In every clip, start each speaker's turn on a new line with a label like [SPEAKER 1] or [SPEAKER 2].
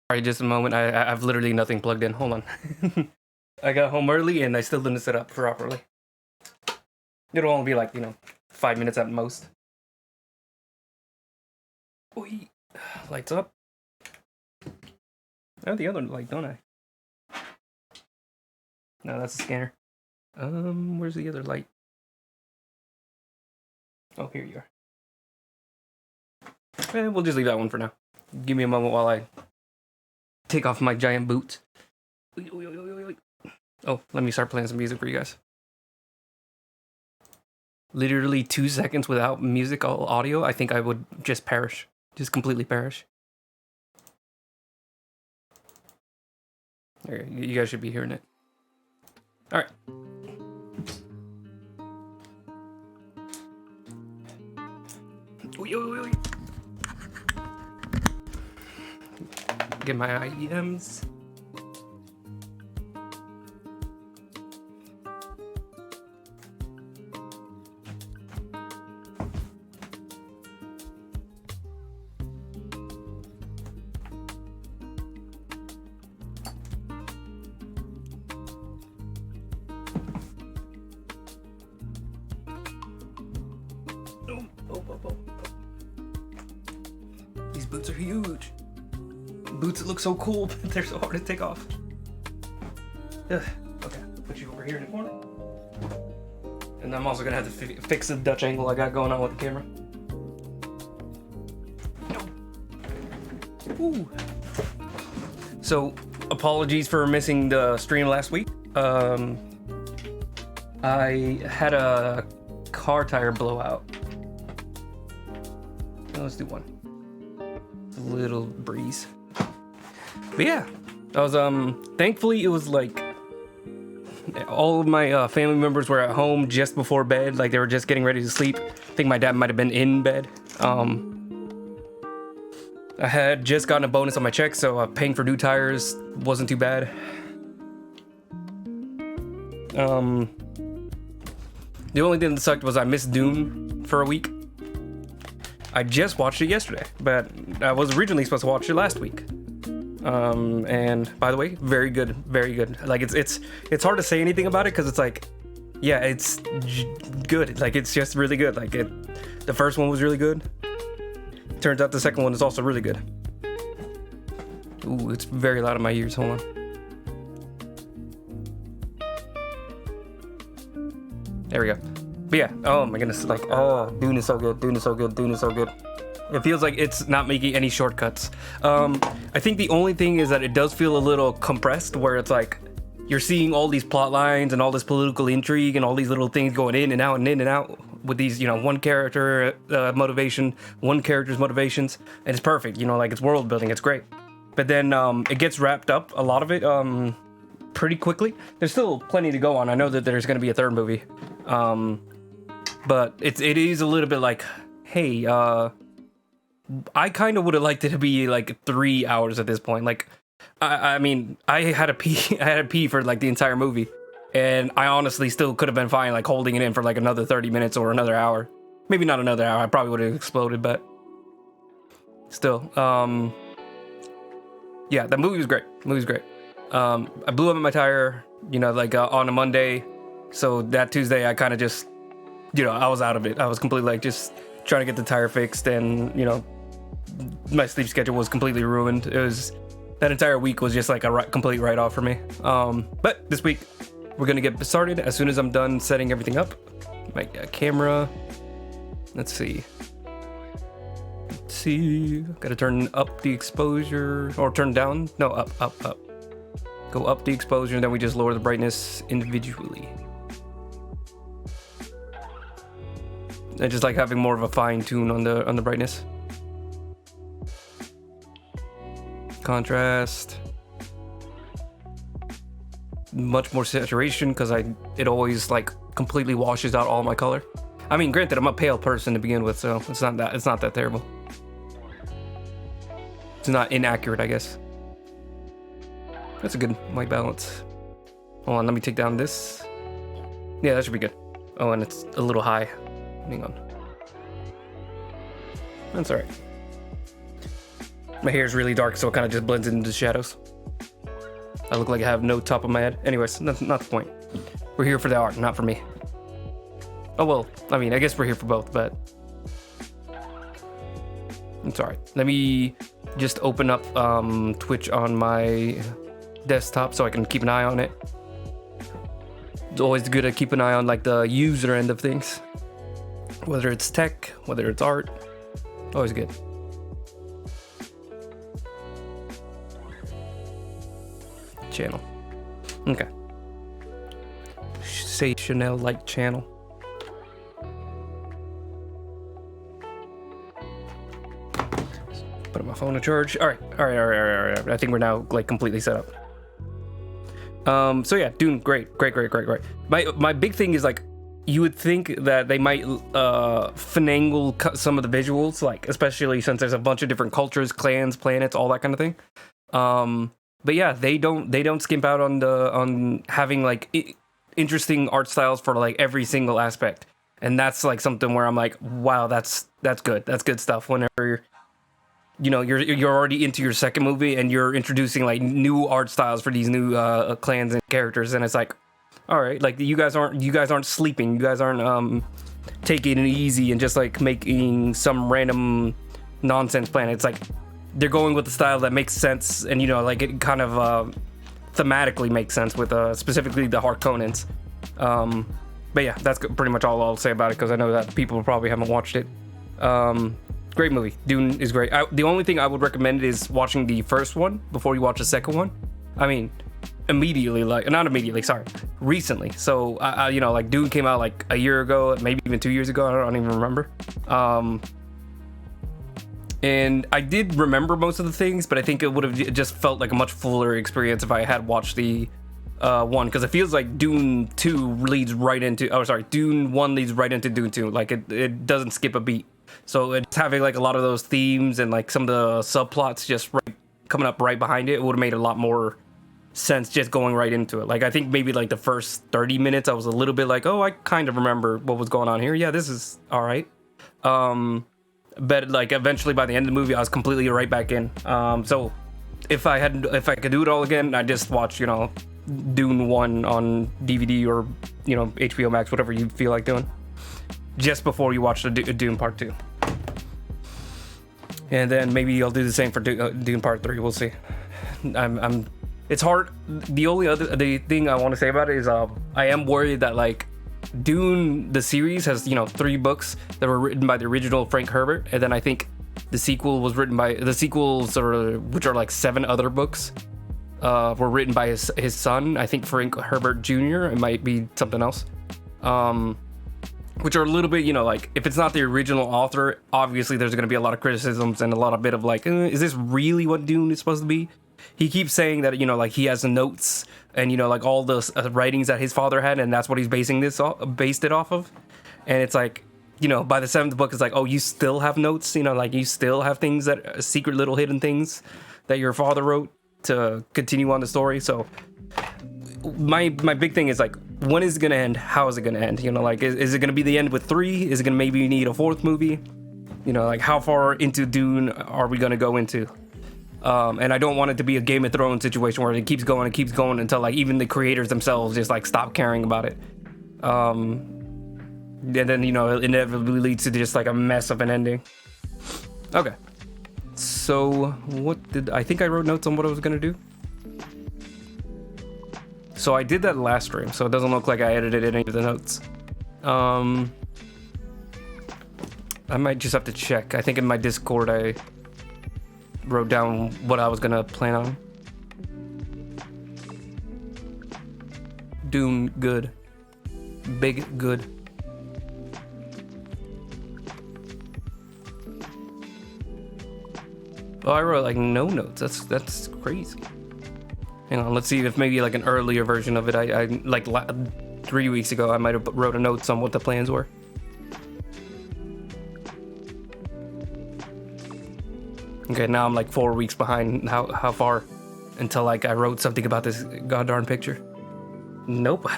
[SPEAKER 1] Alright, just a moment. I've literally nothing plugged in. Hold on. I got home early and I still didn't set up properly. It'll only be like, 5 minutes at most. Oy. Lights up. I have the other light, don't I? No, that's a scanner. Where's the other light? Oh, here you are. We'll just leave that one for now. Give me a moment while I take off my giant boots. Oh, let me start playing some music for you guys. Literally 2 seconds without musical audio, I think I would just perish. Just completely perish. There, you guys should be hearing it. Alright. Get my IEMs. Oh. These boots are huge. Boots that look so cool, but they're so hard to take off. Ugh. Okay, put you over here in the corner. And I'm also gonna have to fix the Dutch angle I got going on with the camera. Ooh. So, apologies for missing the stream last week. I had a car tire blowout. Let's do one. A little breeze. But yeah, I was thankfully it was like all of my family members were at home just before bed, like they were just getting ready to sleep. I think my dad might have been in bed. I had just gotten a bonus on my check, so paying for new tires wasn't too bad. The only thing that sucked was I missed Dune for a week. I just watched it yesterday, but I was originally supposed to watch it last week. And by the way, very good, very good. Like it's hard to say anything about it because it's like, yeah, it's good. Like it's just really good. Like the first one was really good. Turns out the second one is also really good. Ooh, it's very loud in my ears. Hold on. There we go. But yeah, oh my goodness, like, oh, Dune is so good, Dune is so good, Dune is so good. It feels like it's not making any shortcuts. I think the only thing is that it does feel a little compressed, where it's like, you're seeing all these plot lines and all this political intrigue and all these little things going in and out and in and out with these, one character motivation, one character's motivations, and it's perfect, like it's world building, it's great. But then it gets wrapped up, a lot of it, pretty quickly. There's still plenty to go on. I know that there's going to be a third movie. But it is a little bit like, hey, I kind of would have liked it to be like 3 hours at this point. Like, I mean, I had to pee for like the entire movie, and I honestly still could have been fine like holding it in for like another 30 minutes or another hour. Maybe not another hour. I probably would have exploded, but still, yeah, the movie was great. I blew up my tire, on a Monday, so that Tuesday I kind of just, I was out of it. I was completely like just trying to get the tire fixed, and my sleep schedule was completely ruined. That entire week was just like a complete write-off for me. But this week we're gonna get started as soon as I'm done setting everything up. My camera. Let's see. Gotta turn up the exposure, or turn down. No, up. Go up the exposure, and then we just lower the brightness individually. I just like having more of a fine tune on the brightness. Contrast. Much more saturation, because it always like completely washes out all my color. I mean, granted, I'm a pale person to begin with, so it's not that terrible. It's not inaccurate, I guess. That's a good white balance. Hold on, let me take down this. Yeah, that should be good. Oh, and it's a little high. Hang on. That's alright. My hair is really dark, so it kind of just blends into the shadows. I look like I have no top of my head. Anyways, that's not the point. We're here for the art, not for me. Oh well, I mean, I guess we're here for both, but it's alright. Let me just open up Twitch on my desktop so I can keep an eye on it. It's always good to keep an eye on like the user end of things. Whether it's tech, whether it's art, always good. Channel. Okay. Say Chanel like channel. Put my phone to charge. All right. I think we're now like completely set up. So yeah, Dune, great. My big thing is like, you would think that they might finagle some of the visuals, like especially since there's a bunch of different cultures, clans, planets, all that kind of thing. But yeah, they don't skimp out on having like interesting art styles for like every single aspect, and that's like something where I'm like, wow, that's good. That's good stuff. Whenever you're already into your second movie and you're introducing like new art styles for these new clans and characters, and it's like, all right, like you guys aren't sleeping. You guys aren't taking it easy and just like making some random nonsense planet. It's like they're going with the style that makes sense, and like it kind of thematically makes sense with specifically the Harkonnens. But yeah, that's pretty much all I'll say about it, because I know that people probably haven't watched it. Great movie. Dune is great. The only thing I would recommend is watching the first one before you watch the second one. I mean, recently. So like Dune came out like a year ago, maybe even 2 years ago. I don't even remember. And I did remember most of the things, but I think it would have just felt like a much fuller experience if I had watched the one, because it feels like Dune 1 leads right into Dune 2. Like it doesn't skip a beat. So it's having like a lot of those themes and like some of the subplots just coming up right behind it would have made a lot more sense just going right into it. Like I think maybe like the first 30 minutes I was a little bit like, oh, I kind of remember what was going on here. Yeah, this is all right. But like eventually by the end of the movie I was completely right back in. So if I could do it all again, I'd just watch Dune 1 on DVD or HBO Max, whatever you feel like doing, just before you watch the Dune Part 2. And then maybe I'll do the same for Dune Part 3. We'll see. It's hard. The thing I want to say about it is I am worried that like Dune the series has 3 books that were written by the original Frank Herbert, and then I think the sequel was written by which are like 7 other books were written by his son. I think Frank Herbert Jr. It might be something else. Which are a little bit, like if it's not the original author, obviously there's going to be a lot of criticisms and a lot of bit of like, is this really what Dune is supposed to be? He keeps saying that, like he has the notes and, like all the writings that his father had, and that's what he's based it off of. And it's like, by the 7th book, it's like, oh, you still have notes, like you still have things that secret little hidden things that your father wrote to continue on the story. So my big thing is like, when is it gonna end? How is it gonna end? Like is it gonna be the end with 3? Is it gonna maybe need a 4th movie? Like how far into Dune are we gonna go into? And I don't want it to be a Game of Thrones situation where it keeps going until like even the creators themselves just like stop caring about it. And then it inevitably leads to just like a mess of an ending. Okay. So I think I wrote notes on what I was gonna do. So I did that last stream, so it doesn't look like I edited any of the notes. I might just have to check. I think in my Discord I wrote down what I was gonna plan on. Dune good. Big good. Oh, I wrote like no notes. That's crazy. Hang on, let's see if maybe like an earlier version of it. I like 3 weeks ago I might have wrote a notes on what the plans were. Okay, now I'm like 4 weeks behind. How far until like I wrote something about this goddamn picture? Nope.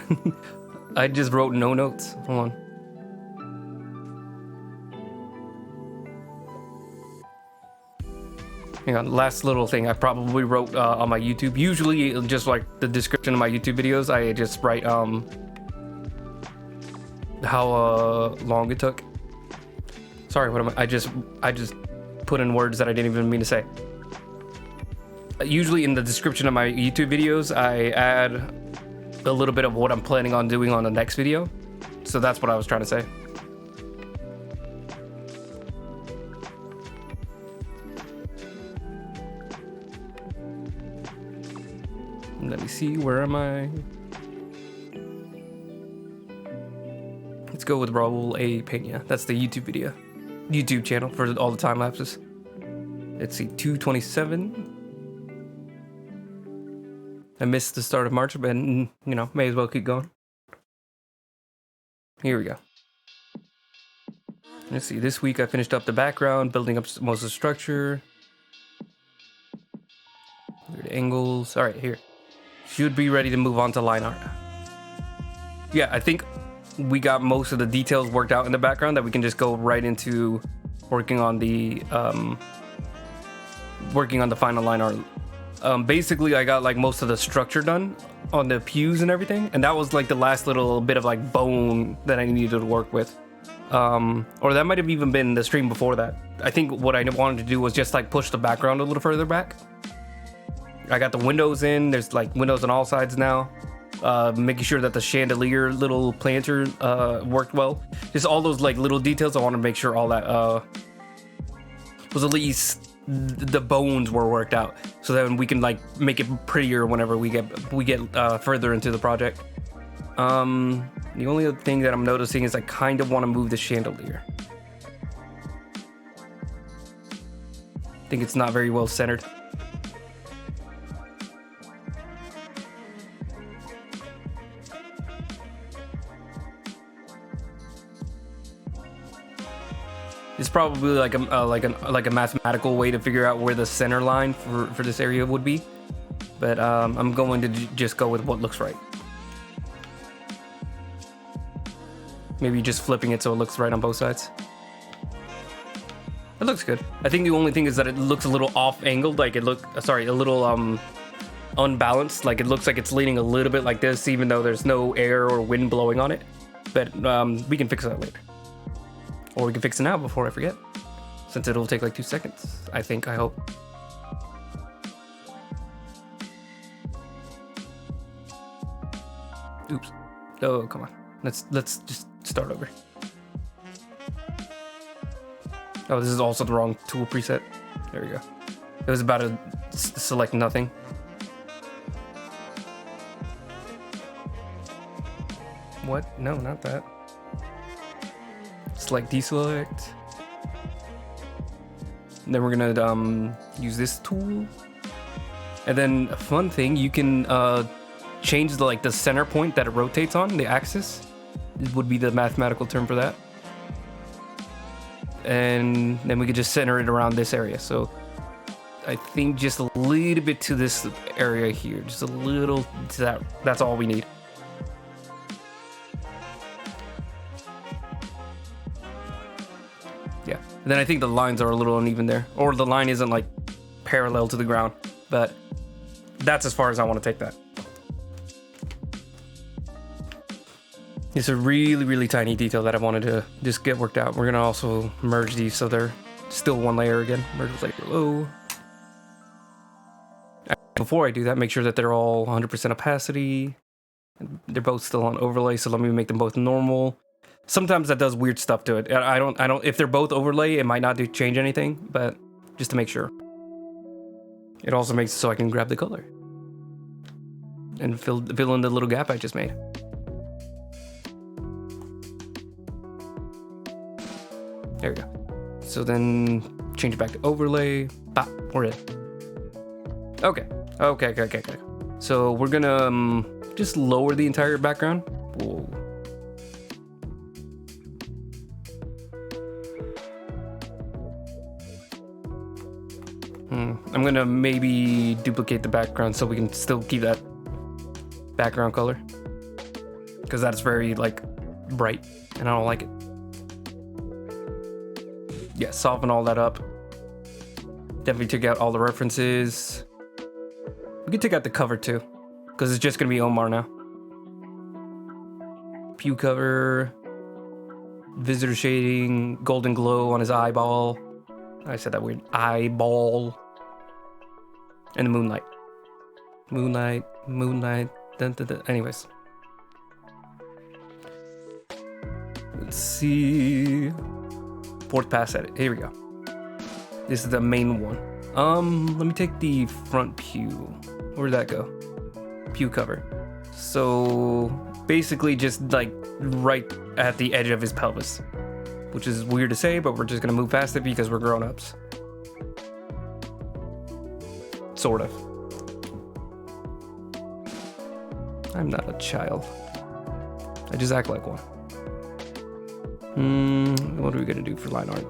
[SPEAKER 1] I just wrote no notes. Hold on. Hang on, last little thing I probably wrote on my YouTube. Usually, just like the description of my YouTube videos, I just write how long it took. Sorry, what am I just put in words that I didn't even mean to say. Usually in the description of my YouTube videos, I add a little bit of what I'm planning on doing on the next video. So that's what I was trying to say. Let me see, where am I? Let's go with Raul A. Pena. That's the YouTube channel for all the time lapses. Let's see, 227. I missed the start of March, but you know, may as well keep going. Here we go. Let's see, this week I finished up the background, building up most of the structure. Weird angles. All right, here. Should be ready to move on to line art. Yeah, I think we got most of the details worked out in the background that we can just go right into working on the final line art. Basically, I got like most of the structure done on the pews and everything, and that was like the last little bit of like bone that I needed to work with. Or that might have even been the stream before that. I think what I wanted to do was just like push the background a little further back. I got the windows in. There's like windows on all sides now. Making sure that the chandelier little planter worked well. Just all those like little details. I want to make sure all that was at least the bones were worked out, so then we can like make it prettier whenever we get further into the project. The only other thing that I'm noticing is I kind of want to move the chandelier. I think it's not very well centered. It's probably like a mathematical way to figure out where the center line for this area would be, but I'm going to just go with what looks right. Maybe just flipping it so it looks right on both sides. It looks good. I think the only thing is that it looks a little off-angled, like a little unbalanced. Like it looks like it's leaning a little bit like this, even though there's no air or wind blowing on it. But we can fix that later. Or we can fix it now before I forget, since it'll take like 2 seconds. I hope. Oops. Oh, come on. Let's just start over. Oh, this is also the wrong tool preset. There we go. It was about to select nothing. What? No, not that. Select deselect. And then we're gonna use this tool. And then a fun thing, you can change the center point that it rotates on, the axis. It would be the mathematical term for that. And then we could just center it around this area. So I think just a little bit to this area here, just a little to that. That's all we need. Yeah, and then I think the lines are a little uneven there, or the line isn't like parallel to the ground, but that's as far as I want to take that. It's a really, really tiny detail that I wanted to just get worked out. We're gonna also merge these so they're still one layer again. Merge with layer below. Before I do that, make sure that they're all 100% opacity. They're both still on overlay, so let me make them both normal. Sometimes that does weird stuff to it. I don't. If they're both overlay, it might not change anything, but just to make sure. It also makes it so I can grab the color and fill in the little gap I just made. There we go. So then change it back to overlay. Bop, we're in. Okay. So we're gonna just lower the entire background. Whoa. I'm gonna maybe duplicate the background so we can still keep that background color, because that's very like bright and I don't like it. Yeah, soften all that up. Definitely take out all the references. We can take out the cover too, because it's just gonna be Omar now. Pew cover, visitor shading, golden glow on his eyeball. I said that weird. Eyeball. And the moonlight. Moonlight. Dun, dun, dun. Anyways. Let's see. Fourth pass at it. Here we go. This is the main one. Let me take the front pew. Where'd that go? Pew cover. So basically just like right at the edge of his pelvis. Which is weird to say, but we're just gonna move past it because we're grown-ups. Sort of. I'm not a child. I just act like one. What are we gonna do for line art?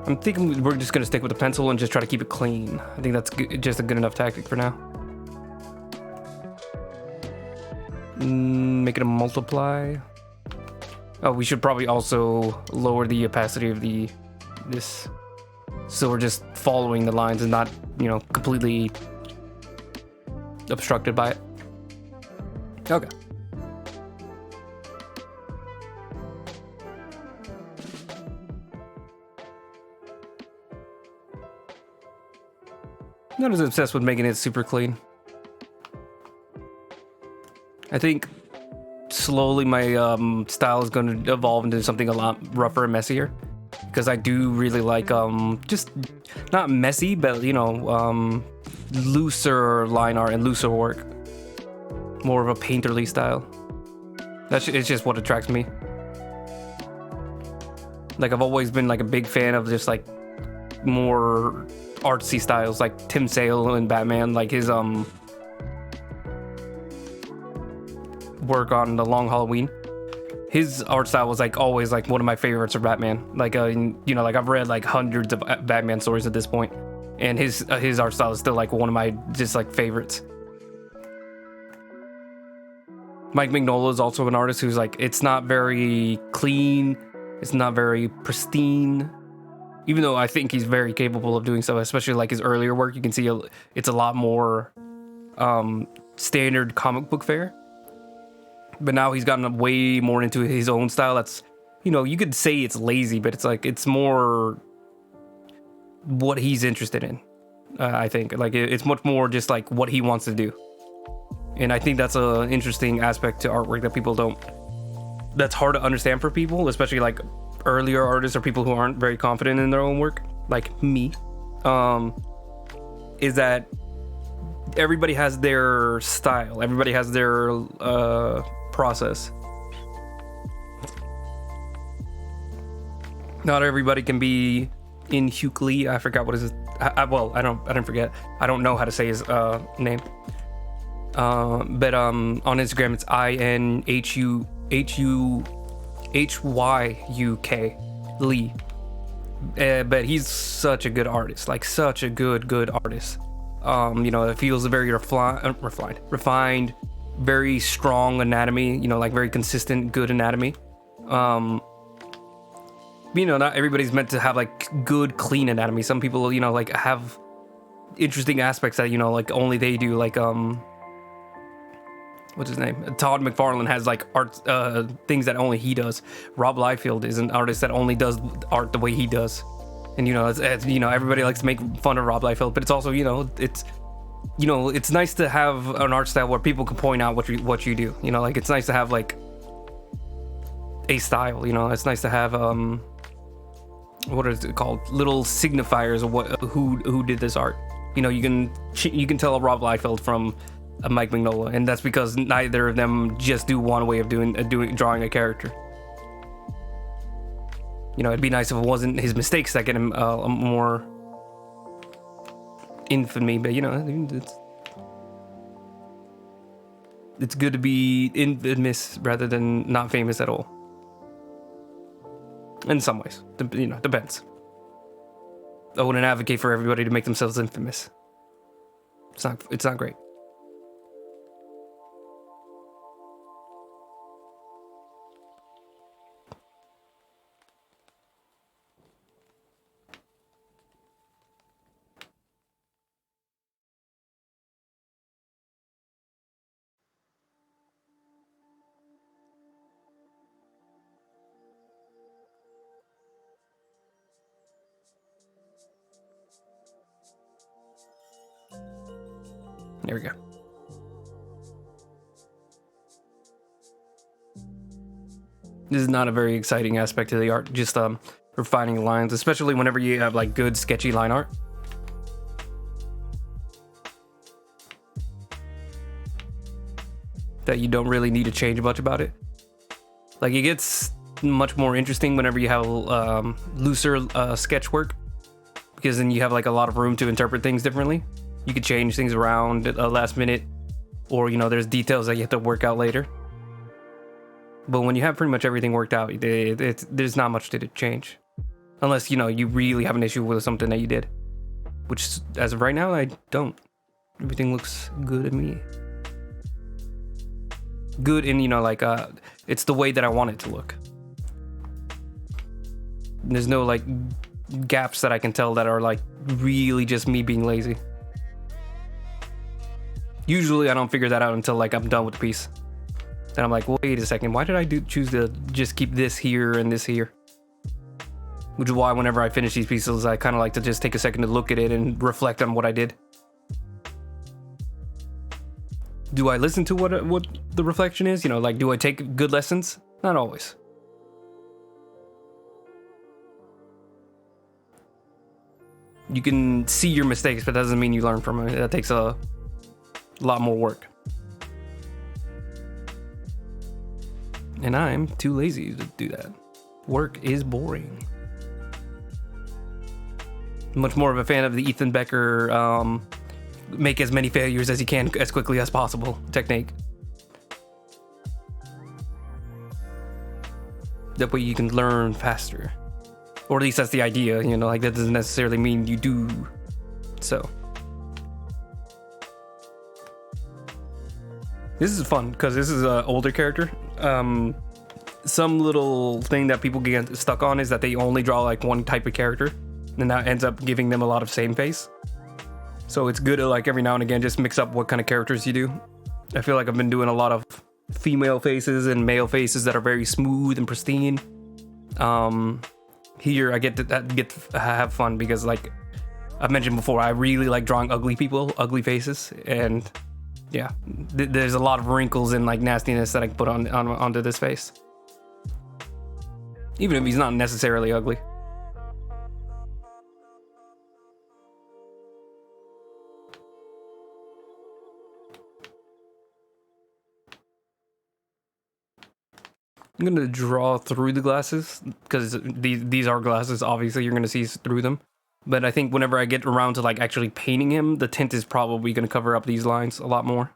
[SPEAKER 1] I'm thinking we're just gonna stick with the pencil and just try to keep it clean. I think that's just a good enough tactic for now. Make it a multiply. Oh, we should probably also lower the opacity of this, so we're just following the lines and not, you know, completely obstructed by it. Okay. Not as obsessed with making it super clean. I think slowly my style is going to evolve into something a lot rougher and messier, because I do really like just not messy, but you know, looser line art and looser work, more of a painterly style. It's just what attracts me. Like I've always been like a big fan of just like more artsy styles, like Tim Sale and Batman, like his work on The Long Halloween. His art style was like always like one of my favorites of Batman. Like you know, like I've read like hundreds of Batman stories at this point, and his art style is still like one of my just like favorites. Mike Mignola is also an artist who's like, it's not very clean, it's not very pristine, even though I think he's very capable of doing so, especially like his earlier work. You can see it's a lot more standard comic book fare. But now he's gotten way more into his own style. That's, you know, you could say it's lazy, but it's like, it's more what he's interested in. I think like it's much more just like what he wants to do. And I think that's an interesting aspect to artwork that people don't, that's hard to understand for people, especially like earlier artists or people who aren't very confident in their own work, like me, is that everybody has their style, everybody has their process. Not everybody can be in Hughley. I forgot what is his. Well, I didn't forget. I don't know how to say his name. But on Instagram it's INHUHYUK Lee. But he's such a good artist, like such a good artist. You know, it feels very refined, very strong anatomy, you know, like very consistent, good anatomy. You know, not everybody's meant to have like good, clean anatomy. Some people, you know, like have interesting aspects that, you know, like only they do, like what's his name? Todd McFarlane has like art things that only he does. Rob Liefeld is an artist that only does art the way he does. And you know, it's you know, everybody likes to make fun of Rob Liefeld, but it's also, you know, it's nice to have an art style where people can point out what you do. You know, like it's nice to have like a style. You know, it's nice to have what is it called? Little signifiers of who did this art. You know, you can tell a Rob Liefeld from a Mike Mignola, and that's because neither of them just do one way of drawing a character. You know, it'd be nice if it wasn't his mistakes that get him more infamy, but you know, it's good to be infamous rather than not famous at all. In some ways, you know, depends. I wouldn't advocate for everybody to make themselves infamous. It's not great. There we go. This is not a very exciting aspect to the art, just refining lines, especially whenever you have like good sketchy line art. That you don't really need to change much about it. Like, it gets much more interesting whenever you have looser sketch work, because then you have like a lot of room to interpret things differently. You could change things around at the last minute, or there's details that you have to work out later. But when you have pretty much everything worked out, there's not much to change. Unless, you really have an issue with something that you did. Which, as of right now, I don't. Everything looks good to me. Good in, it's the way that I want it to look. There's no, gaps that I can tell that are, really just me being lazy. Usually, I don't figure that out until, I'm done with the piece. Then I'm like, wait a second, why did I choose to just keep this here and this here? Which is why whenever I finish these pieces, I kind of like to just take a second to look at it and reflect on what I did. Do I listen to what the reflection is? Do I take good lessons? Not always. You can see your mistakes, but that doesn't mean you learn from them. That takes a lot more work. And I'm too lazy to do that. Work is boring. Much more of a fan of the Ethan Becker make as many failures as you can as quickly as possible technique. That way you can learn faster. Or at least that's the idea, that doesn't necessarily mean you do so. This is fun because this is an older character. Some little thing that people get stuck on is that they only draw one type of character, and that ends up giving them a lot of same face. So it's good to every now and again just mix up what kind of characters you do. I feel like I've been doing a lot of female faces and male faces that are very smooth and pristine. Here I get to have fun because I've mentioned before, I really like drawing ugly people, ugly faces, and yeah, there's a lot of wrinkles and nastiness that I can put onto this face. Even if he's not necessarily ugly. I'm gonna draw through the glasses because these are glasses. Obviously, you're gonna see through them. But I think whenever I get around to actually painting him, the tint is probably gonna cover up these lines a lot more.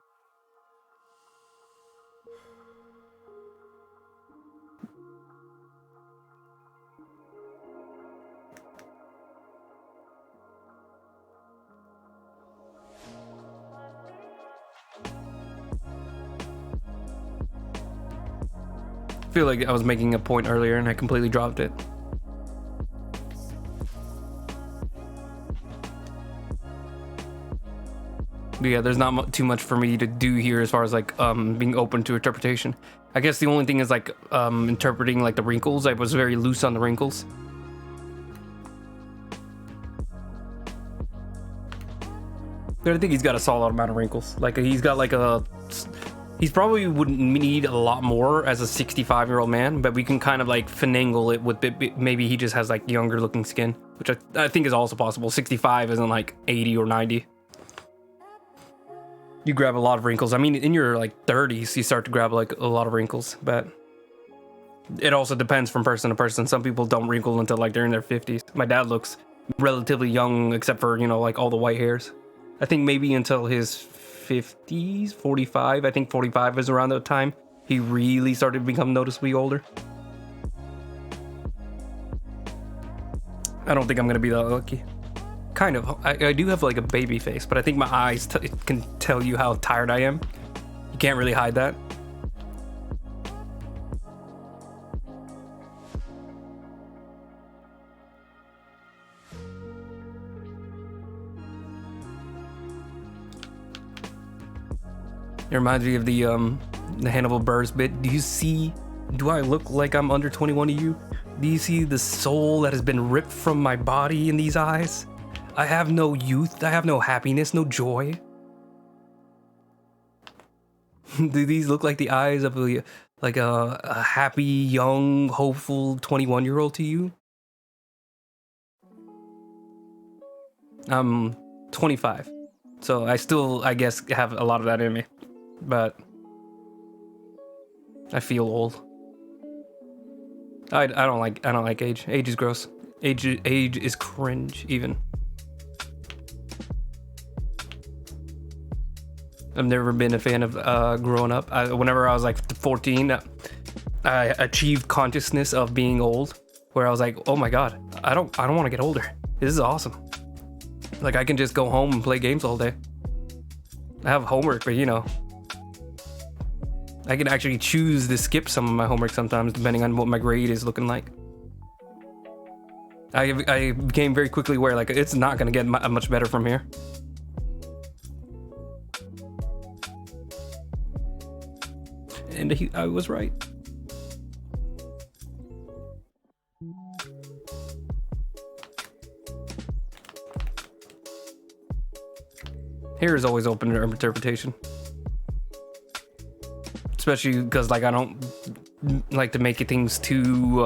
[SPEAKER 1] I feel like I was making a point earlier and I completely dropped it. But yeah, there's not too much for me to do here as far as being open to interpretation. I guess the only thing is interpreting the wrinkles. I was very loose on the wrinkles. But I think he's got a solid amount of wrinkles. He's got he probably wouldn't need a lot more as a 65-year-old man, but we can kind of finagle it with maybe he just has younger looking skin, which I think is also possible. 65 isn't 80 or 90. You grab a lot of wrinkles. I mean, in your 30s, you start to grab a lot of wrinkles, but it also depends from person to person. Some people don't wrinkle until they're in their 50s. My dad looks relatively young, except for all the white hairs. I think maybe until his 50s, 45. I think 45 is around the time he really started to become noticeably older. I don't think I'm gonna be that lucky. Kind of. I do have a baby face, but I think my eyes can tell you how tired I am. You can't really hide that. It reminds me of the Hannibal Buress bit. Do I look like I'm under 21 to you? Do you see the soul that has been ripped from my body in these eyes? I have no youth, I have no happiness, no joy. Do these look like the eyes of a happy, young, hopeful 21-year-old to you? I'm 25, so I still, I guess, have a lot of that in me, but I feel old. I don't like age. Age is gross. Age is cringe even. I've never been a fan of growing up. Whenever I was like 14, I achieved consciousness of being old, where I was like, oh my god, I don't want to get older. This is awesome. Like, I can just go home and play games all day. I have homework, but you know, I can actually choose to skip some of my homework sometimes, depending on what my grade is looking like. I became very quickly aware, like, it's not gonna get much better from here. And I was right. Hair is always open to interpretation. Especially because, like, I don't like to make things too,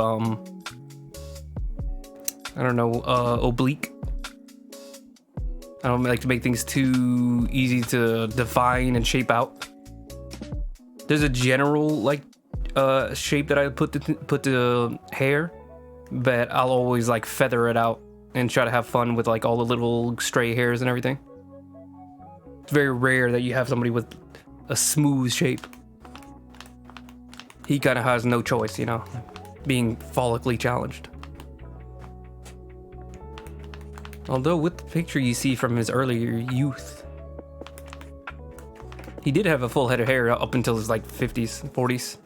[SPEAKER 1] I don't know, oblique. I don't like to make things too easy to define and shape out. There's a general, like, shape that I put to hair, but I'll always, like, feather it out and try to have fun with, like, all the little stray hairs and everything. It's very rare that you have somebody with a smooth shape. He kind of has no choice, you know, being follically challenged. Although with the picture you see from his earlier youth, he did have a full head of hair up until his like 50s, 40s.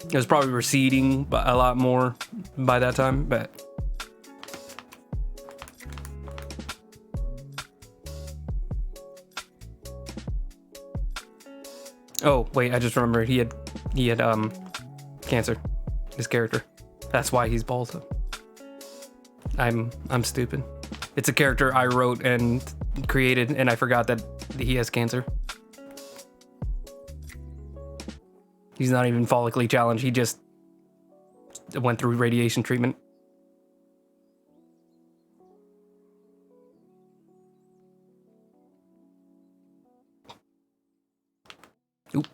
[SPEAKER 1] It was probably receding a lot more by that time, but oh wait, I just remembered he had cancer. His character. That's why he's bald. I'm stupid. It's a character I wrote and created, and I forgot that he has cancer. He's not even follically challenged. He just went through radiation treatment. Oop.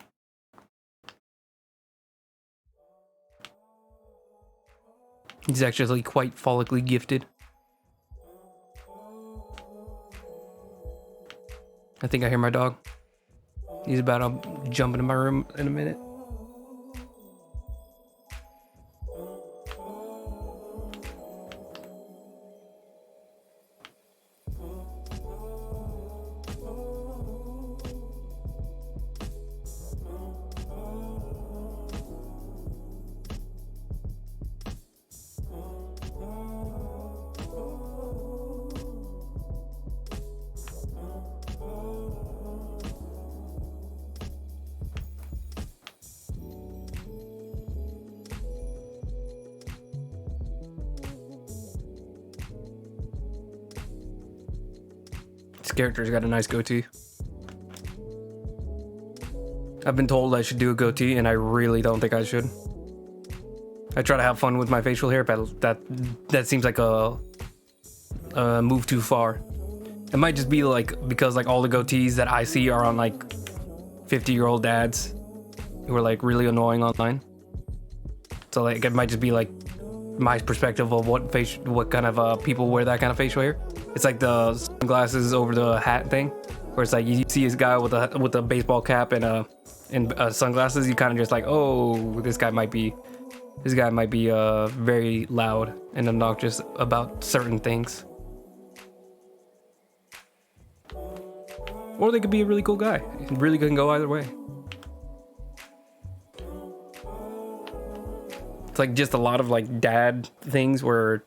[SPEAKER 1] He's actually quite follically gifted. I think I hear my dog. He's about to jump into my room in a minute. This character's got a nice goatee. I've been told I should do a goatee, and I really don't think I should. I try to have fun with my facial hair, but that seems like a move too far. It might just be like because like all the goatees that I see are on like 50-year-old dads who are like really annoying online. So like it might just be like my perspective of what kind of people wear that kind of facial hair. It's like the sunglasses over the hat thing, where it's like you see this guy with a baseball cap and sunglasses. You kind of just like, oh, this guy might be very loud and obnoxious about certain things. Or they could be a really cool guy. It really can go either way. It's like just a lot of like dad things where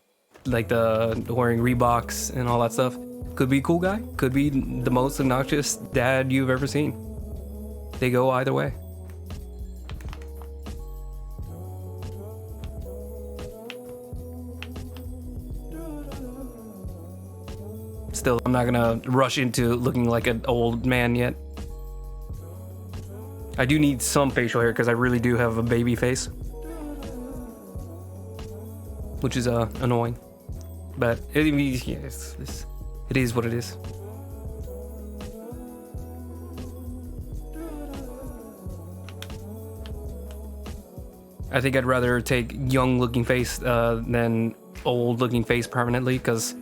[SPEAKER 1] like the wearing Reeboks and all that stuff. Could be a cool guy. Could be the most obnoxious dad you've ever seen. They go either way. Still, I'm not gonna rush into looking like an old man yet. I do need some facial hair because I really do have a baby face, which is annoying. But it is what it is. I think I'd rather take young looking face than old looking face permanently, because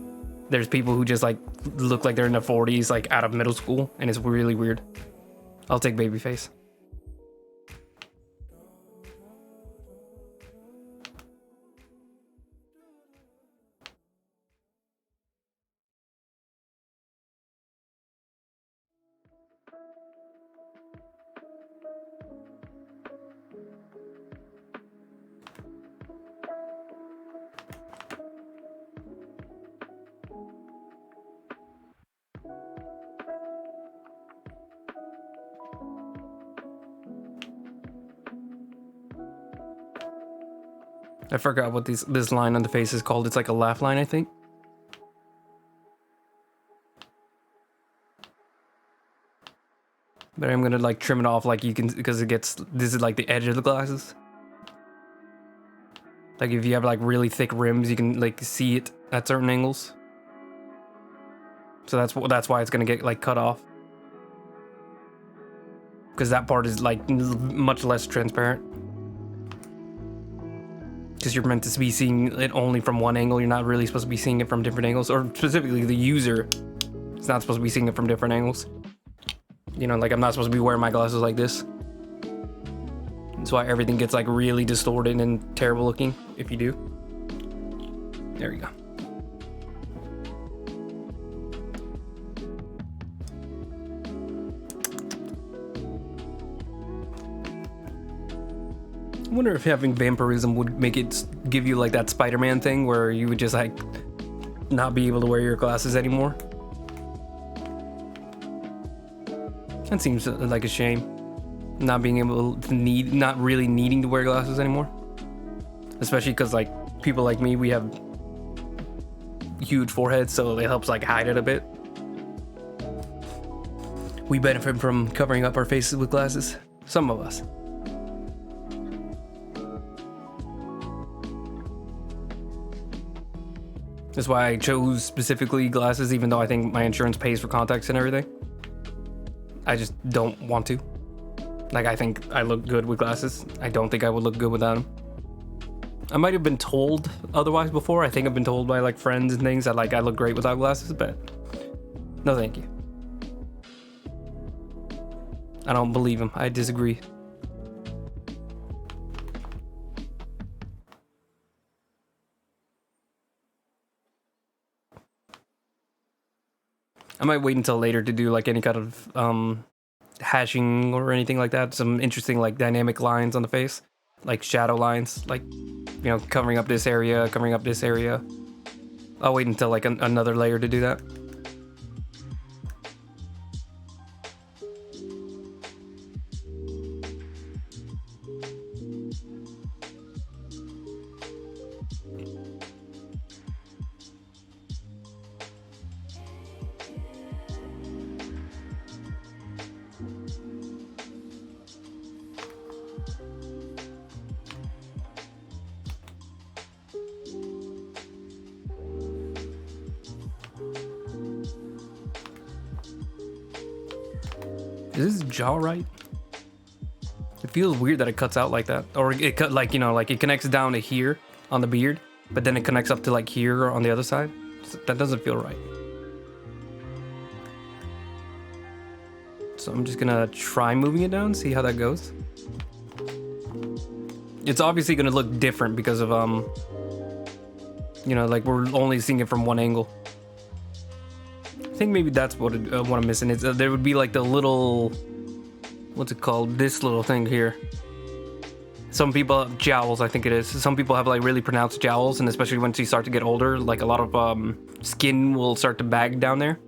[SPEAKER 1] there's people who just like look like they're in their 40s, like out of middle school, and it's really weird. I'll take baby face. I forgot what this line on the face is called. It's like a laugh line, I think. But I'm gonna like trim it off, like you can, because it gets, this is like the edge of the glasses. Like if you have like really thick rims, you can like see it at certain angles. So that's why it's gonna get like cut off, because that part is like much less transparent. Because you're meant to be seeing it only from one angle. You're not really supposed to be seeing it from different angles, or specifically the user is not supposed to be seeing it from different angles. You know, like I'm not supposed to be wearing my glasses like this. That's why everything gets like really distorted and terrible looking if you do. There you go. I wonder if having vampirism would make it give you like that Spider-Man thing where you would just like not be able to wear your glasses anymore. That seems like a shame. Not being able to not really needing to wear glasses anymore. Especially because like people like me, we have huge foreheads, so it helps like hide it a bit. We benefit from covering up our faces with glasses. Some of us. That's why I chose specifically glasses, even though I think my insurance pays for contacts and everything. I just don't want to. Like, I think I look good with glasses. I don't think I would look good without them. I might have been told otherwise before. I think I've been told by like friends and things that like I look great without glasses, but no thank you. I don't believe him. I disagree. I might wait until later to do like any kind of hashing or anything like that. Some interesting like dynamic lines on the face, like shadow lines, like, you know, covering up this area, covering up this area. I'll wait until like another layer to do that. Is his jaw right? It feels weird that it cuts out like that. Or it cut like, you know, like it connects down to here on the beard, but then it connects up to like here on the other side. That doesn't feel right. So I'm just gonna try moving it down, see how that goes. It's obviously gonna look different because of, you know, like we're only seeing it from one angle. I think maybe that's what I'm missing. Is there would be like the little, what's it called? This little thing here. Some people have jowls, I think it is. Some people have like really pronounced jowls, and especially once you start to get older, like a lot of skin will start to bag down there.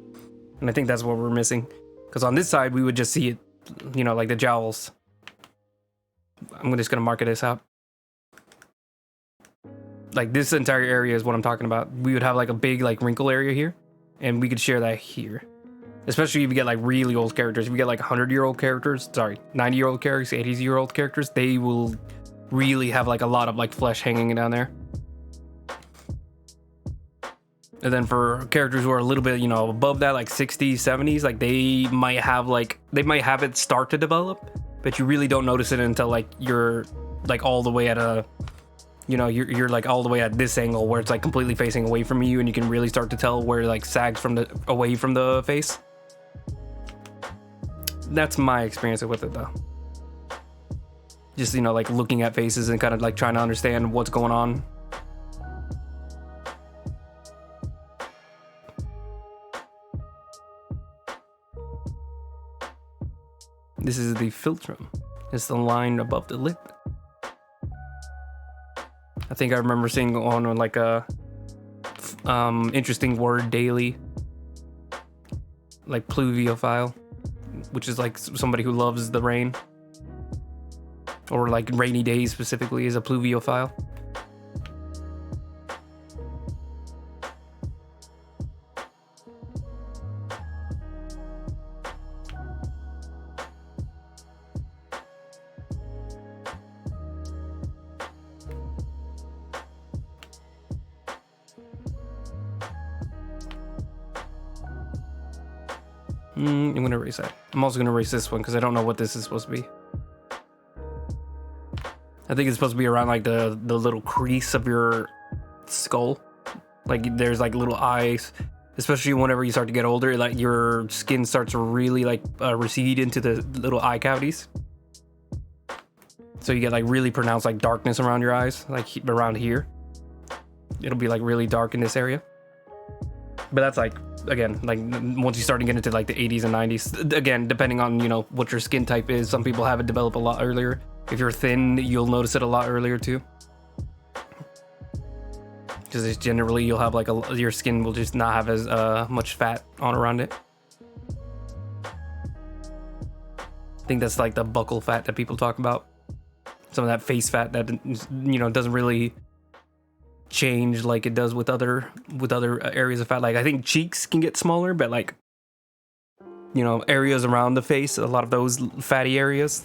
[SPEAKER 1] And I think that's what we're missing. Because on this side, we would just see it, you know, like the jowls. I'm just gonna mark this out. Like this entire area is what I'm talking about. We would have like a big like wrinkle area here. And we could share that here. Especially if you get like really old characters. If you get like 100-year-old characters, sorry, 90-year-old characters, 80-year-old characters, they will really have like a lot of like flesh hanging down there. And then for characters who are a little bit, you know, above that, like 60s, 70s, like they might have it start to develop, but you really don't notice it until like you're like all the way at a, you know, you're like all the way at this angle where it's like completely facing away from you, and you can really start to tell where it like sags from the away from the face. That's my experience with it though. Just, you know, like looking at faces and kind of like trying to understand what's going on. This is the philtrum. It's the line above the lip. I think I remember seeing on like a interesting word daily, like pluviophile, which is like somebody who loves the rain, or like rainy days specifically is a pluviophile. I'm gonna erase that. I'm also gonna erase this one because I don't know what this is supposed to be. I think it's supposed to be around like the little crease of your skull. Like there's like little eyes, especially whenever you start to get older, like your skin starts to really like recede into the little eye cavities. So you get like really pronounced like darkness around your eyes, like around here. It'll be like really dark in this area. But that's like, again, like once you start to get into like the 80s and 90s, again, depending on, you know, what your skin type is, some people have it develop a lot earlier. If you're thin, you'll notice it a lot earlier too. Because it's generally you'll have like your skin will just not have as much fat on around it. I think that's like the buccal fat that people talk about. Some of that face fat that, you know, doesn't really change like it does with other areas of fat. Like I think cheeks can get smaller, but like, you know, areas around the face, a lot of those fatty areas,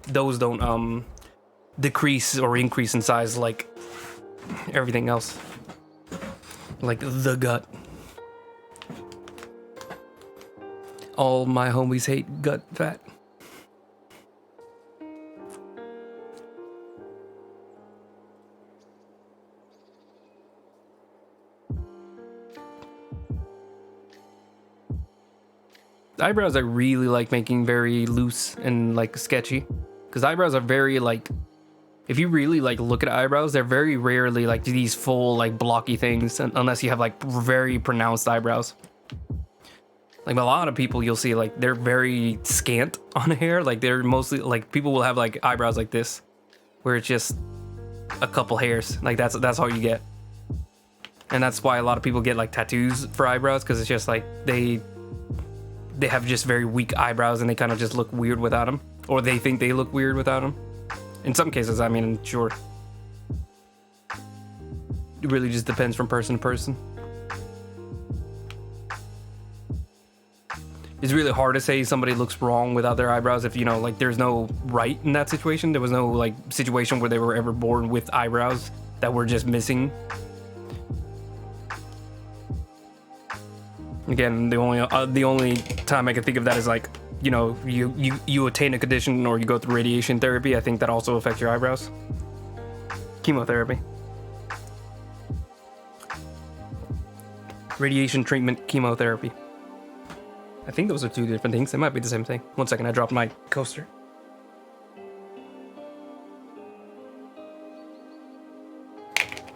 [SPEAKER 1] those don't decrease or increase in size like everything else, like the gut. All my homies hate gut fat. Eyebrows I really like making very loose and like sketchy, because eyebrows are very like, if you really like look at eyebrows, they're very rarely like these full like blocky things unless you have like very pronounced eyebrows. Like a lot of people you'll see like they're very scant on hair, like they're mostly like, people will have like eyebrows like this where it's just a couple hairs, like that's all you get. And that's why a lot of people get like tattoos for eyebrows, because it's just like they have just very weak eyebrows and they kind of just look weird without them, or they think they look weird without them. In some cases, I mean, sure. It really just depends from person to person. It's really hard to say somebody looks wrong without their eyebrows if, you know, like there's no right in that situation. There was no like situation where they were ever born with eyebrows that were just missing. Again, the only time I can think of that is like, you know, you attain a condition or you go through radiation therapy. I think that also affects your eyebrows. Chemotherapy. Radiation treatment, chemotherapy. I think those are two different things. They might be the same thing. One second, I dropped my coaster.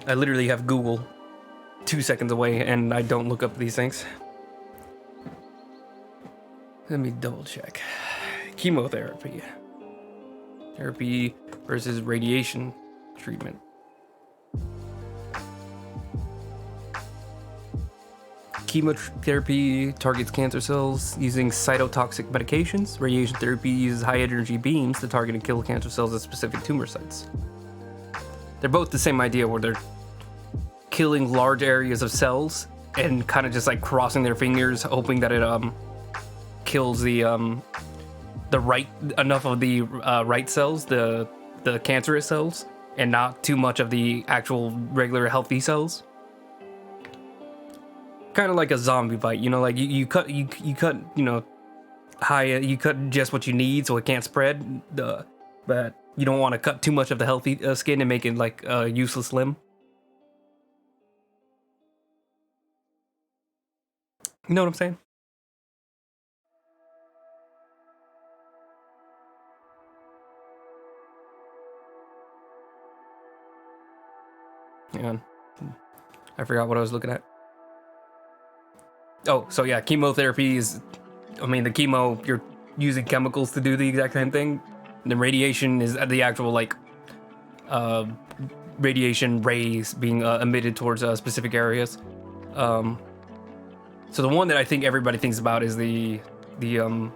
[SPEAKER 1] I literally have Google 2 seconds away and I don't look up these things. Let me double check. Chemotherapy. Therapy versus radiation treatment. Chemotherapy targets cancer cells using cytotoxic medications. Radiation therapy uses high energy beams to target and kill cancer cells at specific tumor sites. They're both the same idea where they're killing large areas of cells and kind of just like crossing their fingers hoping that it kills the right enough of the right cells, the cancerous cells, and not too much of the actual regular healthy cells. Kind of like a zombie bite, you know, like you cut, you cut, you know, you cut just what you need so it can't spread. But you don't want to cut too much of the healthy skin and make it like a useless limb. You know what I'm saying? Hang on. I forgot what I was looking at. Oh, so yeah, chemotherapy is, I mean, the chemo, you're using chemicals to do the exact same thing. And the radiation is the actual, like, radiation rays being emitted towards specific areas. So the one that I think everybody thinks about is the oh,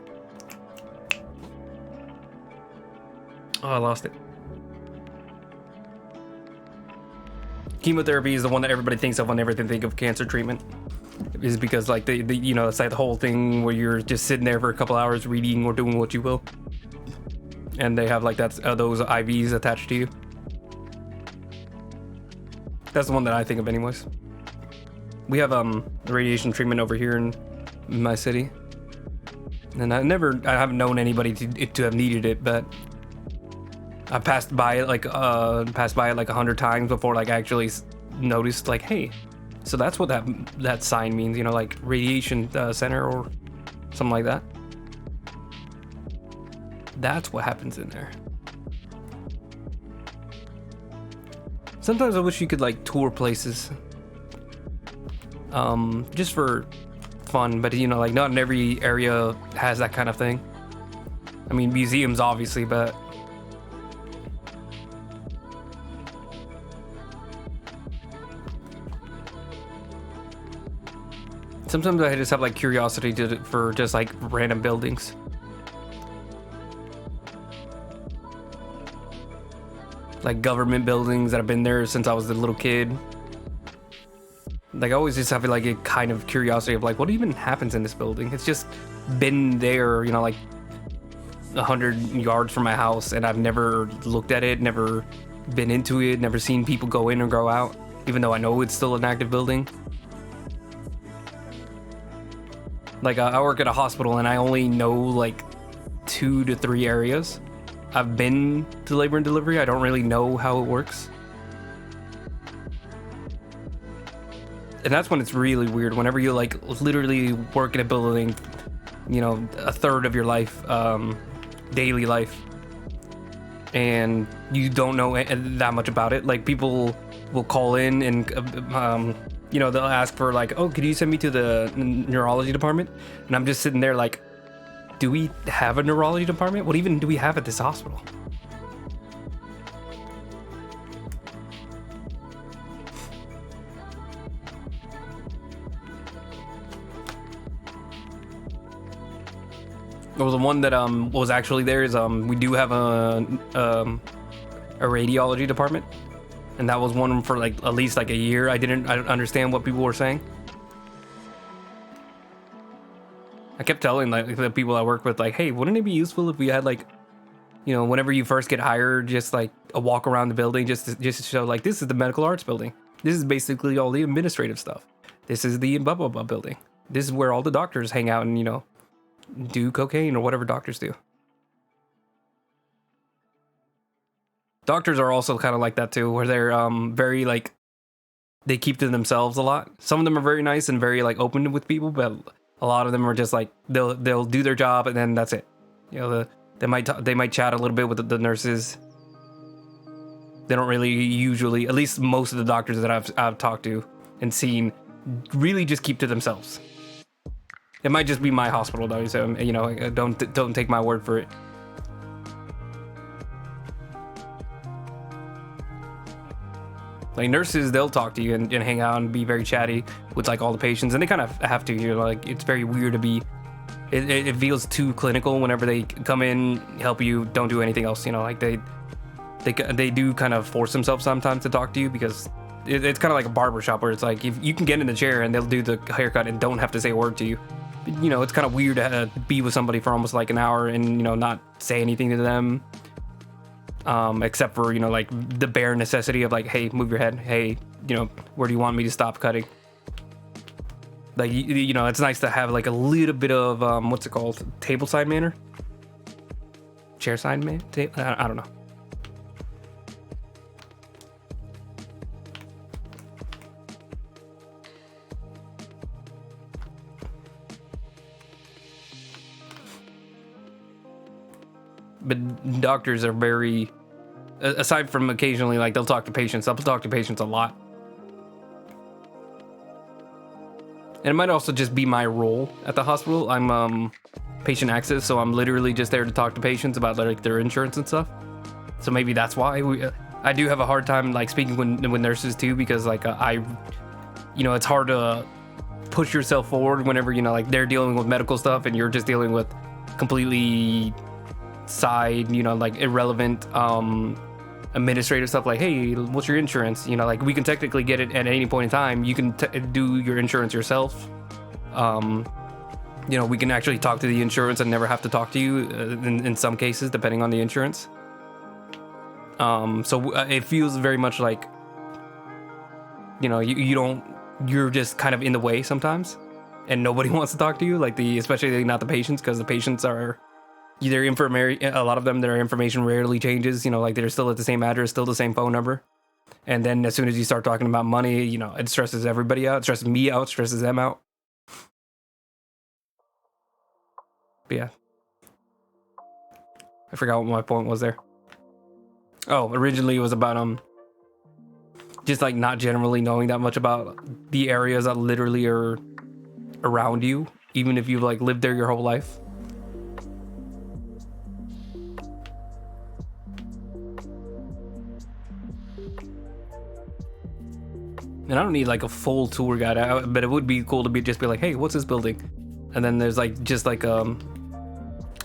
[SPEAKER 1] I lost it. Chemotherapy is the one that everybody thinks of whenever they think of cancer treatment. Is because like they you know, it's like the whole thing where you're just sitting there for a couple hours reading or doing what you will, and they have like those IVs attached to you. That's the one that I think of anyways. We have radiation treatment over here in my city, and I haven't known anybody to have needed it, but I passed by it like 100 times before like I actually noticed like, hey, so that's what that sign means, you know, like radiation center or something like that. That's what happens in there. Sometimes I wish you could like tour places, just for fun, but you know, like not in every area has that kind of thing. I mean, museums obviously, but sometimes I just have like curiosity for just like random buildings. Like government buildings that have been there since I was a little kid. Like I always just have like a kind of curiosity of like, what even happens in this building? It's just been there, you know, like 100 yards from my house, and I've never looked at it, never been into it, never seen people go in or go out, even though I know it's still an active building. Like I work at a hospital and I only know like 2 to 3 areas. I've been to labor and delivery. I don't really know how it works. And that's when it's really weird, whenever you like literally work in a building, you know, a third of your life, daily life, and you don't know that much about it. Like people will call in and you know, they'll ask for like, oh, could you send me to the neurology department? And I'm just sitting there like, do we have a neurology department? What even do we have at this hospital? Well, the one that was actually there is we do have a radiology department. And that was one for like at least like a year. I don't understand what people were saying. I kept telling like the people I work with, like, hey, wouldn't it be useful if we had like, you know, whenever you first get hired, just like a walk around the building, just to show like, this is the medical arts building. This is basically all the administrative stuff. This is the blah blah blah building. This is where all the doctors hang out and, you know, do cocaine or whatever doctors do. Doctors are also kind of like that too, where they're very like, they keep to themselves a lot. Some of them are very nice and very like open with people, but a lot of them are just like they'll do their job and then that's it. You know, they might chat a little bit with the nurses. They don't really usually, at least most of the doctors that I've talked to and seen, really just keep to themselves. It might just be my hospital though, so you know, don't take my word for it. Like nurses, they'll talk to you and hang out and be very chatty with like all the patients, and they kind of have to. You know, like it's very weird to be. It feels too clinical whenever they come in, help you, don't do anything else. You know, like they do kind of force themselves sometimes to talk to you because it's kind of like a barber shop where it's like if you can get in the chair and they'll do the haircut and don't have to say a word to you. you know, it's kind of weird to be with somebody for almost like an hour and, you know, not say anything to them. Except for, you know, like the bare necessity of like, hey, move your head. Hey, you know, where do you want me to stop cutting? Like, you know, it's nice to have like a little bit of, what's it called? Table side manner? Chair side man? I don't know. But doctors are very, aside from occasionally, like they'll talk to patients, they'll talk to patients a lot. And it might also just be my role at the hospital. I'm patient access, so I'm literally just there to talk to patients about like their insurance and stuff. So maybe that's why I do have a hard time like speaking with nurses too, because like you know, it's hard to push yourself forward whenever, you know, like they're dealing with medical stuff and you're just dealing with completely side, you know, like irrelevant administrative stuff, like, hey, what's your insurance? You know, like we can technically get it at any point in time. You can do your insurance yourself. You know, we can actually talk to the insurance and never have to talk to you in some cases, depending on the insurance. So it feels very much like, you know, you're just kind of in the way sometimes, and nobody wants to talk to you, like especially not the patients, because the patients are either a lot of them, their information rarely changes, you know, like they're still at the same address, still the same phone number. And then as soon as you start talking about money, you know, it stresses everybody out, it stresses me out, stresses them out. But yeah. I forgot what my point was there. Oh, originally it was about just like not generally knowing that much about the areas that literally are around you, even if you've like lived there your whole life. And I don't need like a full tour guide, but it would be cool to just be like, hey, what's this building? And then there's like just like at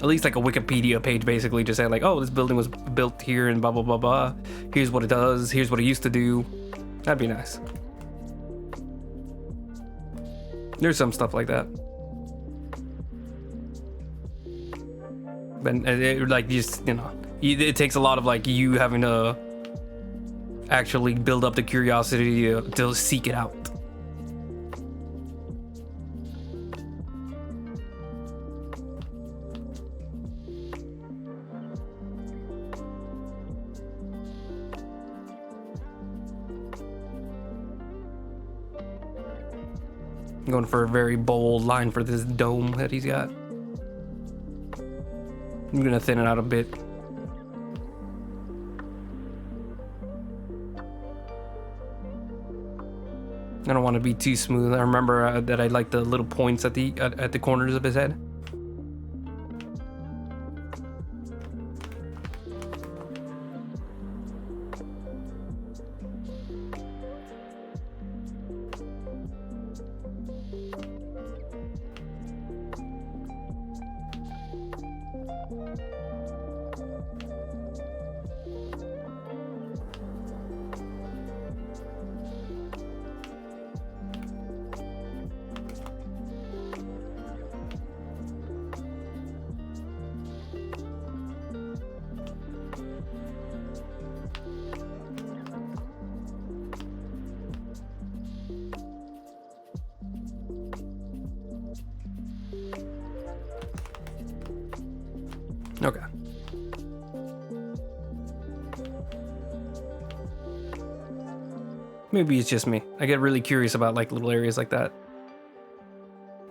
[SPEAKER 1] least like a Wikipedia page, basically just saying like, oh, this building was built here and blah blah blah blah. Here's what it does. Here's what it used to do. That'd be nice. There's some stuff like that. But it, like, just, you know, it takes a lot of like you having to actually build up the curiosity to seek it out. I'm going for a very bold line for this dome that he's got. I'm gonna thin it out a bit. I don't want to be too smooth. I remember that I like the little points at the corners of his head. Okay. Maybe it's just me. I get really curious about like little areas like that.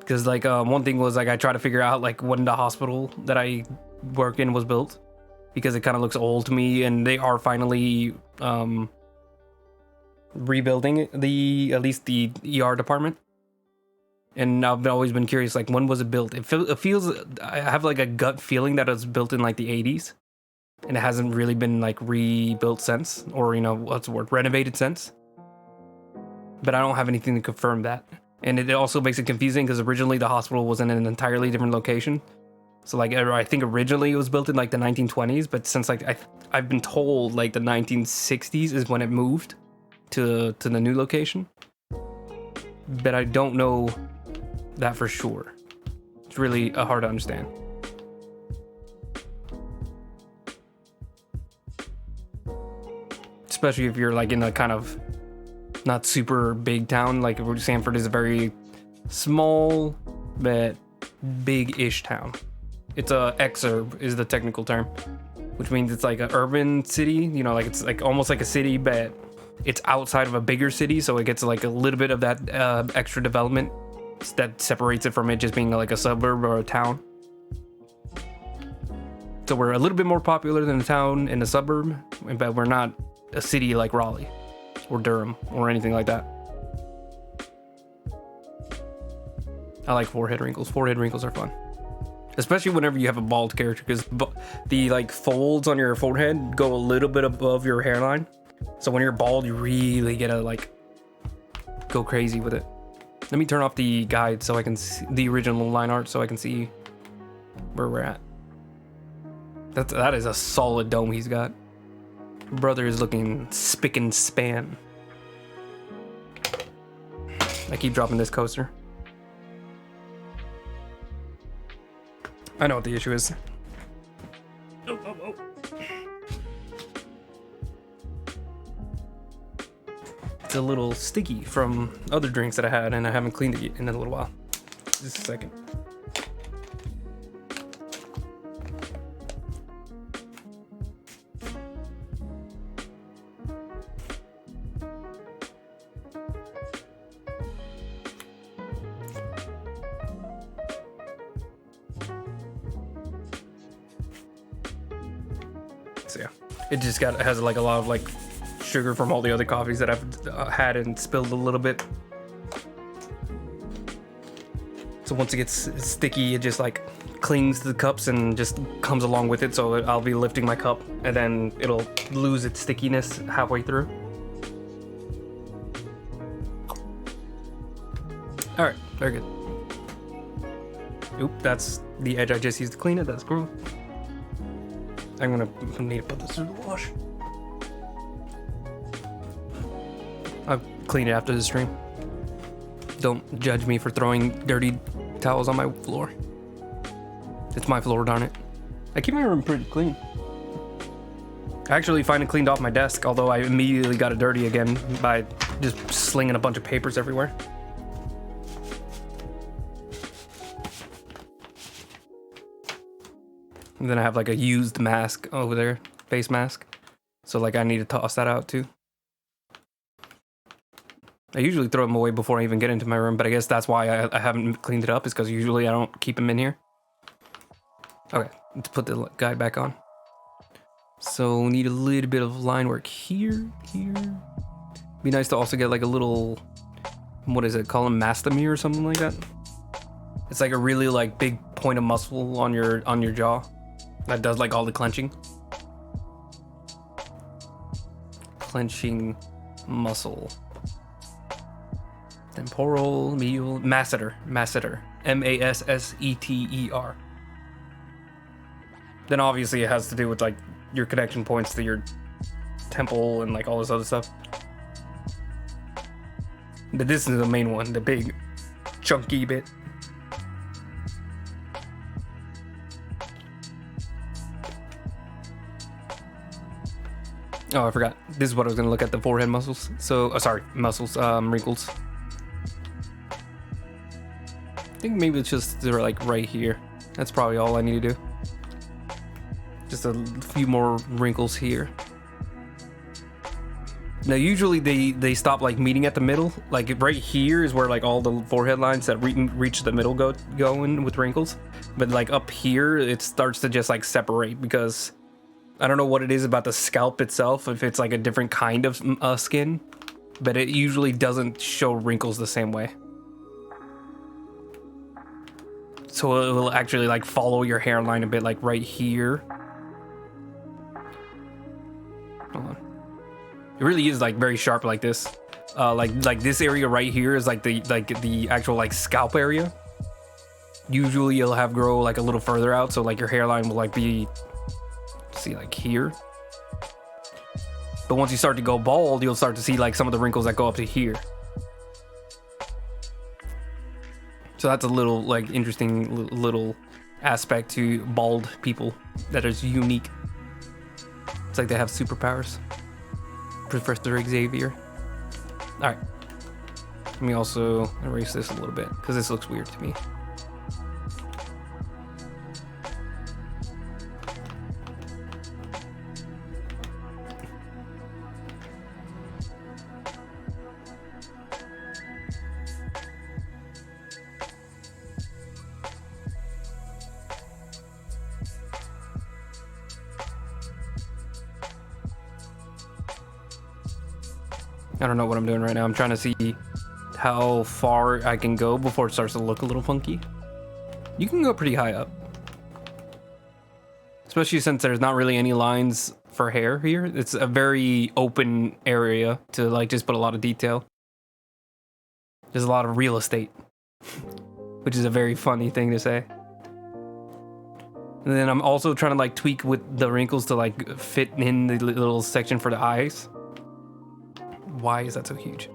[SPEAKER 1] Because like one thing was like I try to figure out like when the hospital that I work in was built, because it kind of looks old to me, and they are finally rebuilding at least the ER department. And I've always been curious, like, when was it built? It feels, I have like a gut feeling that it was built in like the 80s, and it hasn't really been like rebuilt since, or, you know, what's the word, renovated since. But I don't have anything to confirm that. And it also makes it confusing because originally the hospital was in an entirely different location. So like, I think originally it was built in like the 1920s, but since like I've been told like the 1960s is when it moved to the new location. But I don't know that for sure. It's really hard to understand. Especially if you're like in a kind of not super big town. Like Sanford is a very small but big-ish town. It's a exurb is the technical term, which means it's like an urban city. You know, like it's like almost like a city, but it's outside of a bigger city, so it gets like a little bit of that extra development that separates it from it just being like a suburb or a town. So we're a little bit more popular than a town in a suburb, but we're not a city like Raleigh or Durham or anything like that. I like forehead wrinkles. Forehead wrinkles are fun, especially whenever you have a bald character, because the like folds on your forehead go a little bit above your hairline. So when you're bald, you really get to like go crazy with it. Let me turn off the guide so I can see the original line art, so I can see where we're at. That is a solid dome he's got. Brother is looking spick and span. I keep dropping this coaster. I know what the issue is. Oh. It's a little sticky from other drinks that I had, and I haven't cleaned it in a little while. Just a second. So yeah, it just has like a lot of like sugar from all the other coffees that I've had and spilled a little bit. So once it gets sticky, it just like clings to the cups and just comes along with it. So I'll be lifting my cup and then it'll lose its stickiness halfway through. All right, very good. Oop, that's the edge I just used to clean it. That's cool. I'm gonna need to put this through the wash. I'll clean it after the stream. Don't judge me for throwing dirty towels on my floor. It's my floor, darn it. I keep my room pretty clean. I actually finally cleaned off my desk, although I immediately got it dirty again by just slinging a bunch of papers everywhere. And then I have like a used mask over there, face mask. So like I need to toss that out too. I usually throw them away before I even get into my room, but I guess that's why I haven't cleaned it up, is because usually I don't keep them in here. Okay, let's put the guide back on. So need a little bit of line work here. Be nice to also get like a little, what is it, call them mastomere or something like that. It's like a really like big point of muscle on your jaw that does like all the clenching. Clenching muscle. Temporal, medial, masseter, M-A-S-S-E-T-E-R. Then obviously it has to do with like your connection points to your temple and like all this other stuff. But this is the main one, the big chunky bit. Oh, I forgot. This is what I was gonna look at, the forehead muscles. So, wrinkles. I think maybe it's just they're like right here. That's probably all I need to do. Just a few more wrinkles here. Now, usually they stop like meeting at the middle. Like right here is where like all the forehead lines that reach the middle go in with wrinkles. But like up here, it starts to just like separate because I don't know what it is about the scalp itself, if it's like a different kind of skin, but it usually doesn't show wrinkles the same way. So it will actually like follow your hairline a bit, like right here. Hold on. It really is like very sharp like this. Like this area right here is like the actual like scalp area. Usually you'll have grow like a little further out, so like your hairline will like be, see, like here. But once you start to go bald, you'll start to see like some of the wrinkles that go up to here. So that's a little like interesting little aspect to bald people that is unique. It's like they have superpowers. Professor Xavier. All right. Let me also erase this a little bit because this looks weird to me. I don't know what I'm doing right now. I'm trying to see how far I can go before it starts to look a little funky. You can go pretty high up. Especially since there's not really any lines for hair here. It's a very open area to like just put a lot of detail. There's a lot of real estate, which is a very funny thing to say. And then I'm also trying to like tweak with the wrinkles to like fit in the little section for the eyes. Why is that so huge?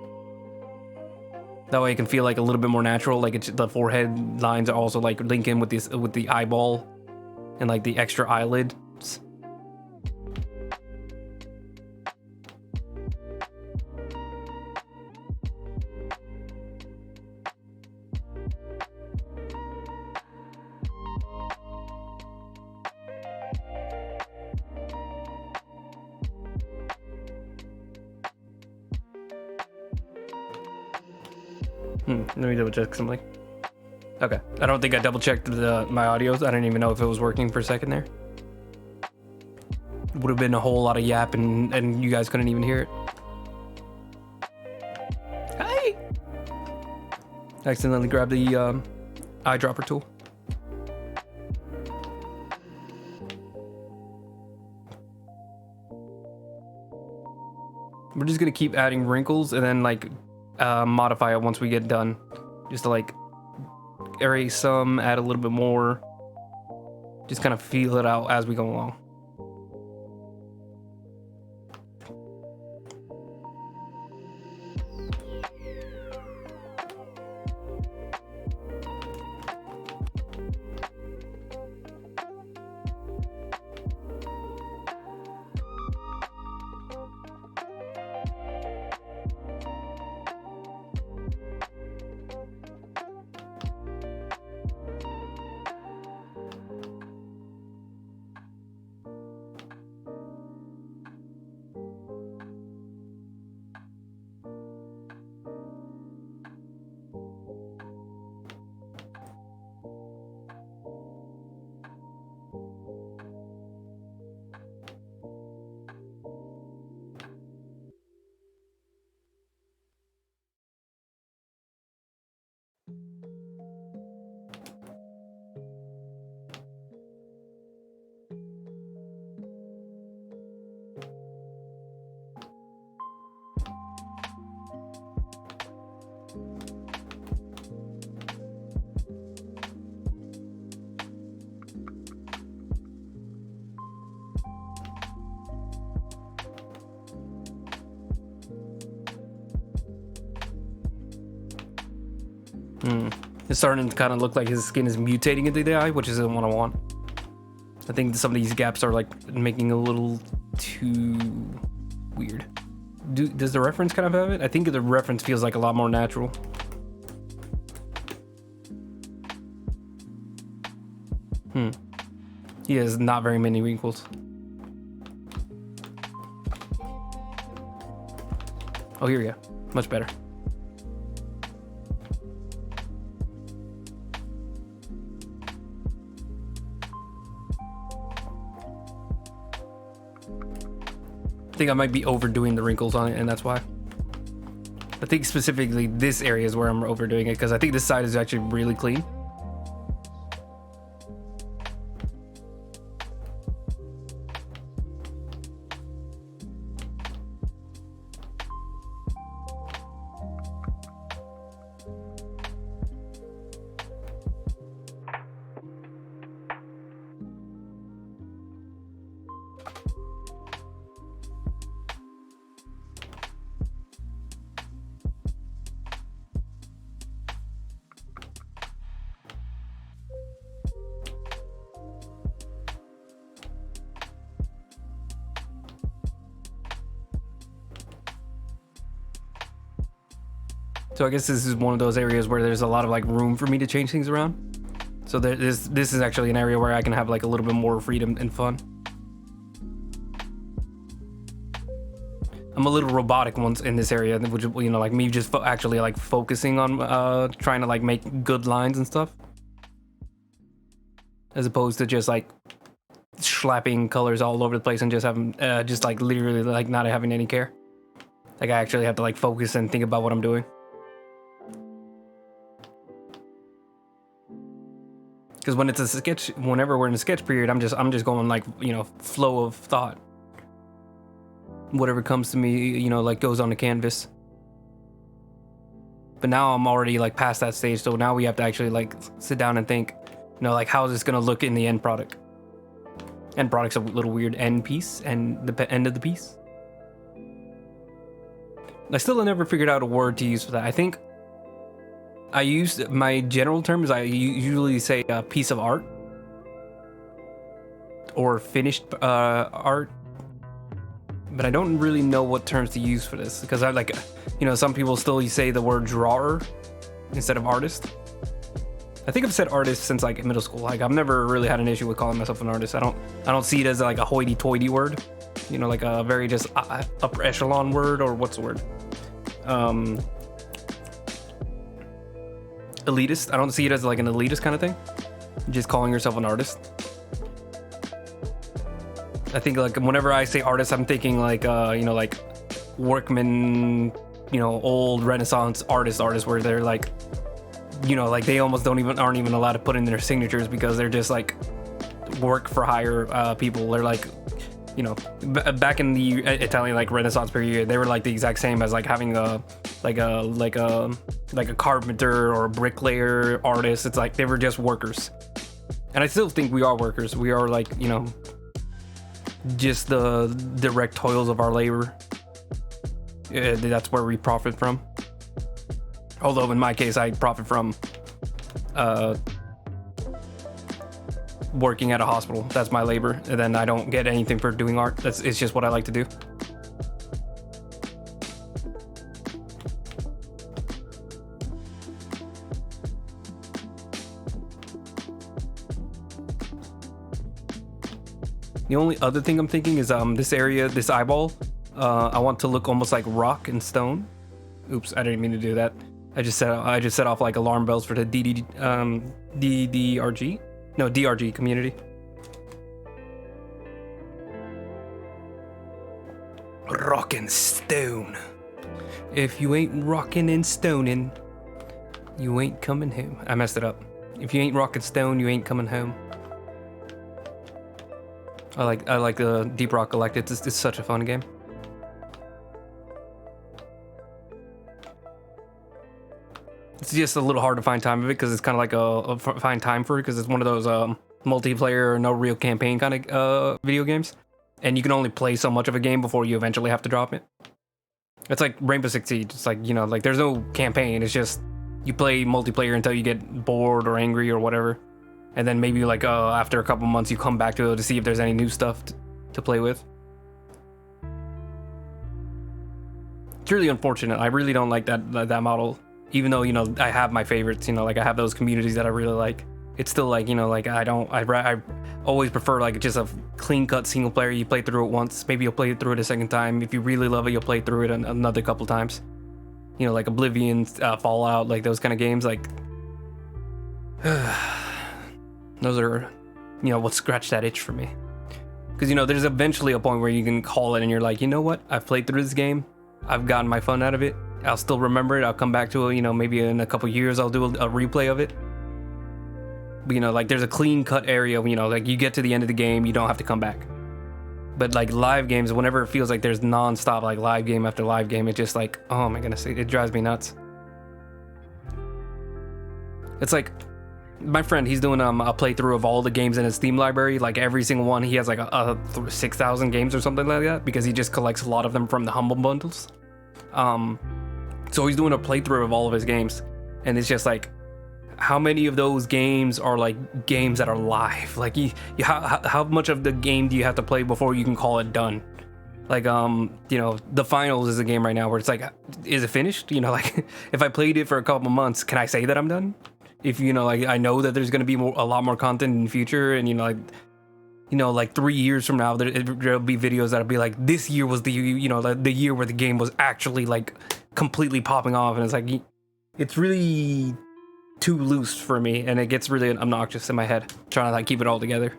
[SPEAKER 1] That way it can feel like a little bit more natural. Like the forehead lines are also like linking with this with the eyeball and like the extra eyelids. Let me double check something. Okay, I don't think I double checked my audios. I didn't even know if it was working for a second there. Would have been a whole lot of yap and you guys couldn't even hear it. Hey! I accidentally grabbed the eyedropper tool. We're just gonna keep adding wrinkles and then like modify it once we get done, just to like erase some, add a little bit more, just kind of feel it out as we go along. It's starting to kind of look like his skin is mutating into the eye, which isn't what I want. I think some of these gaps are like making a little too weird. Does the reference kind of have it? I think the reference feels like a lot more natural. He has not very many wrinkles. Oh, here we go. Much better. I think I might be overdoing the wrinkles on it, and that's why. I think specifically this area is where I'm overdoing it, because I think this side is actually really clean. So I guess this is one of those areas where there's a lot of like room for me to change things around. So this is actually an area where I can have like a little bit more freedom and fun. I'm a little robotic once in this area, which, you know, like me just actually like focusing on trying to like make good lines and stuff, as opposed to just like slapping colors all over the place and just having just like literally like not having any care. Like I actually have to like focus and think about what I'm doing. Because when it's a sketch, whenever we're in a sketch period, I'm just going like, you know, flow of thought. Whatever comes to me, you know, like goes on the canvas. But now I'm already like past that stage, so now we have to actually like sit down and think, you know, like how is this gonna look in the end product? End product's a little weird end piece and the end of the piece. I still never figured out a word to use for that. I think I used my general terms. I usually say a piece of art or finished art. But I don't really know what terms to use for this because I like, you know, some people still say the word drawer instead of artist. I think I've said artist since like middle school. Like I've never really had an issue with calling myself an artist. I don't see it as like a hoity-toity word, you know, like a very just upper echelon word, or what's the word? Elitist. I don't see it as like an elitist kind of thing. Just calling yourself an artist. I think like whenever I say artist, I'm thinking like you know, like workman, you know, old Renaissance artists where they're like, you know, like they almost aren't even allowed to put in their signatures because they're just like work for hire people. They're like, you know, back in the Italian like Renaissance period, they were like the exact same as like having a carpenter or a bricklayer artist. It's like they were just workers. And I still think we are workers. We are like, you know, just the direct toils of our labor. That's where we profit from. Although in my case, I profit from working at a hospital. That's my labor, and then I don't get anything for doing art. It's just what I like to do. The only other thing I'm thinking is this area, this eyeball, I want to look almost like rock and stone. Oops, I didn't mean to do that. I just set off like alarm bells for the DRG community. Rock and stone. If you ain't rockin' and stonin', you ain't coming home. I messed it up. If you ain't rockin' stone, you ain't coming home. I like the Deep Rock Galactic. It's such a fun game. It's just a little hard to find time of it because it's kind of like find time for it because it's one of those multiplayer, no real campaign kind of video games, and you can only play so much of a game before you eventually have to drop it. It's like Rainbow Six Siege. It's like, you know, like there's no campaign. It's just you play multiplayer until you get bored or angry or whatever. And then maybe like after a couple months you come back to it to see if there's any new stuff to play with. It's really unfortunate. I really don't like that model. Even though, you know, I have my favorites, you know, like I have those communities that I really like. It's still like, you know, like I always prefer like just a clean cut single player. You play through it once, maybe you'll play through it a second time. If you really love it, you'll play through it another couple times. You know, like Oblivion, Fallout, like those kind of games, like those are, you know, what scratched that itch for me. Because, you know, there's eventually a point where you can call it and you're like, you know what? I've played through this game. I've gotten my fun out of it. I'll still remember it. I'll come back to it, you know, maybe in a couple years I'll do a replay of it. But, you know, like there's a clean cut area, you know, like you get to the end of the game, you don't have to come back. But like live games, whenever it feels like there's non-stop like live game after live game, it's just like, oh my goodness, it drives me nuts. It's like my friend, he's doing a playthrough of all the games in his Steam library, like every single one. He has like 6,000 games or something like that because he just collects a lot of them from the Humble Bundles. So he's doing a playthrough of all of his games, and it's just like, how many of those games are like games that are live? Like how much of the game do you have to play before you can call it done? Like, you know, the finals is a game right now where it's like, is it finished? You know, like, if I played it for a couple months, can I say that I'm done? If, you know, like, I know that there's going to be a lot more content in the future, and, you know, like 3 years from now, there'll be videos that'll be like, this year was the, you know, the year where the game was actually, like, completely popping off, and it's like, it's really too loose for me, and it gets really obnoxious in my head, trying to, like, keep it all together.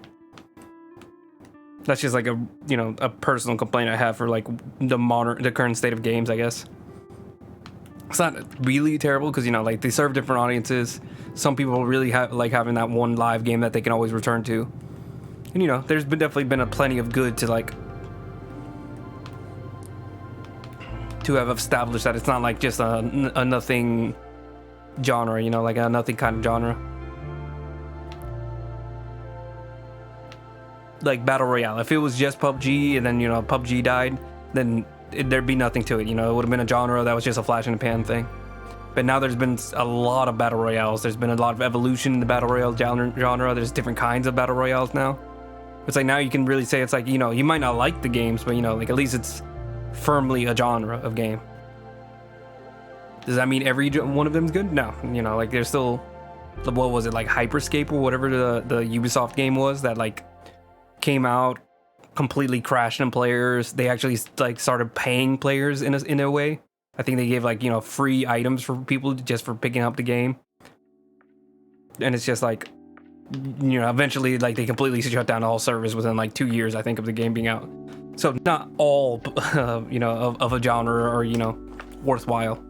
[SPEAKER 1] That's just like a, you know, a personal complaint I have for like the current state of games, I guess. It's not really terrible because, you know, like they serve different audiences. Some people really like having that one live game that they can always return to. And, you know, there's definitely been a plenty of good to like, to have established that it's not like just a nothing genre, you know, like a nothing kind of genre. Like Battle Royale, if it was just PUBG and then, you know, PUBG died, then there'd be nothing to it, you know. It would have been a genre that was just a flash in the pan thing. But now there's been a lot of Battle Royales. There's been a lot of evolution in the Battle Royale genre. There's different kinds of Battle Royales now. It's like now you can really say it's like, you know, you might not like the games, but, you know, like at least it's firmly a genre of game. Does that mean every one of them is good? No, you know, like there's still, what was it, like Hyperscape or whatever the Ubisoft game was that like came out, completely crashed in players. They actually like started paying players in a way. I think they gave like, you know, free items for people just for picking up the game. And it's just like, you know, eventually like they completely shut down all servers within like 2 years, I think, of the game being out. So not all, you know, of a genre or, you know, worthwhile.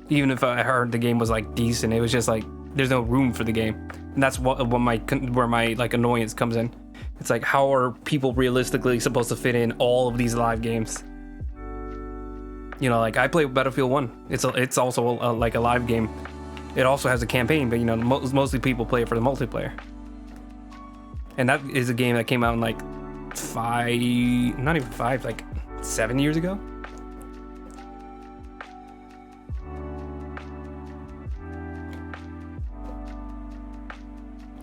[SPEAKER 1] Even if I heard the game was like decent, it was just like there's no room for the game, and that's where my like annoyance comes in. It's like, how are people realistically supposed to fit in all of these live games? You know, like I play Battlefield 1. It's also like a live game. It also has a campaign, but, you know, mostly people play it for the multiplayer. And that is a game that came out in like 7 years ago.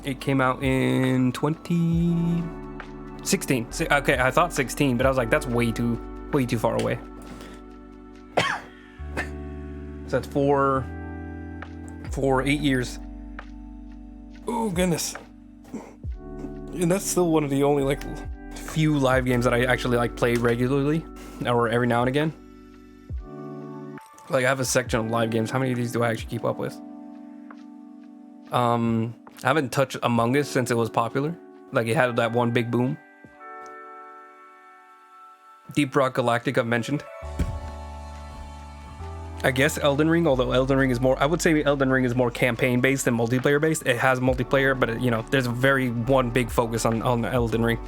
[SPEAKER 1] It came out in 2016. Okay, I thought 16, but I was like, that's way too far away. So that's for 8 years. Oh goodness. And that's still one of the only like few live games that I actually like play regularly, or every now and again. Like I have a section of live games. How many of these do I actually keep up with? I haven't touched Among Us since it was popular. Like it had that one big boom. Deep Rock Galactic I've mentioned. I guess Elden Ring, although Elden Ring is more, I would say Elden Ring is more campaign based than multiplayer based. It has multiplayer, but you know, there's a very one big focus on Elden Ring.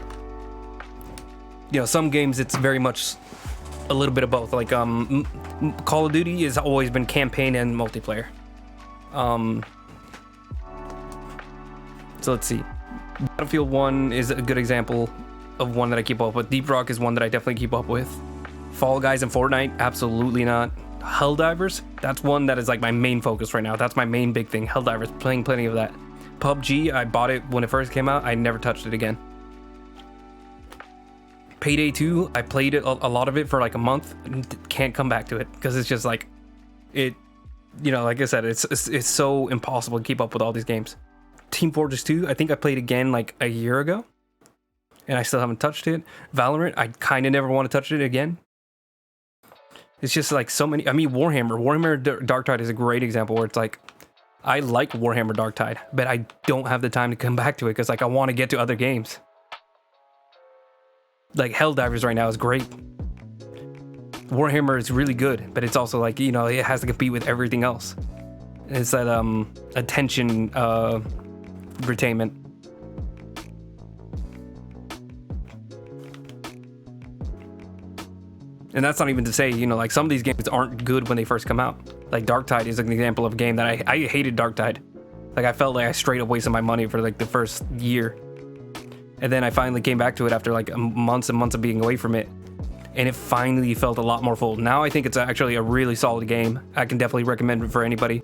[SPEAKER 1] You know, some games it's very much a little bit of both. Like Call of Duty has always been campaign and multiplayer. So let's see. Battlefield 1 is a good example of one that I keep up with. Deep Rock is one that I definitely keep up with. Fall Guys and Fortnite, absolutely not. Helldivers, that's one that is like my main focus right now. That's my main big thing. Helldivers, playing plenty of that. PUBG, I bought it when it first came out. I never touched it again. Payday 2, I played it a lot of it for like a month. Can't come back to it because it's just like it. You know, like I said, it's so impossible to keep up with all these games. Team Fortress 2, I think I played again like a year ago, and I still haven't touched it. Valorant, I kind of never want to touch it again. It's just like so many. I mean, Warhammer Darktide is a great example where it's like, I like Warhammer Darktide, but I don't have the time to come back to it because like I want to get to other games. Like Helldivers right now is great. Warhammer is really good, but it's also like, you know, it has to compete with everything else. It's that attention retainment. And that's not even to say, you know, like some of these games aren't good when they first come out. Like Darktide is an example of a game that I hated Darktide. Like I felt like I straight up wasted my money for like the first year. And then I finally came back to it after like months and months of being away from it. And it finally felt a lot more full. Now I think it's actually a really solid game. I can definitely recommend it for anybody.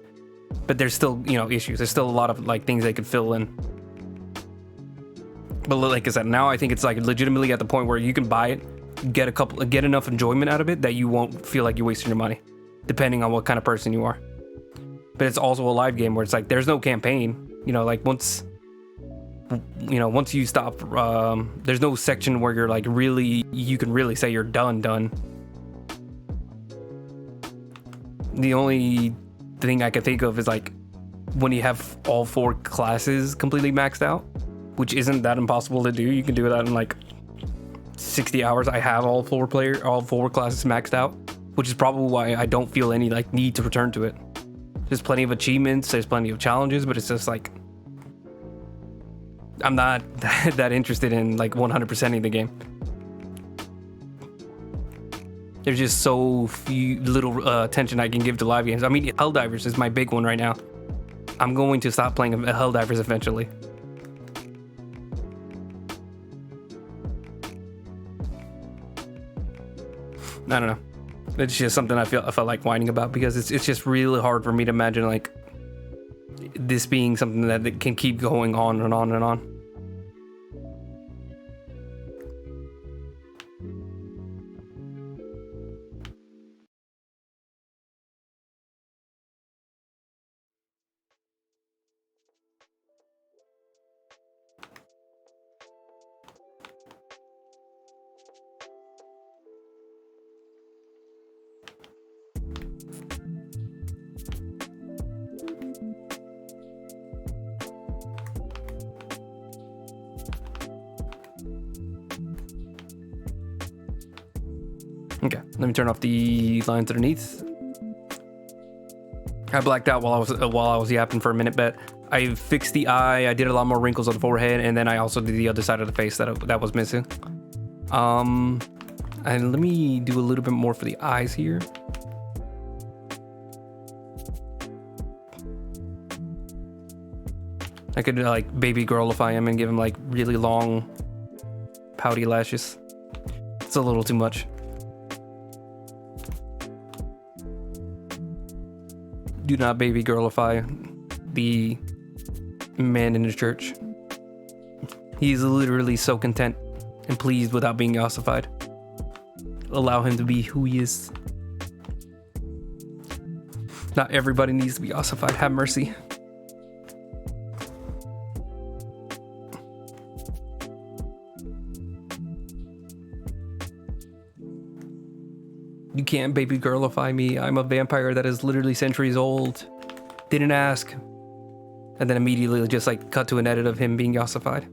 [SPEAKER 1] But there's still, you know, issues. There's still a lot of like things they could fill in. But like I said, now I think it's like legitimately at the point where you can buy it get enough enjoyment out of it that you won't feel like you're wasting your money, depending on what kind of person you are. But it's also a live game where it's like there's no campaign. You know, like once you stop, there's no section where you're like you can really say you're done. The only thing I can think of is like when you have all 4 classes completely maxed out, which isn't that impossible to do. You can do that in like 60 hours. I have all 4 classes maxed out, which is probably why I don't feel any like need to return to it. There's plenty of achievements, there's plenty of challenges, but it's just like I'm not that interested in like 100%ing the game. There's just so few little attention I can give to live games. I mean, Helldivers is my big one right now. I'm going to stop playing Helldivers eventually. I don't know. It's just something I felt like whining about because it's just really hard for me to imagine like this being something that can keep going on and on and on. Okay, let me turn off the lines underneath. I blacked out while I was yapping for a minute, but I fixed the eye. I did a lot more wrinkles on the forehead, and then I also did the other side of the face that was missing. And let me do a little bit more for the eyes here. I could like baby girlify him and give him like really long pouty lashes. It's a little too much. Do not baby girlify the man in the church. He's literally so content and pleased without being ossified. Allow him to be who he is. Not everybody needs to be ossified. Have mercy. You can't baby girlify me. I'm a vampire that is literally centuries old. Didn't ask. And then immediately just like cut to an edit of him being ossified.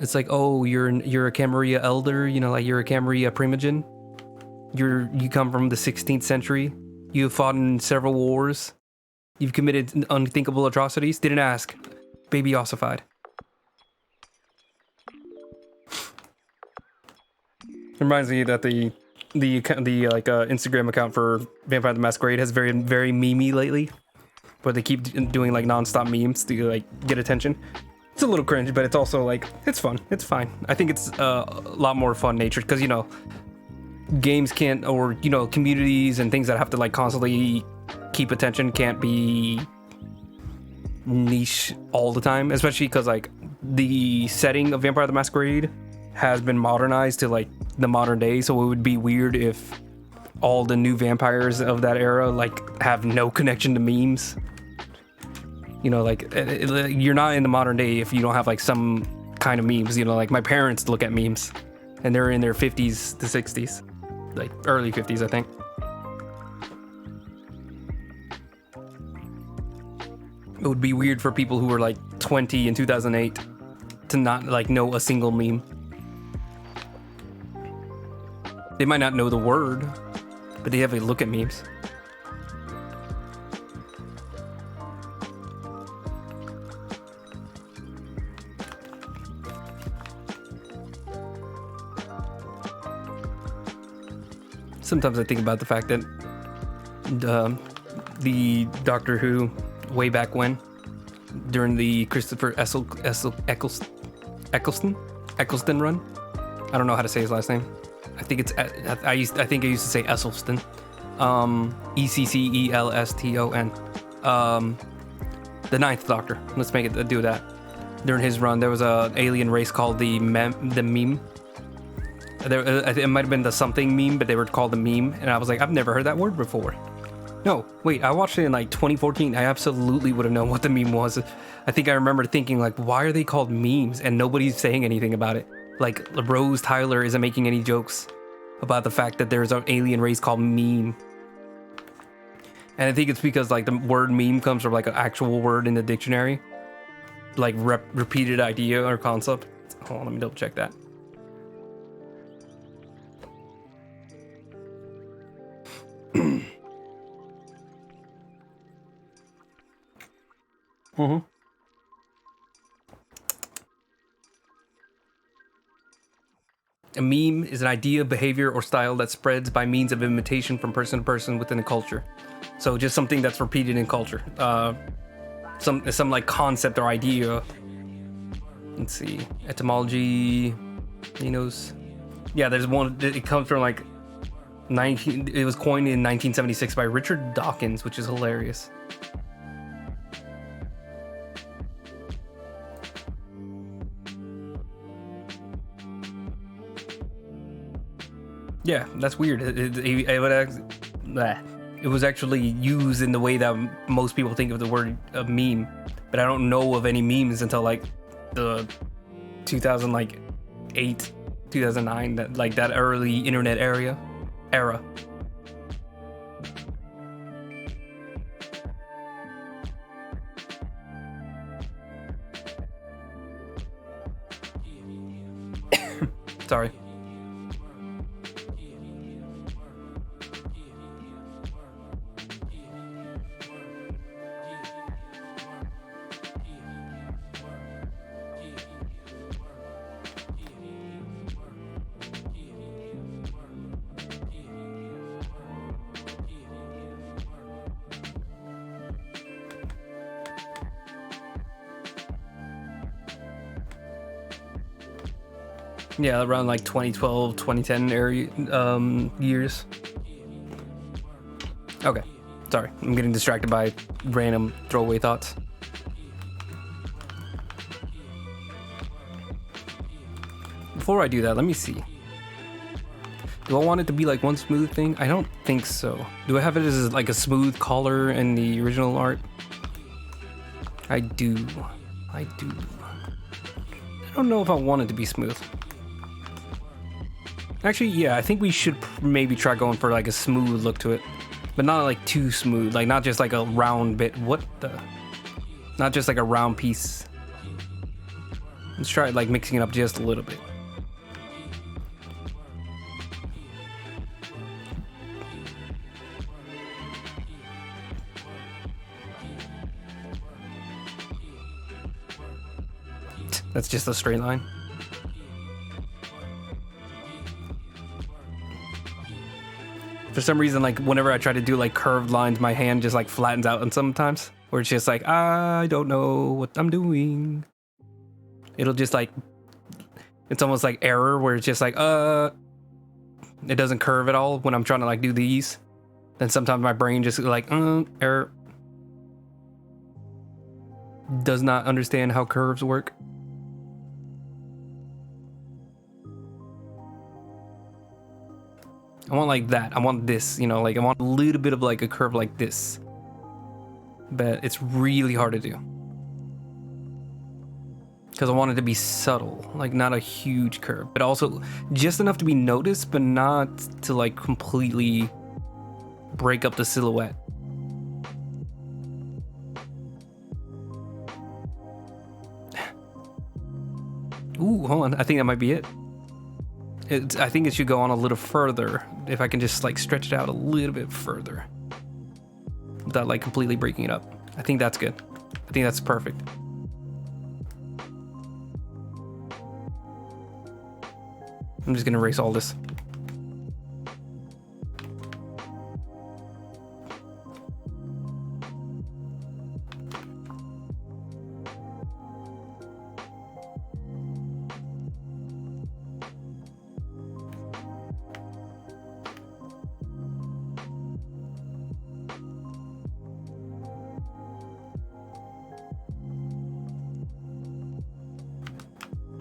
[SPEAKER 1] It's like, oh, you're a Camarilla elder, you know, like you're a Camarilla primogen. You come from the 16th century. You have fought in several wars. You've committed unthinkable atrocities. Didn't ask. Baby ossified. Reminds me that the Instagram account for Vampire the Masquerade has very memey lately, but they keep doing like non-stop memes to like get attention. It's a little cringe, but it's also like it's fun. It's fine. I think it's a lot more fun natured because, you know, games can't, or you know, communities and things that have to like constantly keep attention can't be niche all the time, especially because like the setting of Vampire the Masquerade has been modernized to like the modern day, so it would be weird if all the new vampires of that era like have no connection to memes. You know, like you're not in the modern day if you don't have like some kind of memes. You know, like my parents look at memes and they're in their 50s to 60s, like early 50s, I think. It would be weird for people who were like 20 in 2008 to not like know a single meme. They might not know the word, but they have a look at memes. Sometimes I think about the fact that the Doctor Who, way back when, during the Christopher Eccleston run. I don't know how to say his last name. I think it's I used to say Esselstyn. Eccelston. The Ninth Doctor. Let's make it do that. during his run. There was a alien race called the meme. It might have been the something meme, but they were called the meme, and I was like, I've never heard that word before. No, wait, I watched it in like 2014. I absolutely would have known what the meme was. I think I remember thinking like, why are they called memes? And nobody's saying anything about it. Like Rose Tyler isn't making any jokes about the fact that there's an alien race called meme. And I think it's because like the word meme comes from like an actual word in the dictionary. Like repeated idea or concept. Hold on, let me double check that. Mm-hmm. A meme is an idea, behavior, or style that spreads by means of imitation from person to person within a culture. So just something that's repeated in culture. Some like concept or idea. Let's see. Etymology. He knows. Yeah, there's one. It comes from like it was coined in 1976 by Richard Dawkins, which is hilarious. Yeah, that's weird. It was actually used in the way that most people think of the word meme, but I don't know of any memes until like the 2008, 2009, that early internet era. Sorry. Yeah, around like 2012, 2010 area years. Okay, sorry, I'm getting distracted by random throwaway thoughts. Before I do that, let me see. Do I want it to be like one smooth thing? I don't think so. Do I have it as like a smooth color in the original art? I do. I don't know if I want it to be smooth. Actually, yeah, I think we should maybe try going for like a smooth look to it, but not like too smooth, like not just like a round bit. Not just like a round piece. Let's try like mixing it up just a little bit. That's just a straight line. For some reason, like whenever I try to do like curved lines, my hand just like flattens out, and sometimes where it's just like, I don't know what I'm doing. It'll just like, it's almost like error where it's just like, it doesn't curve at all when I'm trying to like do these. Then sometimes my brain just like, error. Does not understand how curves work. I want like that. I want this, like I want a little bit of like a curve like this. But it's really hard to do. Because I want it to be subtle, like not a huge curve, but also just enough to be noticed, but not to like completely break up the silhouette. Ooh, hold on. I think that might be it. I think it should go on a little further. If I can just like stretch it out a little bit further without like completely breaking it up. I think that's good. I think that's perfect. I'm just gonna erase all this.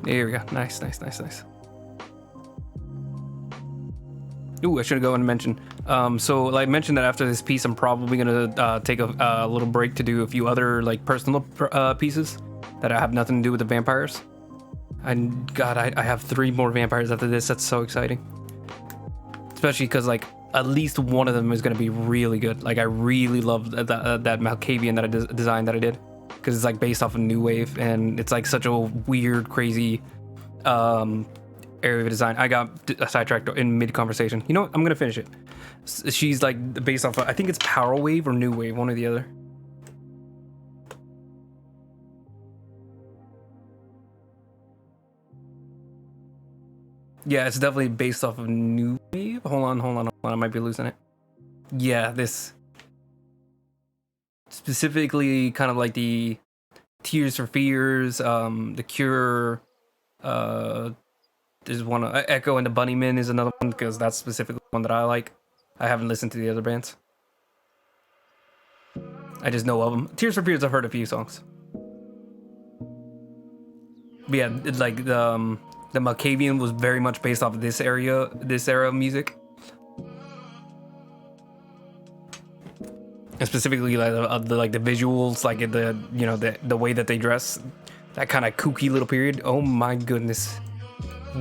[SPEAKER 1] Here we go. Nice. Ooh, I should go and mention. So I mentioned that after this piece, I'm probably gonna take a little break to do a few other like personal pieces that have nothing to do with the vampires. And God, I have 3 more vampires after this. That's so exciting. Especially because like at least one of them is gonna be really good. Like I really love that Malkavian that I designed that I did, because it's like based off of New Wave, and it's like such a weird, crazy area of design. I got sidetracked in mid conversation. You know what? I'm gonna finish it. She's like based off of, I think it's Power Wave or New Wave, one or the other. Yeah, it's definitely based off of New Wave. Hold on. I might be losing it. Yeah, this specifically kind of like the Tears for Fears, the Cure, there's one, Echo and the Bunnymen is another one, because that's specifically one that I like. I haven't listened to the other bands. I just know of them. Tears for Fears, I've heard a few songs. But yeah, like the Malkavian was very much based off of this era of music. And specifically like the visuals, like the way that they dress, that kind of kooky little period. Oh my goodness.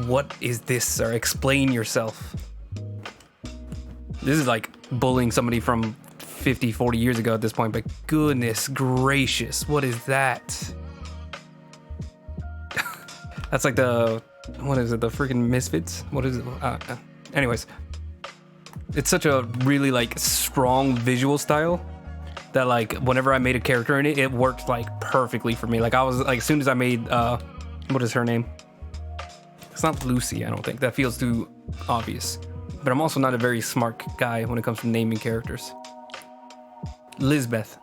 [SPEAKER 1] What is this, sir? Explain yourself. This is like bullying somebody from 50, 40 years ago at this point, but goodness gracious, what is that? That's like what is it? The freaking Misfits? What is it? Anyways, it's such a really like strong visual style that like whenever I made a character in it, it worked like perfectly for me. Like I was like, as soon as I made, what is her name? It's not Lucy, I don't think. That feels too obvious. But I'm also not a very smart guy when it comes to naming characters. Lisbeth.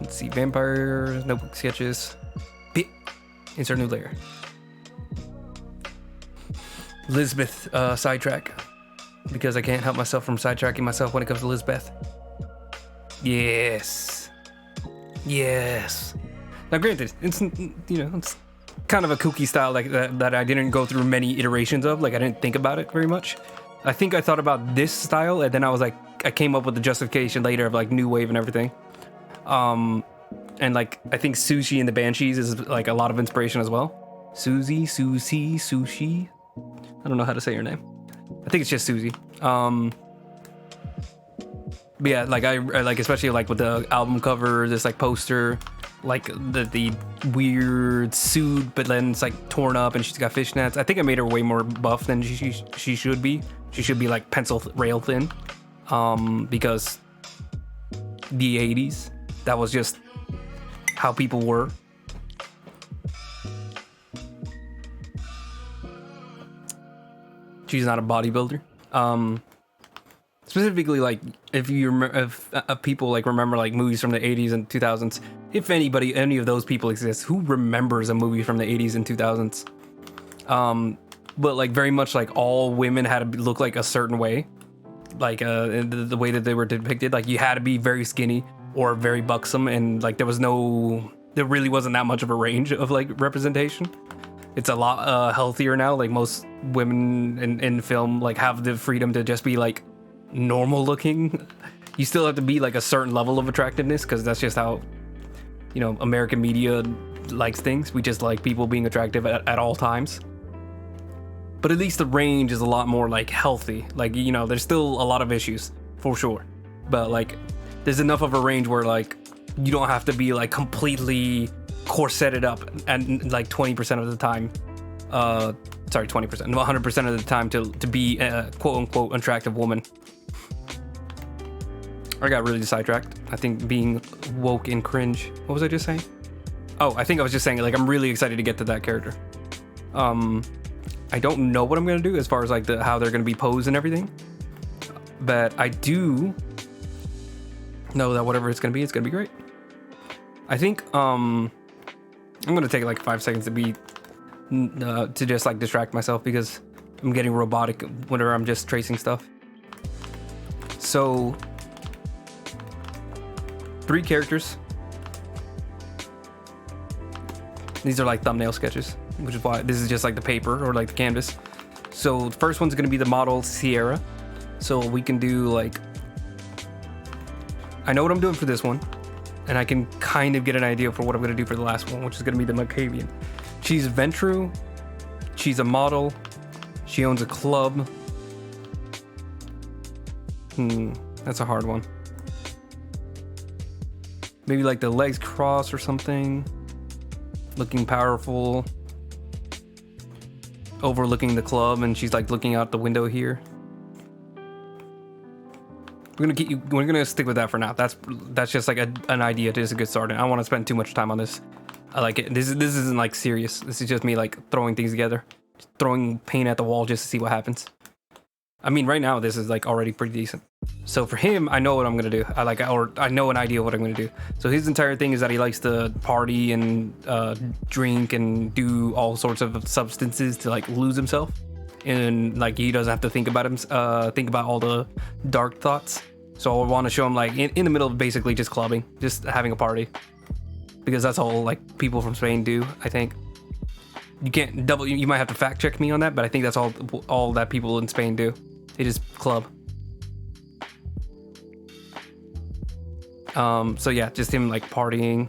[SPEAKER 1] Let's see, vampire notebook sketches. Insert new layer. Lisbeth sidetrack, because I can't help myself from sidetracking myself when it comes to Lisbeth. Yes. Now, granted, it's it's kind of a kooky style like that I didn't go through many iterations of. Like I didn't think about it very much. I think I thought about this style, and then I was like, I came up with the justification later of like New Wave and everything. And like I think Sushi and the Banshees is like a lot of inspiration as well. Sushi. I don't know how to say her name. I think it's just Susie. But yeah, like I like, especially like with the album cover, this like poster, like the weird suit, but then it's like torn up and she's got fishnets. I think I made her way more buff than she should be. She should be like pencil rail thin, because the 80s, that was just how people were. She's not a bodybuilder. Specifically, like if you remember, if people like remember like movies from the 80s and 2000s, if any of those people exist, who remembers a movie from the 80s and 2000s? But like very much like all women had to look like a certain way, like the way that they were depicted. Like you had to be very skinny or very buxom, and like there really wasn't that much of a range of like representation. It's a lot healthier now. Like most women in film like have the freedom to just be like normal looking. You still have to be like a certain level of attractiveness, because that's just how American media likes things. We just like people being attractive at all times. But at least the range is a lot more like healthy. Like there's still a lot of issues for sure, but like there's enough of a range where like you don't have to be like completely corseted up and like 20% of the time, 20%, 100% of the time to be a quote unquote attractive woman. I got really sidetracked. I think being woke and cringe. What was I just saying? Oh, I think I was just saying like I'm really excited to get to that character. I don't know what I'm gonna do as far as like how they're gonna be posed and everything, but I do know that whatever it's gonna be great. I think I'm gonna take like 5 seconds to just like distract myself, because I'm getting robotic whenever I'm just tracing stuff. So 3 characters. These are like thumbnail sketches, which is why this is just like the paper or like the canvas. So the first one's gonna be the model Sierra. So we can do like, I know what I'm doing for this one, and I can kind of get an idea for what I'm gonna do for the last one, which is gonna be the Malkavian. She's Ventru, she's a model, she owns a club. That's a hard one. Maybe like the legs crossed or something. Looking powerful. Overlooking the club, and she's like looking out the window here. We're gonna stick with that for now. That's just like an idea. It is a good start, and I don't want to spend too much time on this. I like it. This isn't like serious. This is just me like throwing things together, just throwing paint at the wall just to see what happens. I mean, right now this is like already pretty decent. So for him, I know what I'm gonna do. I know an idea of what I'm gonna do. So his entire thing is that he likes to party and drink and do all sorts of substances to like lose himself, and like he doesn't have to think about all the dark thoughts. So I want to show him like in the middle of basically just clubbing, just having a party, because that's all like people from Spain do. I think you can't you might have to fact check me on that, but I think that's all that people in Spain do. They just club. So yeah, just him like partying,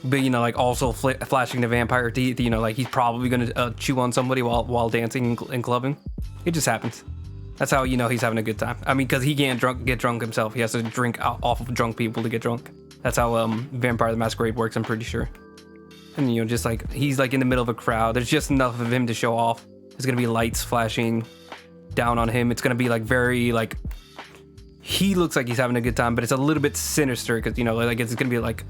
[SPEAKER 1] but you know, like also flashing the vampire teeth. You know, like he's probably gonna chew on somebody while dancing and clubbing. It just happens. That's how you know he's having a good time. I mean, because he can't get drunk himself. He has to drink off of drunk people to get drunk. That's how Vampire the Masquerade works, I'm pretty sure. And you know, just like he's like in the middle of a crowd. There's just enough of him to show off. There's gonna be lights flashing down on him. It's gonna be like very like, he looks like he's having a good time, but it's a little bit sinister because you know, like it's gonna be like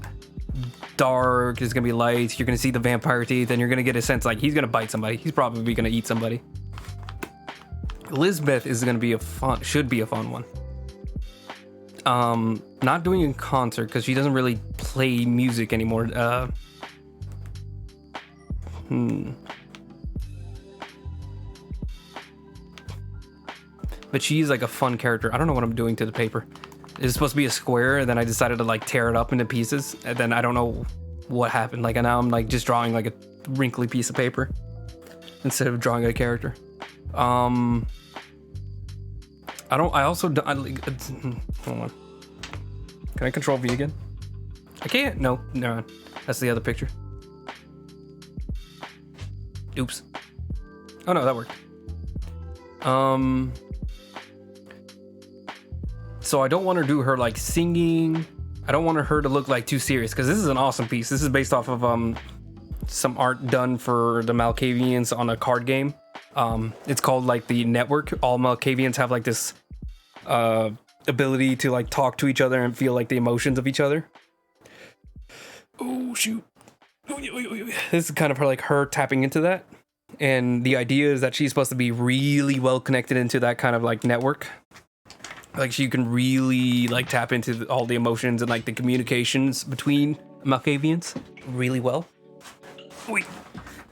[SPEAKER 1] dark. There's gonna be lights. You're gonna see the vampire teeth, and you're gonna get a sense like he's gonna bite somebody. He's probably gonna eat somebody. Elizabeth is gonna be should be a fun one. Not doing a concert because she doesn't really play music anymore. But she's like a fun character. I don't know what I'm doing to the paper. It's supposed to be a square, and then I decided to like tear it up into pieces, and then I don't know what happened. Like, and now I'm like just drawing like a wrinkly piece of paper instead of drawing a character. Hold on. Can I control V again? I can't. No, that's the other picture. Oops. Oh no, that worked. So I don't want to do her like singing. I don't want her to look like too serious, because this is an awesome piece. This is based off of some art done for the Malkavians on a card game. It's called like the Network. All Malkavians have like this ability to like talk to each other and feel like the emotions of each other. Oh shoot. This is kind of her tapping into that. And the idea is that she's supposed to be really well connected into that kind of like network. Like she can really like tap into all the emotions and like the communications between Malkavians really well. Wait.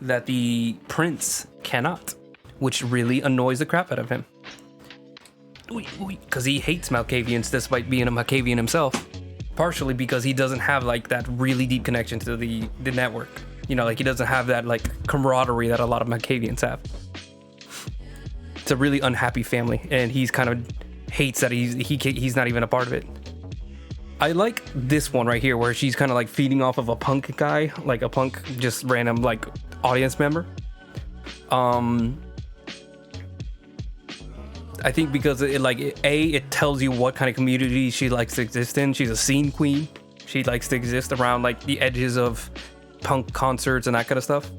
[SPEAKER 1] That the prince cannot, which really annoys the crap out of him. Because he hates Malkavians despite being a Malkavian himself. Partially because he doesn't have like that really deep connection to the network. You know, like he doesn't have that like camaraderie that a lot of Malkavians have. It's a really unhappy family, and he's kind of hates that he's not even a part of it. I like this one right here where she's kind of like feeding off of a punk guy, like a punk just random like audience member. I think because it tells you what kind of community she likes to exist in. She's a scene queen. She likes to exist around like the edges of punk concerts and that kind of stuff.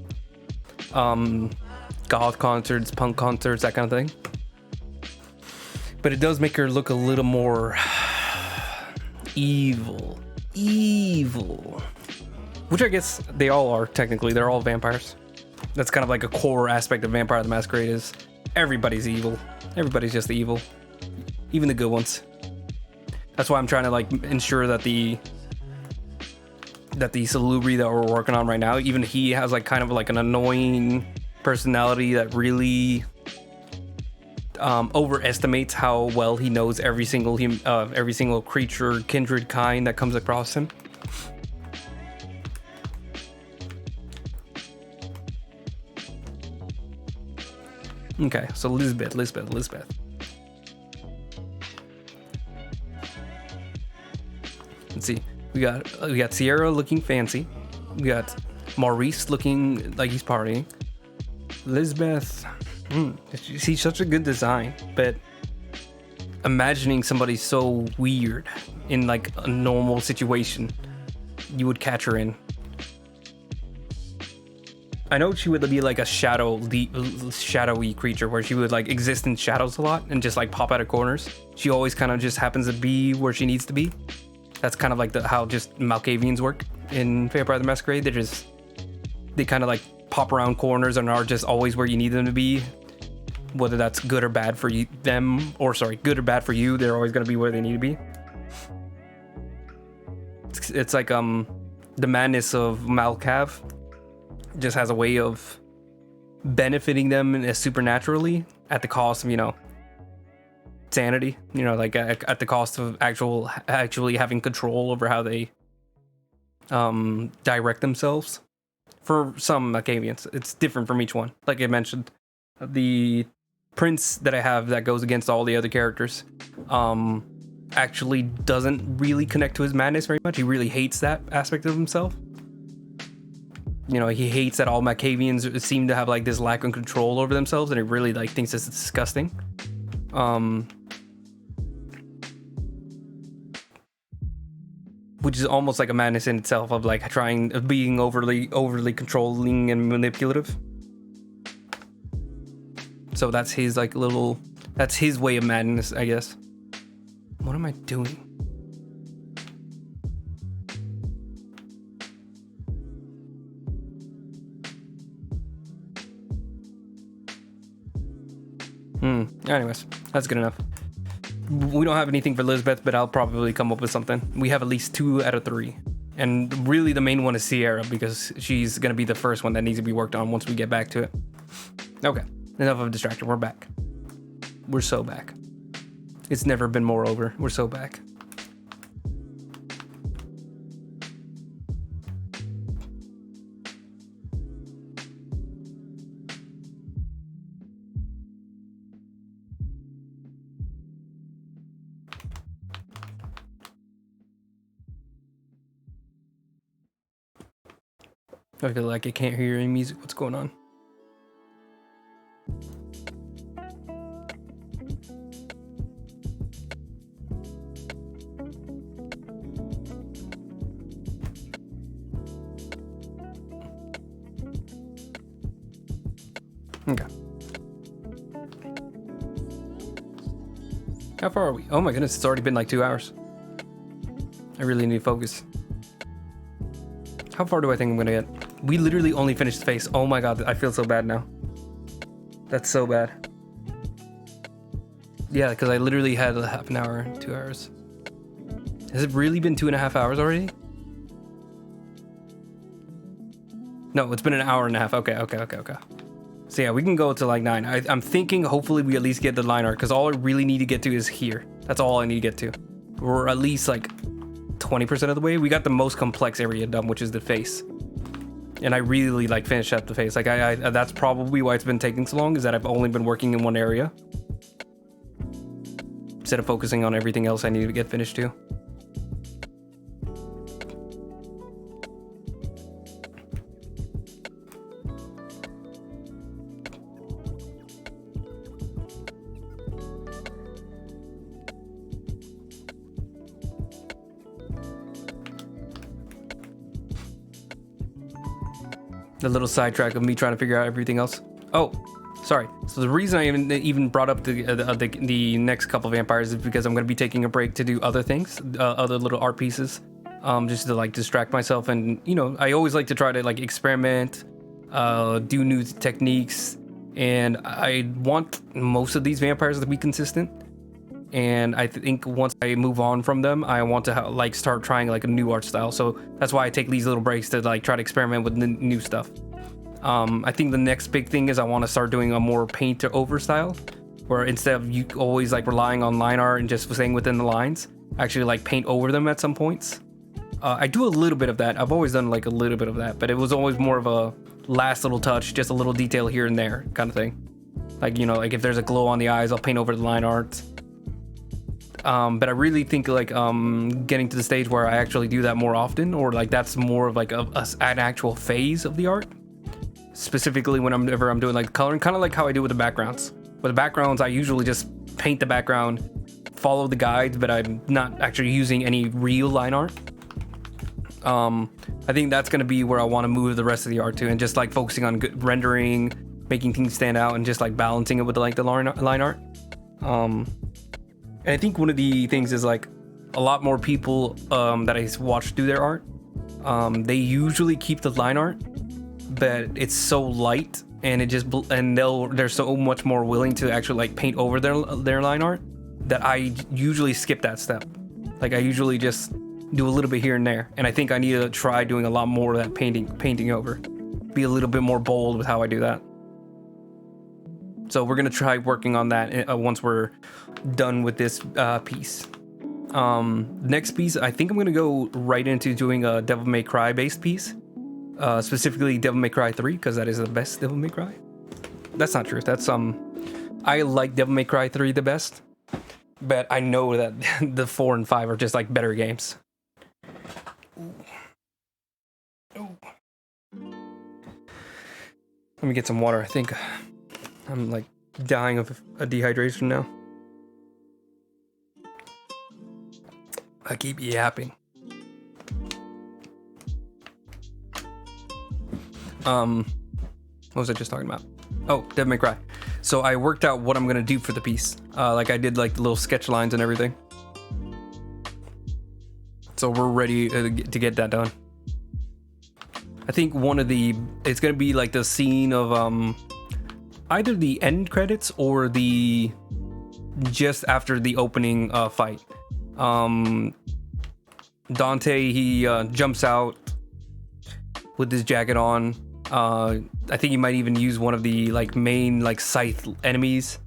[SPEAKER 1] Goth concerts, punk concerts, that kind of thing. But it does make her look a little more evil. Which I guess they all are, technically. They're all vampires. That's kind of like a core aspect of Vampire the Masquerade is everybody's evil. Everybody's just evil. Even the good ones. That's why I'm trying to like ensure that the Salubri that we're working on right now, even he has like kind of like an annoying personality that really overestimates how well he knows every single creature, kindred kind that comes across him. Okay, so Lisbeth. Let's see. We got Sierra looking fancy. We got Maurice looking like he's partying. Lisbeth, she's such a good design, but imagining somebody so weird in like a normal situation, you would catch her in. I know she would be like a shadowy creature where she would like exist in shadows a lot and just like pop out of corners. She always kind of just happens to be where she needs to be. That's kind of like how just Malkavians work in Vampire the Masquerade. They kind of like pop around corners and are just always where you need them to be. Whether that's good or bad for you, good or bad for you, they're always going to be where they need to be. It's like the madness of Malkav just has a way of benefiting them supernaturally at the cost of, sanity, like at the cost of actually having control over how they direct themselves. For some Malkavians, it's different from each one. Like I mentioned, the prince that I have that goes against all the other characters actually doesn't really connect to his madness very much. He really hates that aspect of himself. He hates that all Malkavians seem to have like this lack of control over themselves, and he really like thinks it's disgusting. Which is almost like a madness in itself of like being overly controlling and manipulative. So that's his that's his way of madness, I guess. What am I doing? Anyways, that's good enough. We don't have anything for Lisbeth, but I'll probably come up with something. We have at least 2 out of 3. And really the main one is Sierra, because she's going to be the first one that needs to be worked on once we get back to it. Okay, enough of a distraction. We're back. We're so back. It's never been more over. We're so back. I feel like I can't hear any music. What's going on? Okay. How far are we? Oh my goodness, it's already been like 2 hours. I really need to focus. How far do I think I'm gonna get? We literally only finished the face. Oh my god, I feel so bad now. That's so bad. Yeah, because I literally had a half an hour, 2 hours. Has it really been 2.5 hours already? No, it's been an hour and a half. Okay. So yeah, we can go to like 9. I'm thinking hopefully we at least get the line art, because all I really need to get to is here. That's all I need to get to. We're at least like 20% of the way. We got the most complex area done, which is the face. And I really like finished up the face. Like I that's probably why it's been taking so long, is that I've only been working in one area instead of focusing on everything else I need to get finished too. The little sidetrack of me trying to figure out everything else. Oh, sorry. So the reason I even brought up the next couple of vampires is because I'm going to be taking a break to do other things, other little art pieces, just to like distract myself. And I always like to try to like experiment, do new techniques, and I want most of these vampires to be consistent. And I think once I move on from them, I want to start trying like a new art style. So that's why I take these little breaks to like try to experiment with new stuff. I think the next big thing is I want to start doing a more paint over style. where instead of you always like relying on line art and just staying within the lines, actually like paint over them at some points. I do a little bit of that. I've always done like a little bit of that, but it was always more of a last little touch, just a little detail here and there kind of thing. Like, you know, like if there's a glow on the eyes, I'll paint over the line art. But I really think like getting to the stage where I actually do that more often, or like that's more of like an actual phase of the art. Specifically whenever I'm doing like coloring, kind of like how I do with the backgrounds. With the backgrounds, I usually just paint the background, follow the guides, but I'm not actually using any real line art. I think that's going to be where I want to move the rest of the art to, and just like focusing on good rendering, making things stand out, and just like balancing it with like the line art. And I think one of the things is like a lot more people that I watch do their art, they usually keep the line art, but it's so light and they're so much more willing to actually like paint over their line art that I usually skip that step. Like I usually just do a little bit here and there, and I think I need to try doing a lot more of that painting over, be a little bit more bold with how I do that. So we're gonna try working on that once we're done with this piece. Next piece, I think I'm gonna go right into doing a Devil May Cry based piece, specifically Devil May Cry 3, because that is the best Devil May Cry. That's not true. That's I like Devil May Cry 3 the best, but I know that the 4 and 5 are just like better games. Ooh. Let me get some water. I think I'm like dying of a dehydration now. I keep yapping. What was I just talking about? Oh, Devil May Cry. So I worked out what I'm gonna do for the piece. Like I did like the little sketch lines and everything. So we're ready to get that done. I think it's gonna be like the scene of either the end credits or the just after the opening fight. Dante, he jumps out with his jacket on. I think he might even use one of the like main like scythe enemies.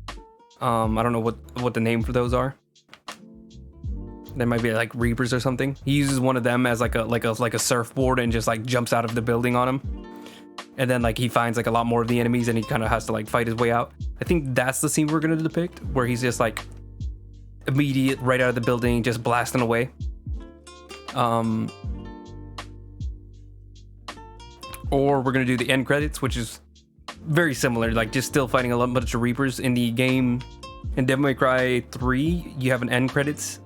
[SPEAKER 1] I don't know what the name for those are. They might be like Reapers or something. He uses one of them as like a surfboard and just like jumps out of the building on him. And then like he finds like a lot more of the enemies and he kind of has to like fight his way out. I think that's the scene we're gonna depict, where he's just like immediate right out of the building, just blasting away. Or we're gonna do the end credits, which is very similar, like just still fighting a bunch of Reapers. In the game, in Devil May Cry 3, you have an end credits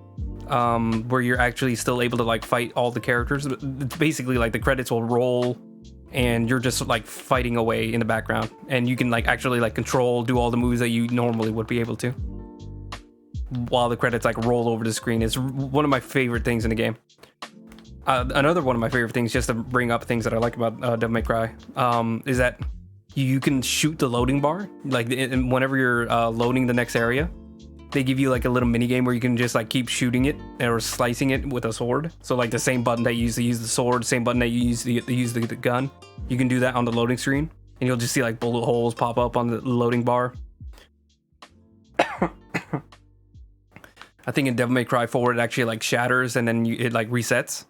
[SPEAKER 1] where you're actually still able to like fight all the characters. It's basically like the credits will roll and you're just like fighting away in the background, and you can like actually like do all the moves that you normally would be able to while the credits like roll over the screen. It's one of my favorite things in the game. Another one of my favorite things, just to bring up things that I like about Devil May Cry, is that you can shoot the loading bar. Like whenever you're loading the next area, they give you like a little mini game where you can just like keep shooting it or slicing it with a sword. So like the same button that you use to use the sword, same button that you use to use the gun, you can do that on the loading screen, and you'll just see like bullet holes pop up on the loading bar. I think in Devil May Cry 4 it actually like shatters and then it like resets.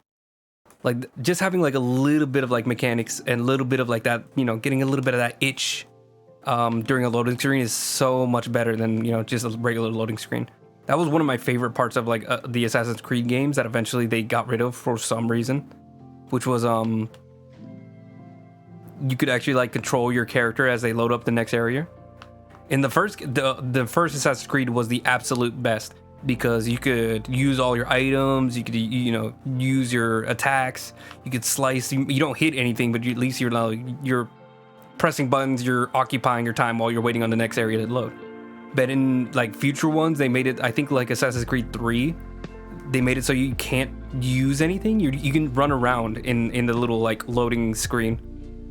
[SPEAKER 1] Like just having like a little bit of like mechanics and a little bit of like that, you know, getting a little bit of that itch during a loading screen is so much better than, you know, just a regular loading screen. That was one of my favorite parts of like the Assassin's Creed games that eventually they got rid of for some reason, which was you could actually like control your character as they load up the next area. In the first Assassin's Creed was the absolute best, because you could use all your items, you could, you know, use your attacks, you could slice. You don't hit anything, but at least you're pressing buttons, you're occupying your time while you're waiting on the next area to load. But in like future ones, they made it, I think like Assassin's Creed 3, they made it so you can't use anything. You can run around in the little like loading screen,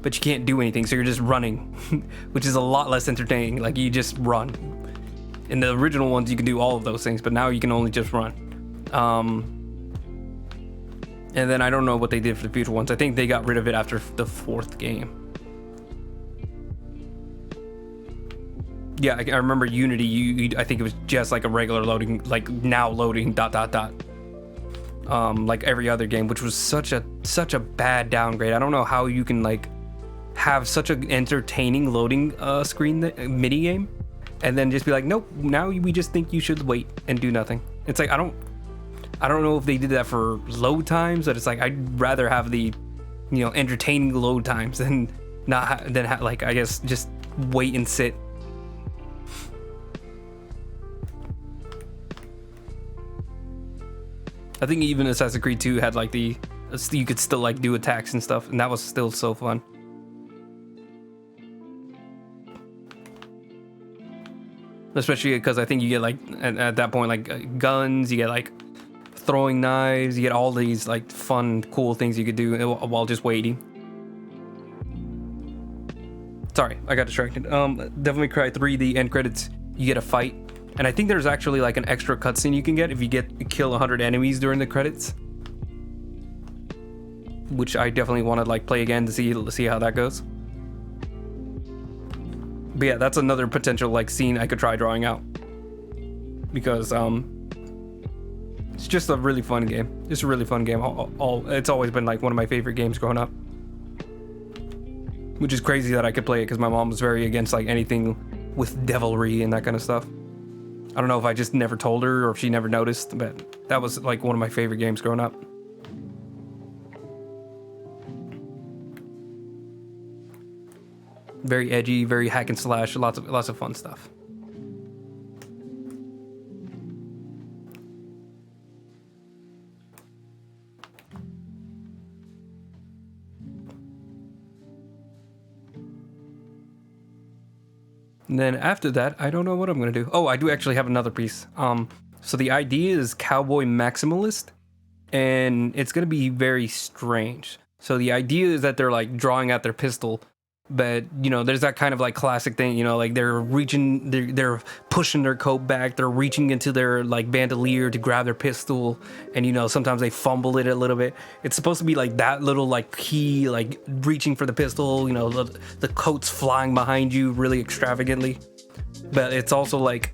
[SPEAKER 1] but you can't do anything, so you're just running, which is a lot less entertaining. Like you just run. In the original ones, you can do all of those things, but now you can only just run. And then I don't know what they did for the future ones. I think they got rid of it after the 4th game. Yeah, I remember Unity. I think it was just like a regular loading, like now loading ... Like every other game, which was such a bad downgrade. I don't know how you can like have such an entertaining loading screen mini game, and then just be like, nope. Now we just think you should wait and do nothing. It's like I don't know if they did that for load times, but it's like I'd rather have the, you know, entertaining load times than not like I guess just wait and sit. I think even Assassin's Creed 2 had like you could still like do attacks and stuff, and that was still so fun. Especially because I think you get like at that point like guns, you get like throwing knives, you get all these like fun, cool things you could do while just waiting. Sorry, I got distracted. Devil May Cry 3, the end credits, you get a fight. And I think there's actually like an extra cutscene you can get if you kill 100 enemies during the credits, which I definitely want to like play again to see how that goes. But yeah, that's another potential like scene I could try drawing out, because it's just a really fun game. It's a really fun game. It's always been like one of my favorite games growing up, which is crazy that I could play it because my mom was very against like anything with devilry and that kind of stuff. I don't know if I just never told her or if she never noticed, but that was like one of my favorite games growing up. Very edgy, very hack and slash, lots of fun stuff. And then after that, I don't know what I'm gonna do. Oh, I do actually have another piece. So the idea is cowboy maximalist, and it's gonna be very strange. So the idea is that they're like drawing out their pistol, but you know, there's that kind of like classic thing, you know, like they're pushing their coat back, they're reaching into their like bandolier to grab their pistol, and you know, sometimes they fumble it a little bit. It's supposed to be like that little like key, like reaching for the pistol, you know, the coat's flying behind you really extravagantly. But it's also like,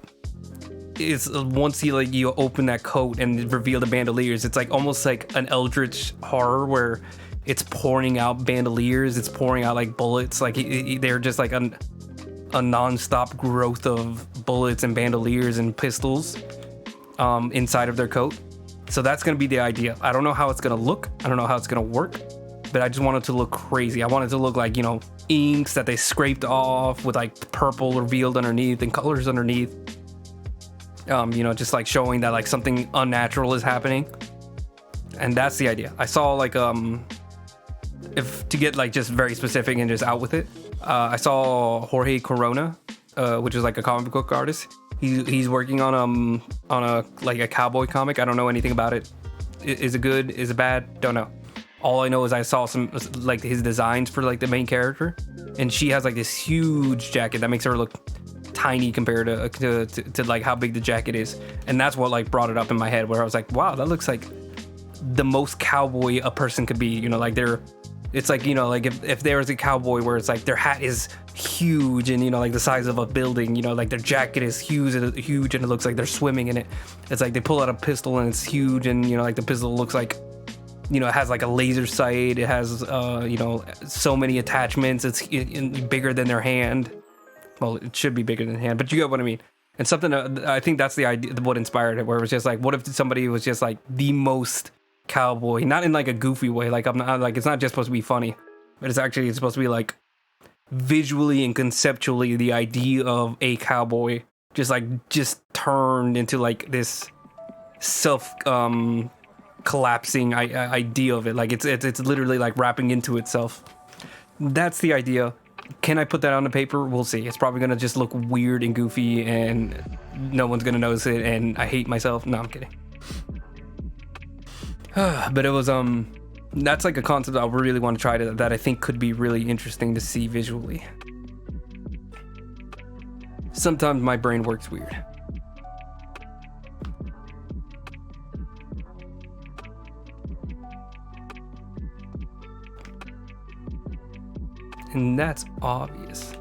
[SPEAKER 1] it's once you open that coat and reveal the bandoliers, it's like almost like an eldritch horror where it's pouring out bandoliers, it's pouring out like bullets, like they're just like a non-stop growth of bullets and bandoliers and pistols inside of their coat. So that's gonna be the idea. I don't know how it's gonna look, I don't know how it's gonna work, but I just want it to look crazy. I want it to look like, you know, inks that they scraped off with like purple revealed underneath and colors underneath. You know, just like showing that like something unnatural is happening. And that's the idea. I saw like if to get like just very specific and just out with it, I saw Jorge Corona, which is like a comic book artist. He's working on a like a cowboy comic. I don't know anything about it. Is it good? Is it bad? Don't know. All I know is I saw some like his designs for like the main character, and she has like this huge jacket that makes her look tiny compared to like how big the jacket is, and that's what like brought it up in my head, where I was like, wow, that looks like the most cowboy a person could be. You know, like it's like, you know, like if there was a cowboy where it's like their hat is huge and, you know, like the size of a building, you know, like their jacket is huge and it looks like they're swimming in it. It's like they pull out a pistol and it's huge, and, you know, like the pistol looks like, you know, it has like a laser sight, it has you know, so many attachments, it's bigger than their hand. Well, it should be bigger than hand, but you get what I mean. And something, I think that's the idea, what inspired it, where it was just like, what if somebody was just like the most cowboy, not in like a goofy way, like I'm not like, it's not just supposed to be funny, but it's supposed to be like visually and conceptually the idea of a cowboy just turned into like this self collapsing idea of it, like it's literally like wrapping into itself. That's the idea. Can I put that on the paper? We'll see. It's probably gonna just look weird and goofy and no one's gonna notice it, and I hate myself. No, I'm kidding. But it was that's like a concept I really want to try that I think could be really interesting to see visually. Sometimes my brain works weird. And that's obvious.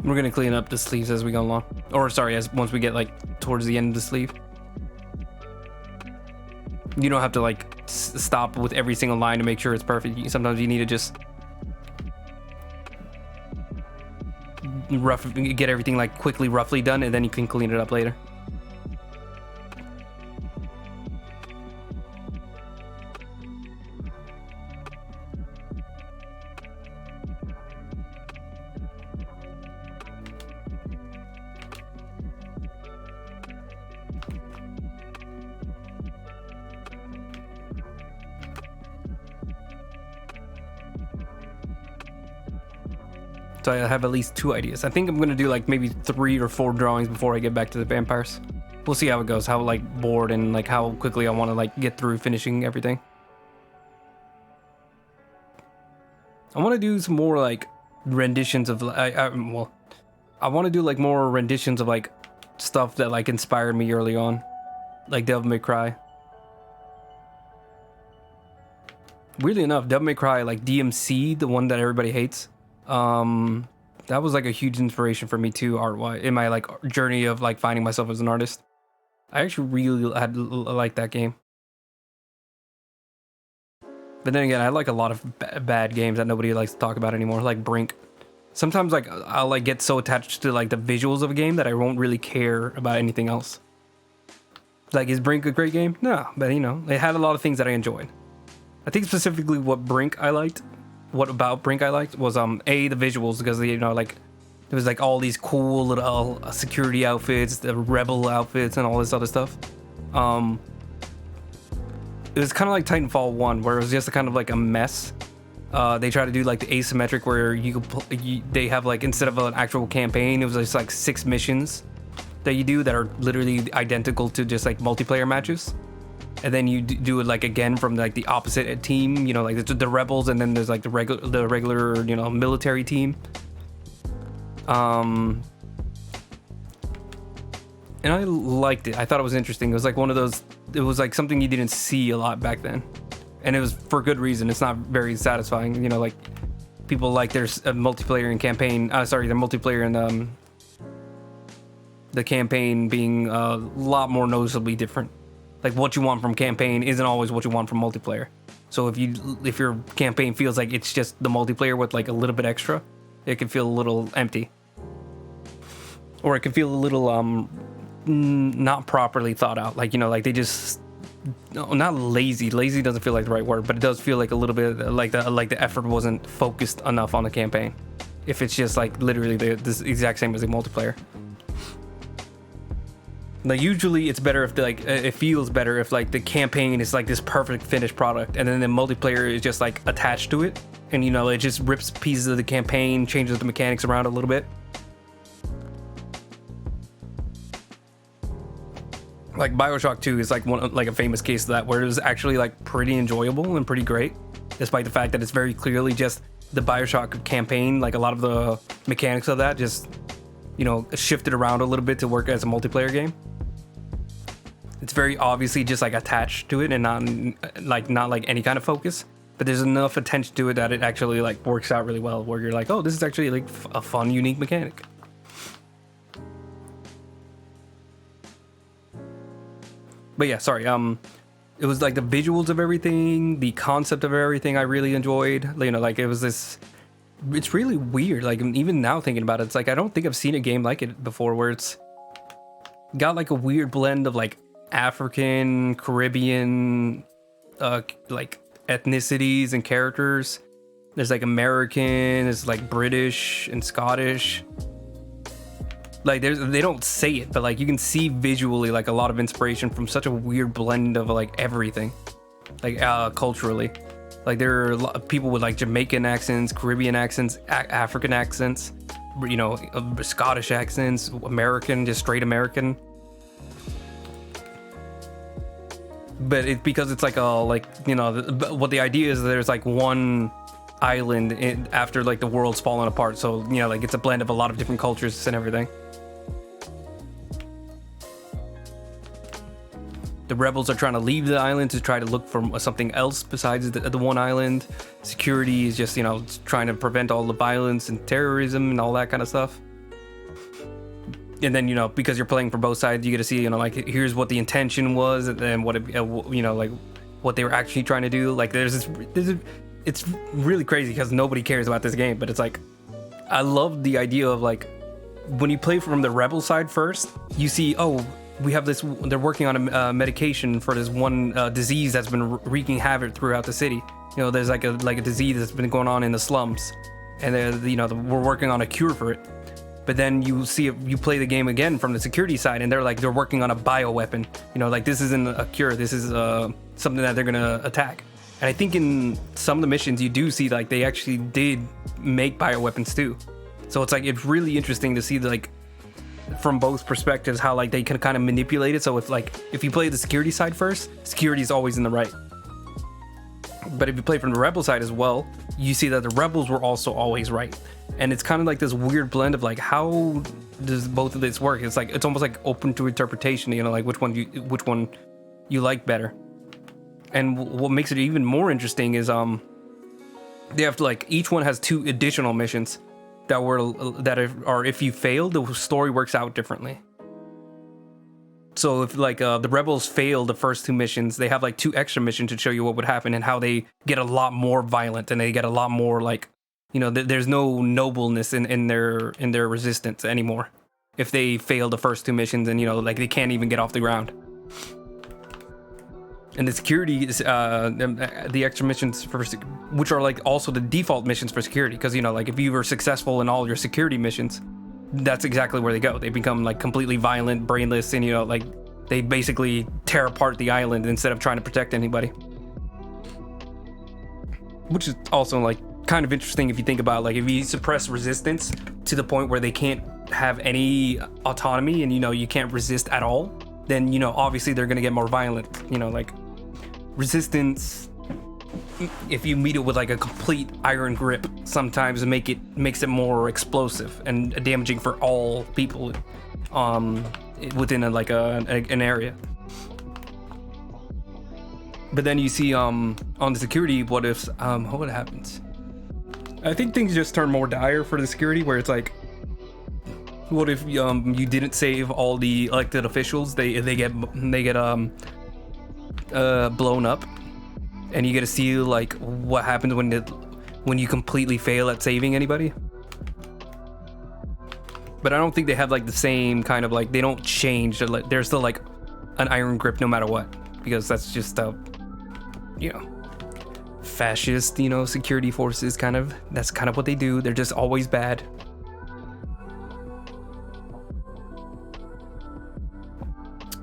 [SPEAKER 1] We're gonna clean up the sleeves as we go along, or sorry, as once we get like towards the end of the sleeve. You don't have to like stop with every single line to make sure it's perfect. Sometimes you need to just get everything like roughly done, and then you can clean it up later. So I have at least 2 ideas. I think I'm gonna do like maybe 3 or 4 drawings before I get back to the vampires. We'll see how it goes, how like bored and like how quickly I want to like get through finishing everything. I want to do some more like renditions of I want to do like more renditions of like stuff that like inspired me early on, like Devil May Cry. Weirdly enough, Devil May Cry, like DMC, the one that everybody hates, that was like a huge inspiration for me too, art-wise, in my like journey of like finding myself as an artist. I actually really had liked that game. But then again, I like a lot of bad games that nobody likes to talk about anymore, like Brink. Sometimes like I'll like get so attached to like the visuals of a game that I won't really care about anything else. Like, is Brink a great game? No, but you know, it had a lot of things that I enjoyed. I think specifically what about Brink I liked was the visuals, because you know, like there was like all these cool little security outfits, the rebel outfits, and all this other stuff. It was kind of like Titanfall 1, where it was just a kind of like a mess. They try to do like the asymmetric, where they have like, instead of an actual campaign, it was just like 6 missions that you do that are literally identical to just like multiplayer matches. And then you do it like again from like the opposite team, you know, like the rebels, and then there's like the regular, you know, military team. And I liked it. I thought it was interesting. It was like one of those, it was like something you didn't see a lot back then. And it was for good reason. It's not very satisfying. You know, like people like there's a multiplayer and campaign. The multiplayer and the campaign being a lot more noticeably different. Like what you want from campaign isn't always what you want from multiplayer. So if your campaign feels like it's just the multiplayer with like a little bit extra, it can feel a little empty. Or it can feel a little not properly thought out. Like, you know, like they just, no, not lazy. Lazy doesn't feel like the right word, but it does feel like a little bit like the effort wasn't focused enough on the campaign. If it's just like literally this exact same as a multiplayer. Like usually it's better if it feels better if like the campaign is like this perfect finished product, and then the multiplayer is just like attached to it, and you know, it just rips pieces of the campaign, changes the mechanics around a little bit. Like BioShock 2 is like a famous case of that, where it was actually like pretty enjoyable and pretty great, despite the fact that it's very clearly just the BioShock campaign. Like a lot of the mechanics of that just, you know, shifted around a little bit to work as a multiplayer game. It's very obviously just like attached to it and not like any kind of focus, but there's enough attention to it that it actually like works out really well, where you're like, oh, this is actually like a fun, unique mechanic. But yeah, sorry. It was like the visuals of everything, the concept of everything I really enjoyed. You know, like it was this, it's really weird. Like even now thinking about it, it's like I don't think I've seen a game like it before, where it's got like a weird blend of like African, Caribbean, like ethnicities and characters. There's like American, there's like British and Scottish. Like they don't say it, but like you can see visually like a lot of inspiration from such a weird blend of like everything, like culturally. Like there are a lot of people with like Jamaican accents, Caribbean accents, African accents, you know, Scottish accents, American, just straight American. But it's because it's like you know, what the idea is, there's like one island after like the world's fallen apart, so you know, like it's a blend of a lot of different cultures and everything. The rebels are trying to leave the island to try to look for something else besides the one island. Security is just, you know, trying to prevent all the violence and terrorism and all that kind of stuff. and then, you know, because you're playing for both sides, you get to see, you know, like, here's what the intention was, and then what it, you know, like what they were actually trying to do. Like it's really crazy because nobody cares about this game, but it's like, I love the idea of like, when you play from the rebel side first, you see, oh, we have this, they're working on a medication for this one disease that's been wreaking havoc throughout the city. You know, there's like a disease that's been going on in the slums, and you know, we're working on a cure for it. But then you see it, you play the game again from the security side, and they're working on a bioweapon. You know, like, this isn't a cure. This is something that they're gonna attack. And I think in some of the missions you do see like they actually did make bioweapons too. So it's like, it's really interesting to see like from both perspectives how like they can kind of manipulate it. So if you play the security side first, security is always in the right. But if you play from the rebel side as well, you see that the rebels were also always right. And it's kind of like this weird blend of like, how does both of this work? It's like, it's almost like open to interpretation, you know, like which one you like better. And what makes it even more interesting is they have to like, each one has 2 additional missions that are if you fail, the story works out differently. So if like the rebels fail the first 2 missions, they have like 2 extra missions to show you what would happen and how they get a lot more violent, and they get a lot more like, you know, there's no nobleness in their resistance anymore if they fail the first 2 missions, and, you know, like, they can't even get off the ground. And the security is the extra missions which are like also the default missions for security, because, you know, like, if you were successful in all your security missions, that's exactly where they go. They become like completely violent, brainless, and, you know, like, they basically tear apart the island instead of trying to protect anybody. Which is also like kind of interesting if you think about, like, if you suppress resistance to the point where they can't have any autonomy, and, you know, you can't resist at all, then, you know, obviously they're gonna get more violent. You know, like, resistance, if you meet it with like a complete iron grip, sometimes makes it more explosive and damaging for all people within an area. But then you see on the security, what happens? I think things just turn more dire for the security, where it's like, what if you didn't save all the elected officials? They get blown up, and you get to see like what happens when you completely fail at saving anybody. But I don't think they have like the same kind of like, they don't change. They're still like an iron grip no matter what, because that's just you know, fascist, you know, security forces that's kind of what they do. They're just always bad.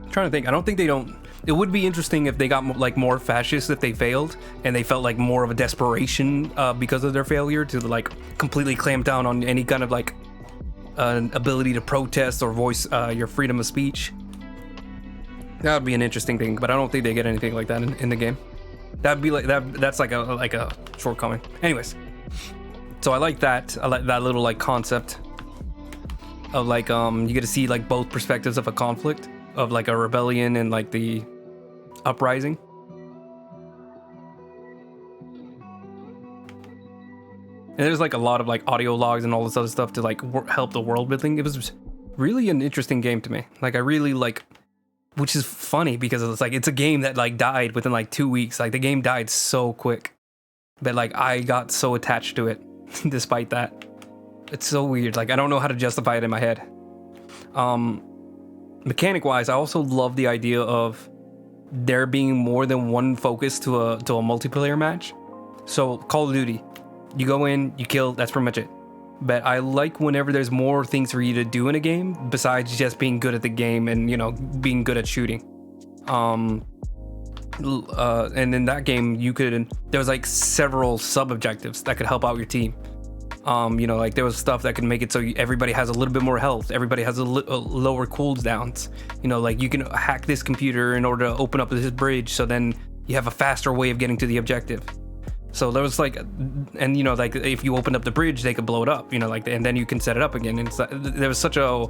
[SPEAKER 1] I'm trying to think. I don't think they don't. It would be interesting if they got like more fascist if they failed, and they felt like more of a desperation because of their failure to like completely clamp down on any kind of like ability to protest or voice your freedom of speech. That would be an interesting thing, but I don't think they get anything like that in the game. That'd be like that's like a shortcoming. Anyways, so I like that. I like that little like concept of like you get to see like both perspectives of a conflict, of like a rebellion and like the uprising. And there's like a lot of like audio logs and all this other stuff to like help the world building. It was really an interesting game to me. Like, I really like, which is funny because it's like, it's a game that like died within like 2 weeks. Like, the game died so quick that like I got so attached to it despite that. It's so weird. Like, I don't know how to justify it in my head. Mechanic wise, I also love the idea of there being more than one focus to a multiplayer match. So Call of Duty, you go in, you kill, that's pretty much it. But I like whenever there's more things for you to do in a game besides just being good at the game and, you know, being good at shooting. And in that game, there was like several sub objectives that could help out your team. You know, like there was stuff that could make it so everybody has a little bit more health, everybody has a lower cooldowns. You know, like you can hack this computer in order to open up this bridge, so then you have a faster way of getting to the objective. So there was like, and you know, like if you open up the bridge, they could blow it up. You know, like, and then you can set it up again. And there was such a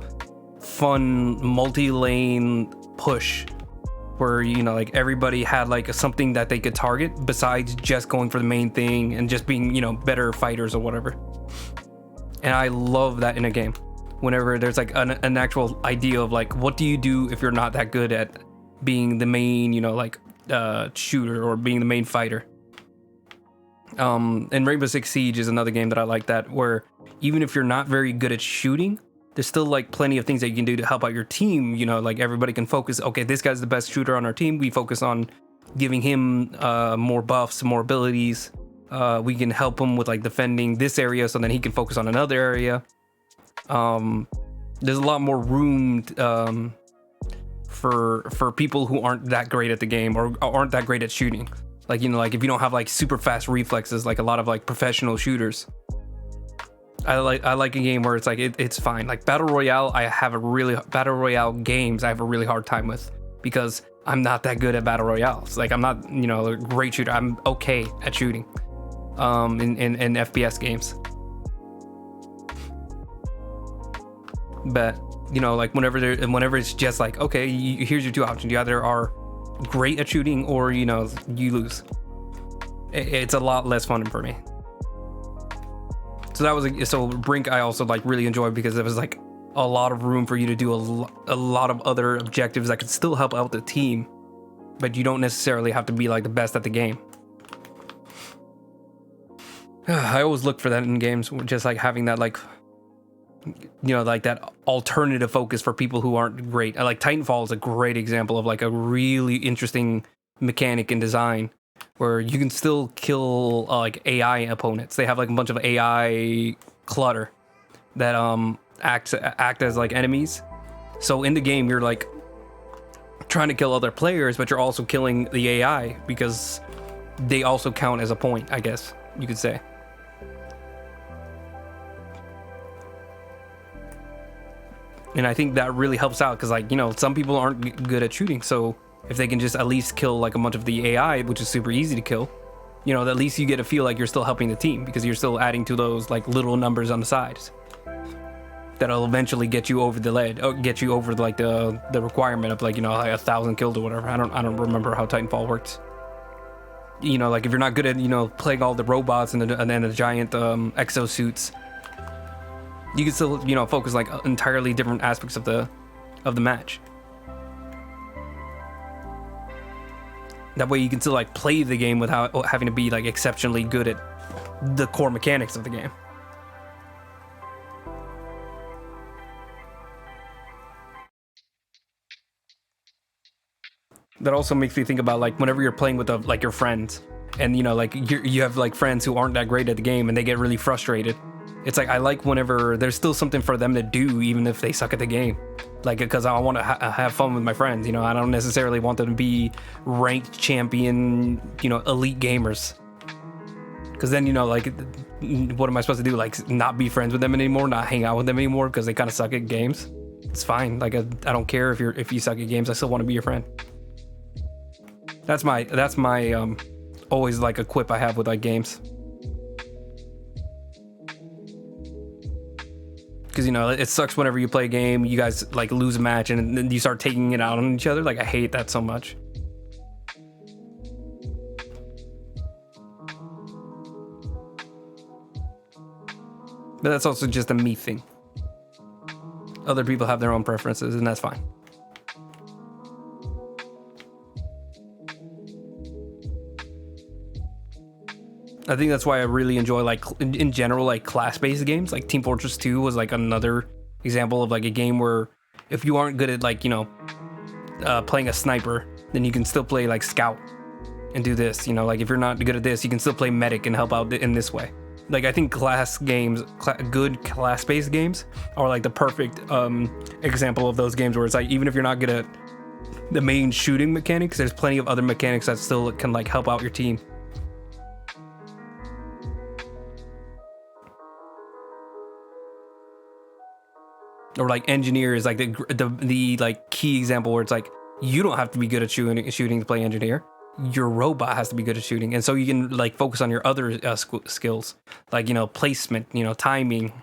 [SPEAKER 1] fun multi-lane push where, you know, like everybody had like something that they could target besides just going for the main thing and just being, you know, better fighters or whatever. And I love that in a game. whenever there's like an actual idea of like, what do you do if you're not that good at being the main, you know, like shooter or being the main fighter. And Rainbow Six Siege is another game that I like, that where even if you're not very good at shooting, there's still like plenty of things that you can do to help out your team. You know, like everybody can focus, okay, this guy's the best shooter on our team, we focus on giving him more buffs, more abilities. We can help him with like defending this area so then he can focus on another area. There's a lot more room for people who aren't that great at the game or aren't that great at shooting. Like, you know, like if you don't have like super fast reflexes like a lot of like professional shooters. I like a game where it's like it's fine. Like Battle Royale, Battle Royale games I have a really hard time with because I'm not that good at Battle Royales. Like I'm not, you know, a great shooter. I'm okay at shooting in FPS games. But you know, like whenever it's just like, okay, here's your two options. You either are great at shooting or, you know, you lose. It's a lot less fun for me. So Brink I also like really enjoyed because there was like a lot of room for you to do a lot of other objectives that could still help out the team, but you don't necessarily have to be like the best at the game. I always look for that in games, just like having that, like, you know, like that alternative focus for people who aren't great. I like Titanfall is a great example of like a really interesting mechanic and design where you can still kill like AI opponents. They have like a bunch of AI clutter that act as like enemies. So in the game you're like trying to kill other players, but you're also killing the AI because they also count as a point, I guess you could say. And I think that really helps out because, like, you know, some people aren't good at shooting. So if they can just at least kill like a bunch of the AI, which is super easy to kill, you know, at least you get to feel like you're still helping the team because you're still adding to those like little numbers on the sides that'll eventually get you over the lead, or get you over like the requirement of like, you know, like 1,000 kills or whatever. I don't remember how Titanfall works. You know, like if you're not good at, you know, playing all the robots and then the giant exosuits, you can still, you know, focus like entirely different aspects of the match. That way you can still like play the game without having to be like exceptionally good at the core mechanics of the game. That also makes me think about like whenever you're playing with like your friends, and you know, like you have like friends who aren't that great at the game and they get really frustrated. It's like I like whenever there's still something for them to do even if they suck at the game, like because I want to have fun with my friends. You know, I don't necessarily want them to be ranked champion, you know, elite gamers, because then, you know, like what am I supposed to do, like not be friends with them anymore, not hang out with them anymore because they kind of suck at games? It's fine. Like I don't care if you suck at games. I still want to be your friend. That's my always like a quip I have with like games. Because, you know, it sucks whenever you play a game, you guys like lose a match and then you start taking it out on each other. Like I hate that so much. But that's also just a me thing. Other people have their own preferences and that's fine. I think that's why I really enjoy, like, in general, like class-based games. Like Team Fortress 2 was like another example of like a game where if you aren't good at like, you know, playing a sniper, then you can still play like scout and do this. You know, like if you're not good at this, you can still play medic and help out in this way. Like I think good class-based games are like the perfect example of those games where it's like even if you're not good at the main shooting mechanics, there's plenty of other mechanics that still can like help out your team. Or like engineer is like the like key example where it's like you don't have to be good at shooting to play engineer. Your robot has to be good at shooting, and so you can like focus on your other skills, like, you know, placement, you know, timing,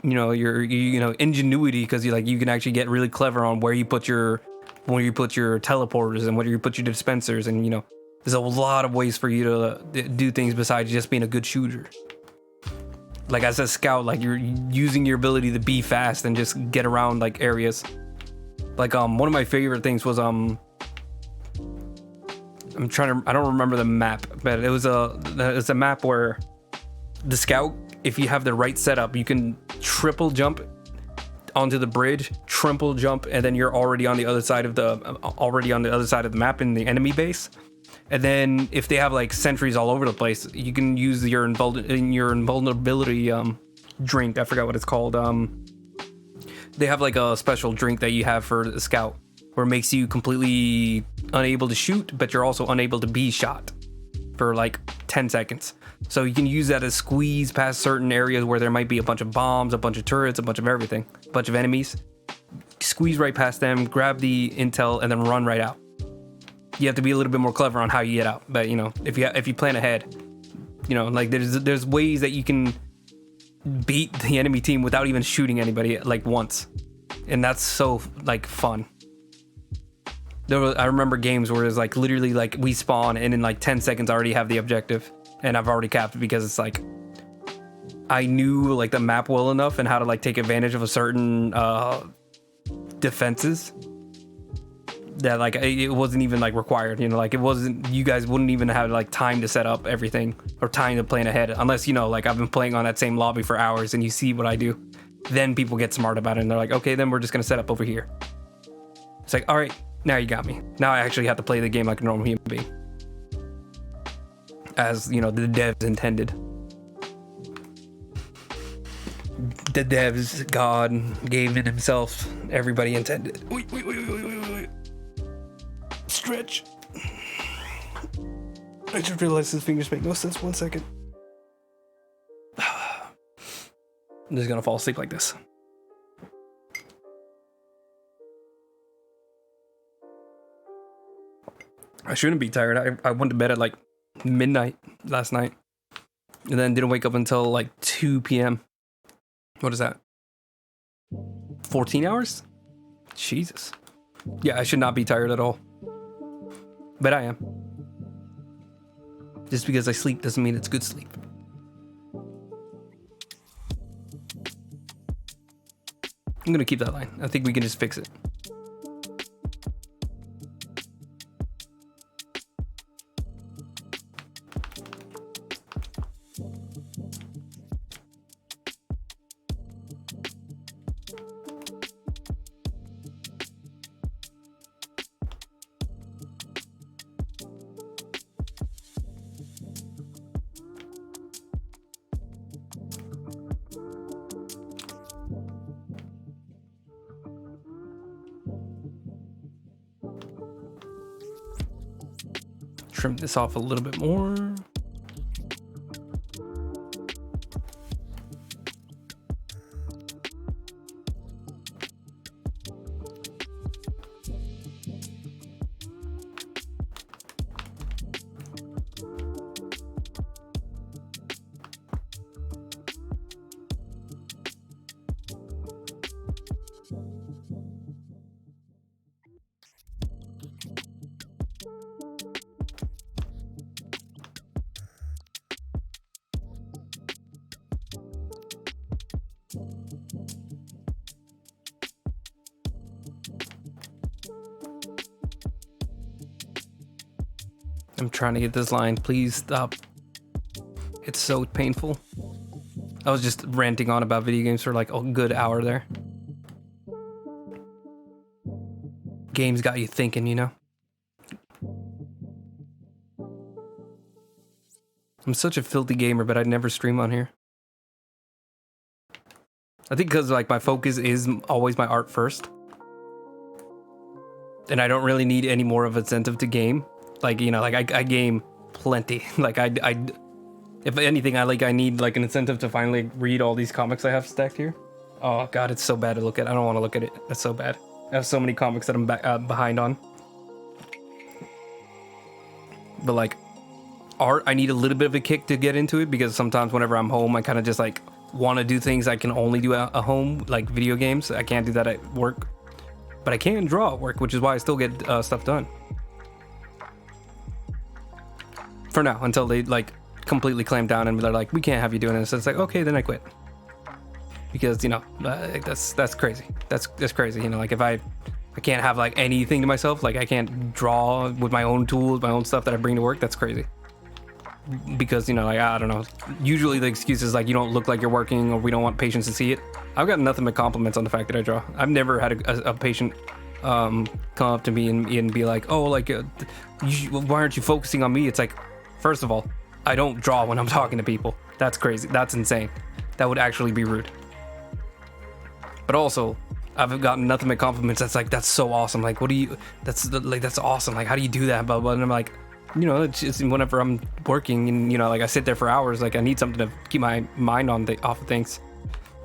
[SPEAKER 1] you know, you know, ingenuity, because you can actually get really clever on where you put your teleporters and where you put your dispensers, and, you know, there's a lot of ways for you to do things besides just being a good shooter. Like as a scout, like you're using your ability to be fast and just get around like areas. Like one of my favorite things was I don't remember the map, but it was a map where the scout, if you have the right setup, you can triple jump onto the bridge, triple jump, and then you're already on the other side of the map in the enemy base. And then if they have like sentries all over the place, you can use your invulnerability drink. I forgot what it's called. They have like a special drink that you have for the scout where it makes you completely unable to shoot, but you're also unable to be shot for like 10 seconds. So you can use that to squeeze past certain areas where there might be a bunch of bombs, a bunch of turrets, a bunch of everything, a bunch of enemies. Squeeze right past them, grab the intel, and then run right out. You have to be a little bit more clever on how you get out, but you know, if you plan ahead, you know, like there's ways that you can beat the enemy team without even shooting anybody like once, and that's so like fun. I remember games where it's like literally like we spawn and in like 10 seconds I already have the objective and I've already capped it because it's like I knew like the map well enough and how to like take advantage of a certain defenses that like it wasn't even like required, you know, like it wasn't, you guys wouldn't even have like time to set up everything or time to plan ahead unless, you know, like I've been playing on that same lobby for hours and you see what I do. Then people get smart about it and they're like, okay, then we're just gonna set up over here. It's like, all right, now you got me. Now I actually have to play the game like a normal human being, as you know, the devs intended. The devs, God gave in himself, everybody intended. Wait. Stretch. I just realized his fingers make no sense. 1 second. I'm just gonna fall asleep like this. I shouldn't be tired. I went to bed at like midnight last night and then didn't wake up until like 2 p.m. What is that? 14 hours? Jesus. Yeah, I should not be tired at all. But I am. Just because I sleep doesn't mean it's good sleep. I'm gonna keep that line. I think we can just fix it. Trim this off a little bit more. I'm trying to get this line. Please stop. It's so painful. I was just ranting on about video games for like a good hour there. Games got you thinking, you know? I'm such a filthy gamer, but I'd never stream on here. I think because like my focus is always my art first. And I don't really need any more of incentive to game. Like, you know, like I game plenty. Like I if anything, I need like an incentive to finally read all these comics I have stacked here. Oh God, it's so bad to look at. I don't want to look at it. That's so bad. I have so many comics that I'm behind on. But like art, I need a little bit of a kick to get into it because sometimes whenever I'm home, I kind of just like want to do things I can only do at home, like video games. I can't do that at work, but I can draw at work, which is why I still get stuff done. For now, until they like completely clamped down and they're like, we can't have you doing this. So it's like, okay, then I quit. Because, you know, that's crazy. That's crazy. You know, like if I can't have like anything to myself, like I can't draw with my own tools, my own stuff that I bring to work, that's crazy. Because, you know, like, I don't know, usually the excuse is like, you don't look like you're working, or we don't want patients to see it. I've got nothing but compliments on the fact that I draw. I've never had a patient come up to me and be like, oh, like, why aren't you focusing on me? It's like, first of all, I don't draw when I'm talking to people. That's crazy. That's insane. That would actually be rude. But also, I've gotten nothing but compliments. That's like, that's so awesome. Like, what do you, that's awesome. Like, how do you do that? Blah, blah. And I'm like, you know, it's just whenever I'm working and, you know, like I sit there for hours, like I need something to keep my mind off of things.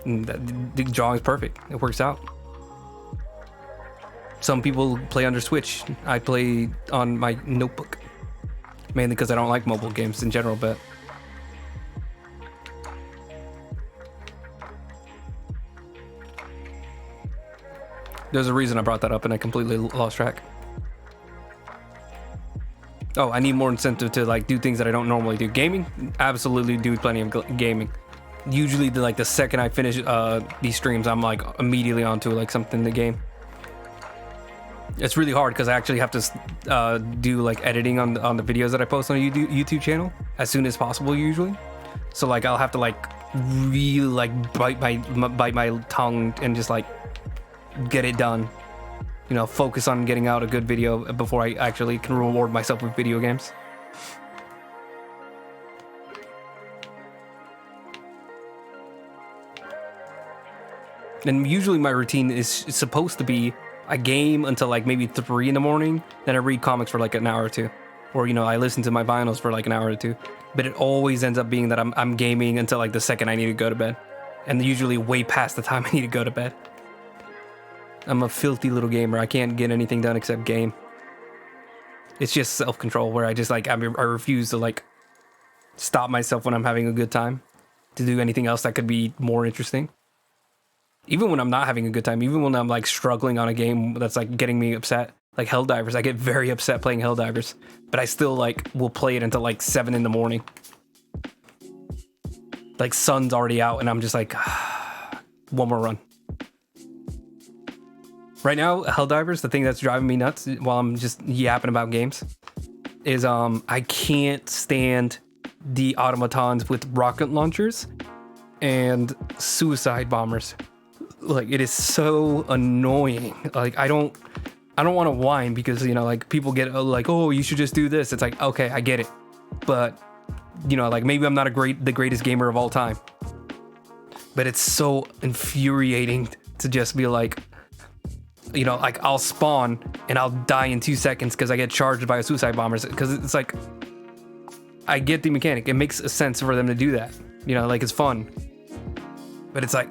[SPEAKER 1] And the drawing is perfect. It works out. Some people play under Switch. I play on my notebook. Mainly because I don't like mobile games in general, but... There's a reason I brought that up and I completely lost track. Oh, I need more incentive to like do things that I don't normally do. Gaming? Absolutely do plenty of gaming. Usually the second I finish these streams, I'm like immediately onto like something in the game. It's really hard because I actually have to do like editing on the videos that I post on a YouTube channel as soon as possible usually. So like I'll have to like really like bite my tongue and just like get it done. You know, focus on getting out a good video before I actually can reward myself with video games. And usually my routine is supposed to be a game until like maybe 3 in the morning, then I read comics for like an hour or two. Or, you know, I listen to my vinyls for like an hour or two. But it always ends up being that I'm gaming until like the second I need to go to bed. And usually way past the time I need to go to bed. I'm a filthy little gamer. I can't get anything done except game. It's just self-control where I just like, I refuse to like stop myself when I'm having a good time to do anything else that could be more interesting. Even when I'm not having a good time, even when I'm like struggling on a game that's like getting me upset, like Helldivers, I get very upset playing Helldivers, but I still like will play it until like 7 in the morning. Like sun's already out and I'm just like, one more run. Right now, Helldivers, the thing that's driving me nuts while I'm just yapping about games is I can't stand the automatons with rocket launchers and suicide bombers. Like, it is so annoying. Like, I don't want to whine because, you know, like people get like, oh, you should just do this. It's like, okay, I get it. But, you know, like maybe I'm not the greatest gamer of all time. But it's so infuriating to just be like, you know, like I'll spawn and I'll die in 2 seconds because I get charged by a suicide bomber. Because it's like, I get the mechanic. It makes sense for them to do that. You know, like it's fun. But it's like,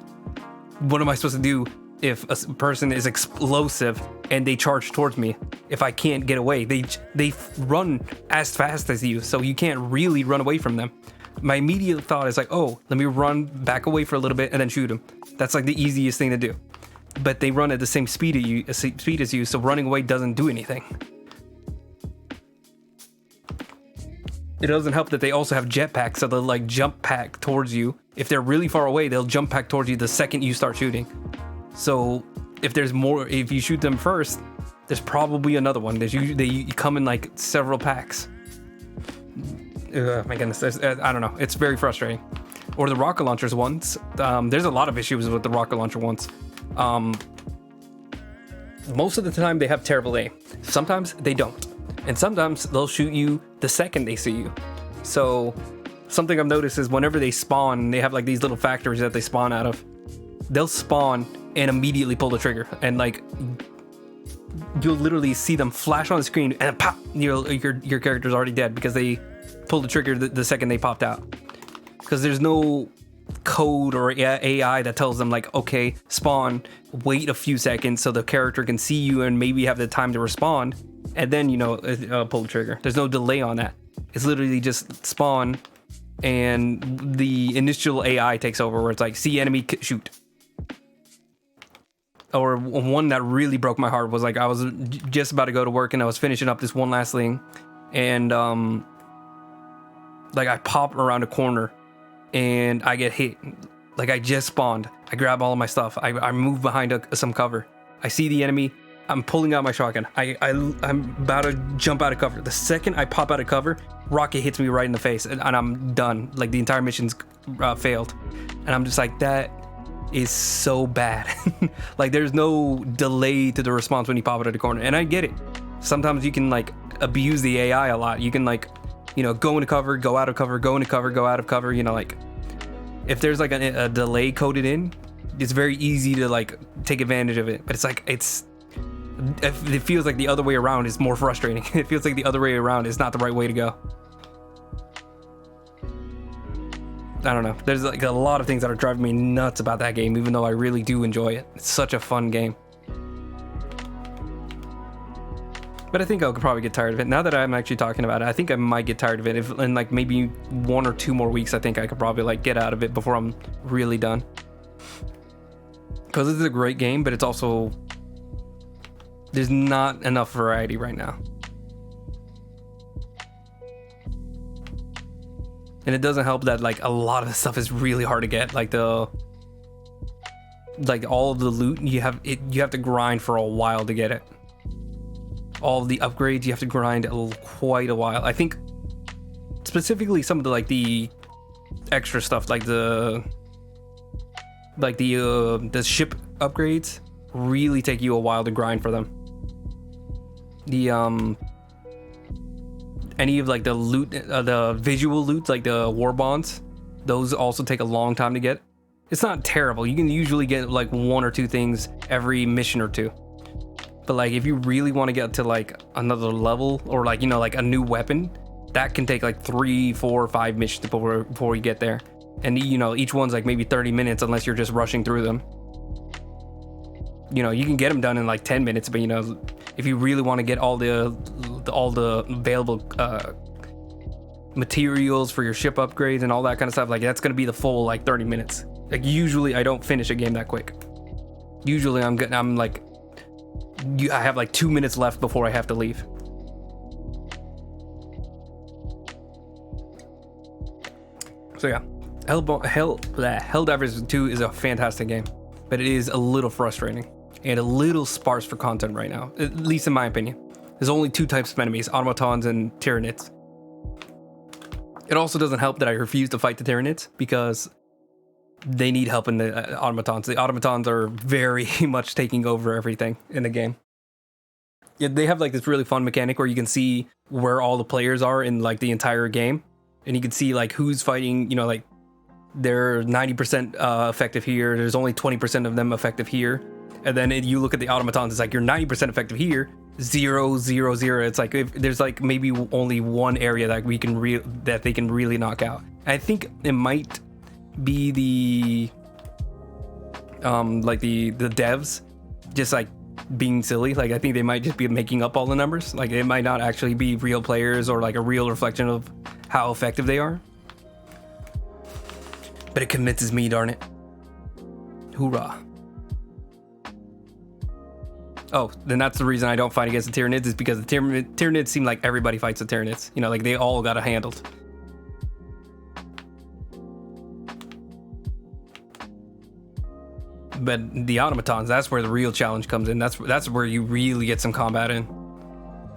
[SPEAKER 1] what am I supposed to do if a person is explosive and they charge towards me? If I can't get away, they run as fast as you, so you can't really run away from them. My immediate thought is like, oh, let me run back away for a little bit and then shoot them. That's like the easiest thing to do. But they run at the same speed as you, so running away doesn't do anything. It doesn't help that they also have jetpacks, so they'll like jump pack towards you. If they're really far away, they'll jump pack towards you the second you start shooting. So if you shoot them first, there's probably another one. They come in like several packs. My goodness, I don't know. It's very frustrating. Or the rocket launchers ones. There's a lot of issues with the rocket launcher ones. Most of the time they have terrible aim. Sometimes they don't. And sometimes they'll shoot you the second they see you. So something I've noticed is whenever they spawn, they have like these little factories that they spawn out of. They'll spawn and immediately pull the trigger. And like, you'll literally see them flash on the screen and pop, your character's already dead because they pulled the trigger the second they popped out. Because there's no code or AI that tells them like, okay, spawn, wait a few seconds so the character can see you and maybe have the time to respond, and then, you know, pull the trigger. There's no delay on that. It's literally just spawn and the initial AI takes over where it's like, see enemy, shoot. Or one that really broke my heart was like, I was just about to go to work and I was finishing up this one last thing, and Like I pop around a corner and I get hit. Like I just spawned. I grab all of my stuff. I move behind some cover. I see the enemy. I'm pulling out my shotgun. I'm about to jump out of cover. The second I pop out of cover, rocket hits me right in the face, and I'm done. Like the entire mission's failed. And I'm just like, that is so bad. Like there's no delay to the response when you pop out of the corner. And I get it. Sometimes you can like abuse the AI a lot. You can like, you know, go into cover, go out of cover, go into cover, go out of cover. You know, like if there's like a delay coded in, it's very easy to like take advantage of it. But it's like, it feels like the other way around is more frustrating. It feels like the other way around is not the right way to go. I don't know. There's like a lot of things that are driving me nuts about that game, even though I really do enjoy it. It's such a fun game. But I think I'll probably get tired of it. Now that I'm actually talking about it, I think I might get tired of it. If in like maybe 1 or 2 more weeks, I think I could probably like get out of it before I'm really done. Because it's a great game, but it's also, there's not enough variety right now. And it doesn't help that like a lot of the stuff is really hard to get. Like all of the loot, you have to grind for a while to get it. All of the upgrades, you have to grind quite a while. I think specifically some of the like the extra stuff, like the ship upgrades, really take you a while to grind for them. The any of like the loot, the visual loot, like the war bonds, those also take a long time to get. It's not terrible. You can usually get like 1 or 2 things every mission or 2. But like if you really want to get to like another level or like, you know, like a new weapon, that can take like 3, 4, 5 missions before you get there. And you know, each one's like maybe 30 minutes unless you're just rushing through them. You know, you can get them done in like 10 minutes, but you know, if you really want to get all the available materials for your ship upgrades and all that kind of stuff, like that's going to be the full like 30 minutes. Like usually I don't finish a game that quick. Usually I'm like, I have like 2 minutes left before I have to leave. So yeah, Helldivers 2 is a fantastic game, but it is a little frustrating and a little sparse for content right now, at least in my opinion. There's only 2 types of enemies, automatons and Tyranids. It also doesn't help that I refuse to fight the Tyranids because they need help in the automatons. The automatons are very much taking over everything in the game. Yeah, they have like this really fun mechanic where you can see where all the players are in like the entire game, and you can see like who's fighting. You know, like they're 90% effective here. There's only 20% of them effective here, and then you look at the automatons. It's like you're 90% effective here. 0, 0, 0. It's like there's like maybe only one area that that they can really knock out. I think it might be the devs just like being silly. Like I think they might just be making up all the numbers. Like it might not actually be real players or like a real reflection of how effective they are. But it convinces me, darn it. Hoorah. Oh, then that's the reason I don't fight against the Tyranids, is because the Tyranids seem like everybody fights the Tyranids. You know, like they all got it handled. But the automatons, that's where the real challenge comes in. That's where you really get some combat in.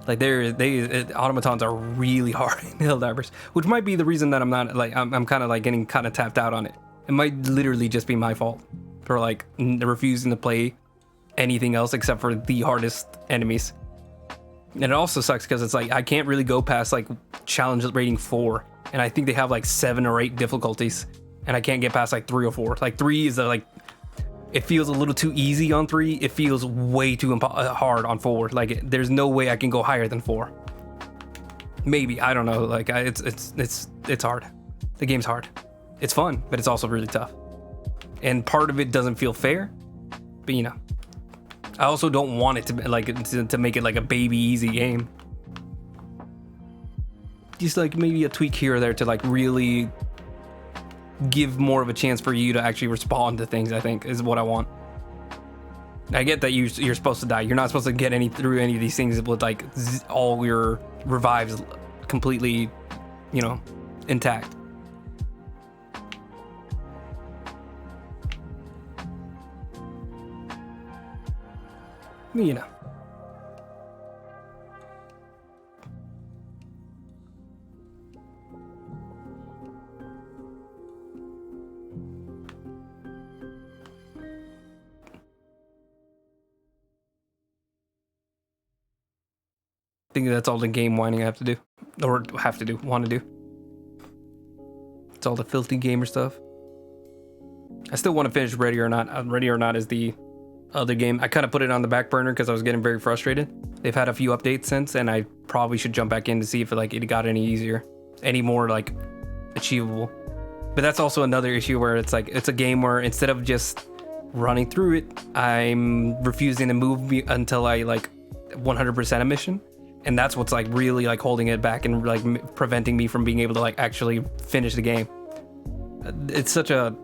[SPEAKER 1] Like automatons are really hard in Helldivers, which might be the reason that I'm not like I'm kind of like getting kind of tapped out on it. It might literally just be my fault for like refusing to play anything else except for the hardest enemies. And it also sucks because it's like I can't really go past like challenge rating 4, and I think they have like 7 or 8 difficulties, and I can't get past like 3 or 4. Like 3 is like, it feels a little too easy on 3. It feels way too hard on 4. Like there's no way I can go higher than 4. Maybe, I don't know. Like it's hard. The game's hard. It's fun, but it's also really tough. And part of it doesn't feel fair, but you know, I also don't want it to be like to make it like a baby easy game. Just like maybe a tweak here or there to like really give more of a chance for you to actually respond to things, I think is what I want. I get that you're supposed to die. You're not supposed to get through any of these things with like all your revives completely, you know, intact. You know. I think that's all the game whining I have to do. Or want to do. It's all the filthy gamer stuff. I still want to finish Ready or Not. Ready or Not is the other game. I kind of put it on the back burner because I was getting very frustrated. They've had a few updates since, and I probably should jump back in to see if it got any easier, any more like achievable. But that's also another issue where it's like it's a game where instead of just running through it, I'm refusing to move until I like 100% a mission. And that's what's like really like holding it back and like preventing me from being able to like actually finish the game. It's such a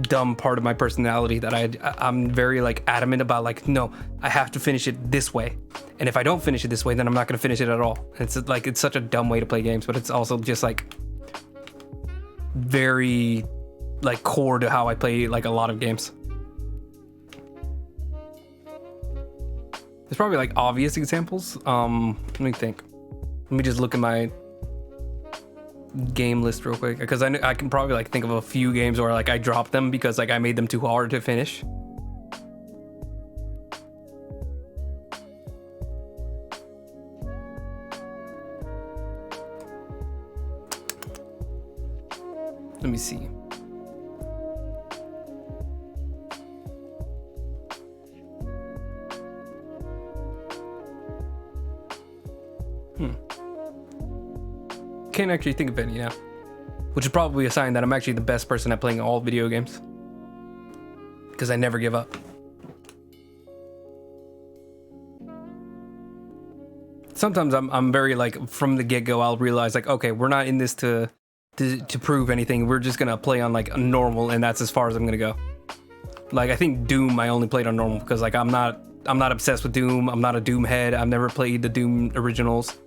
[SPEAKER 1] dumb part of my personality that I'm very like adamant about like, no, I have to finish it this way. And if I don't finish it this way, then I'm not going to finish it at all. It's like, it's such a dumb way to play games, but it's also just like very like core to how I play like a lot of games. There's probably like obvious examples. Let me think. Let me just look at my game list real quick, because I can probably like think of a few games where like I dropped them because like I made them too hard to finish. Let me see. Can't actually think of any now, which is probably a sign that I'm actually the best person at playing all video games, because I never give up. Sometimes I'm very like from the get-go I'll realize like, okay, we're not in this to prove anything. We're just gonna play on like a normal, and that's as far as I'm gonna go. Like I think Doom I only played on normal because like I'm not obsessed with Doom. I'm not a Doom head. I've never played the Doom originals.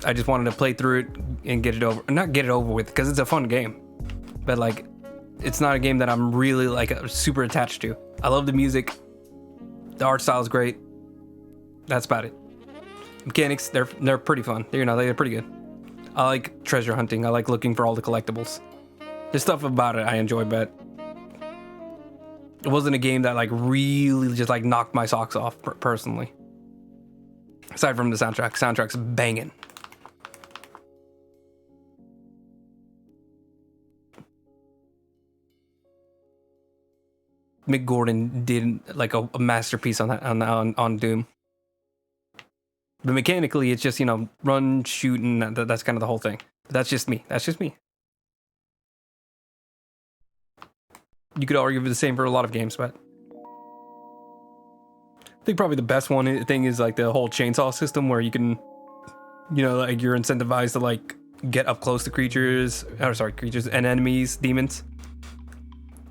[SPEAKER 1] I just wanted to play through it and not get it over with, because it's a fun game, but like it's not a game that I'm really like super attached to. I love the music, the art style is great. That's about it. Mechanics, they're pretty fun. They're pretty good. I like treasure hunting. I like looking for all the collectibles. There's stuff about it I enjoy, but it wasn't a game that like really just like knocked my socks off personally. Aside from the soundtrack's banging. Mick Gordon did like a masterpiece on that on Doom. But mechanically, it's just run, shoot, and that's kind of the whole thing. But that's just me. You could argue the same for a lot of games, but I think probably the best thing is like the whole chainsaw system, where you can, like you're incentivized to like get up close to creatures and enemies, demons.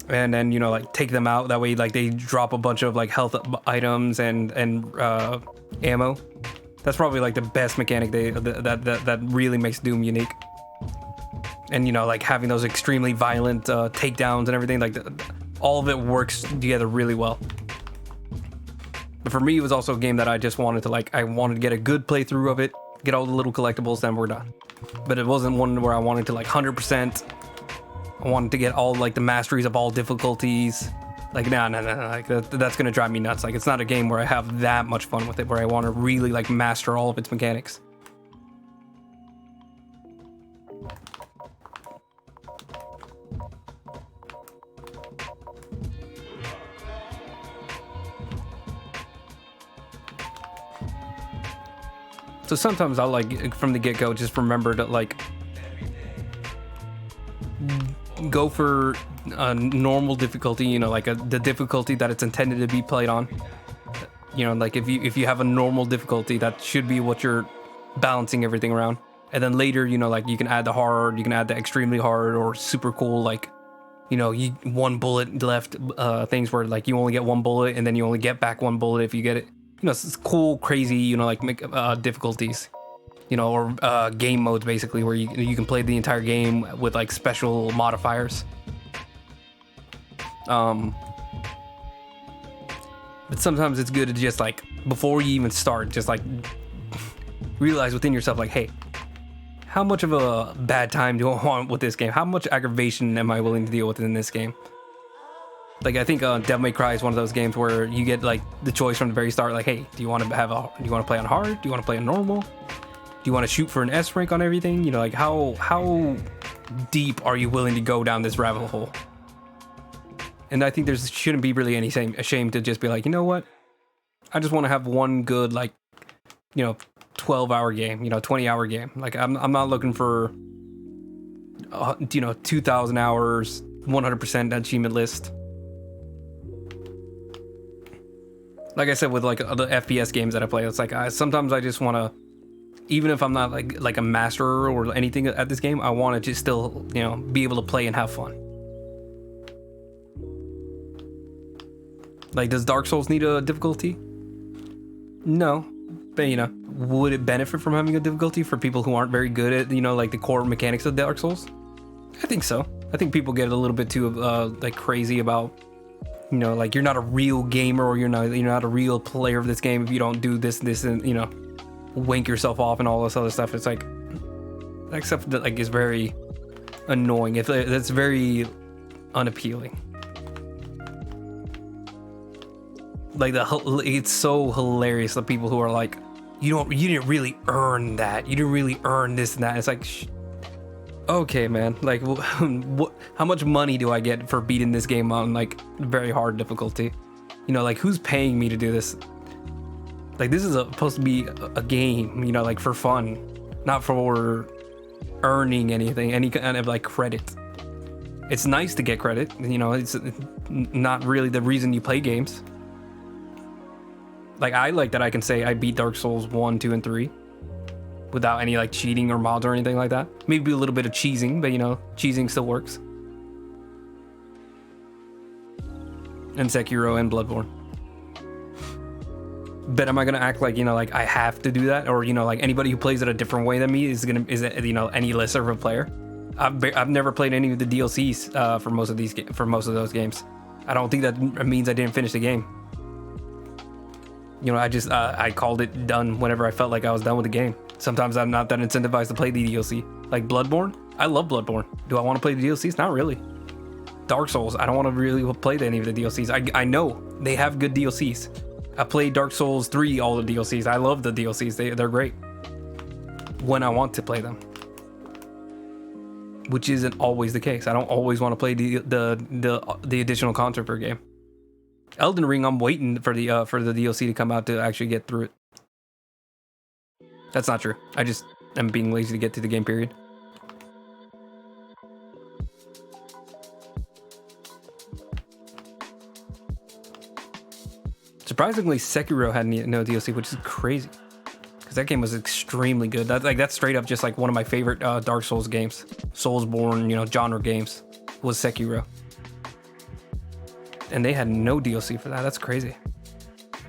[SPEAKER 1] And then like take them out. That way, like they drop a bunch of like health items and ammo. That's probably like the best mechanic that really makes Doom unique. And like having those extremely violent takedowns and everything, like all of it works together really well. But for me, it was also a game that I just wanted to get a good playthrough of it, get all the little collectibles, then we're done. But it wasn't one where I wanted to like 100%. I wanted to get all like the masteries of all difficulties. Like no, like that's gonna drive me nuts. Like it's not a game where I have that much fun with it, where I want to really like master all of its mechanics. So sometimes I'll like from the get-go just remember to like go for a normal difficulty, like the difficulty that it's intended to be played on. Like if you have a normal difficulty, that should be what you're balancing everything around. And then later, like you can add the hard, you can add the extremely hard or super cool, like you one bullet left things where like you only get one bullet and then you only get back one bullet if you get it. It's cool, crazy, like make difficulties. you know, or game modes basically, where you can play the entire game with like special modifiers. But sometimes it's good to just like, before you even start, just like realize within yourself, like, hey, how much of a bad time do I want with this game? How much aggravation am I willing to deal with in this game? Like, I think Devil May Cry is one of those games where you get like the choice from the very start, like, hey, do you want to play on hard? Do you want to play on normal? Do you want to shoot for an S rank on everything? You know, like how deep are you willing to go down this rabbit hole? And I think there shouldn't be really any shame to just be like, you know what? I just want to have one good, like, you know, 12-hour game, you know, 20-hour game. Like, I'm not looking for, you know, 2,000 hours, 100% achievement list. Like I said, with like the FPS games that I play, it's like sometimes I just want to, even if I'm not like a master or anything at this game, I want to just still, you know, be able to play and have fun. Like, does Dark Souls need a difficulty? No. But, you know, would it benefit from having a difficulty for people who aren't very good at, you know, like the core mechanics of Dark Souls? I think so. I think people get a little bit too like crazy about, you know, like, you're not a real gamer, or you're not a real player of this game if you don't do this, and, you know, wank yourself off and all this other stuff. It's like, that stuff that like is very annoying. That's very unappealing. Like, it's so hilarious, the people who are like, you didn't really earn that. You didn't really earn this and that. It's like, okay, man. Like, how much money do I get for beating this game on like very hard difficulty? You know, like, who's paying me to do this? Like, this is supposed to be a game, you know, like, for fun, not for earning anything, any kind of like credit. It's nice to get credit, you know. It's not really the reason you play games. Like, I like that I can say I beat Dark Souls 1, 2, and 3 without any like cheating or mods or anything like that. Maybe a little bit of cheesing, but, you know, cheesing still works. And Sekiro and Bloodborne. But am I gonna act like, you know, like I have to do that, or, you know, like anybody who plays it a different way than me is you know, any lesser of a player? I've never played any of the DLCs for most of those games. I don't think that means I didn't finish the game. You know, I called it done whenever I felt like I was done with the game. Sometimes I'm not that incentivized to play the DLC. Like Bloodborne, I love Bloodborne. Do I want to play the DLCs? Not really. Dark Souls, I don't want to really play any of the DLCs. I know they have good DLCs. I played Dark Souls 3, all the DLCs. I love the DLCs. They're great when I want to play them, which isn't always the case. I don't always want to play the additional content per game. Elden Ring, I'm waiting for the DLC to come out to actually get through it. That's not true. I just am being lazy to get to the game, period. Surprisingly, Sekiro had no DLC, which is crazy, because that game was extremely good. That's straight up just like one of my favorite Dark Souls games, Soulsborne, you know, genre games, was Sekiro. And they had no DLC for that. That's crazy.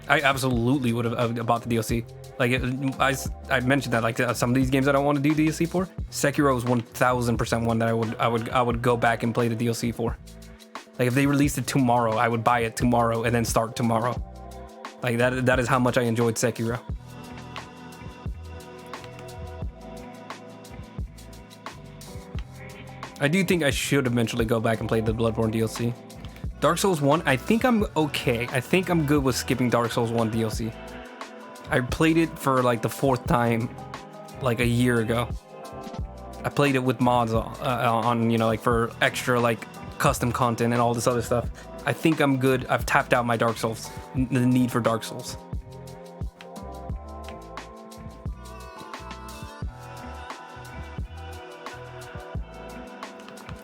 [SPEAKER 1] I absolutely would have bought the DLC. Like, I mentioned that, like, some of these games I don't want to do DLC for. Sekiro is 1000% one that I would go back and play the DLC for. Like, if they released it tomorrow, I would buy it tomorrow and then start tomorrow. Like, that is how much I enjoyed Sekiro. I do think I should eventually go back and play the Bloodborne DLC. Dark Souls 1, I think I'm okay. I think I'm good with skipping Dark Souls 1 DLC. I played it for like the 4th time like a year ago. I played it with mods on, you know, like for extra like custom content and all this other stuff. I think I'm good. I've tapped out my Dark Souls, the need for Dark Souls.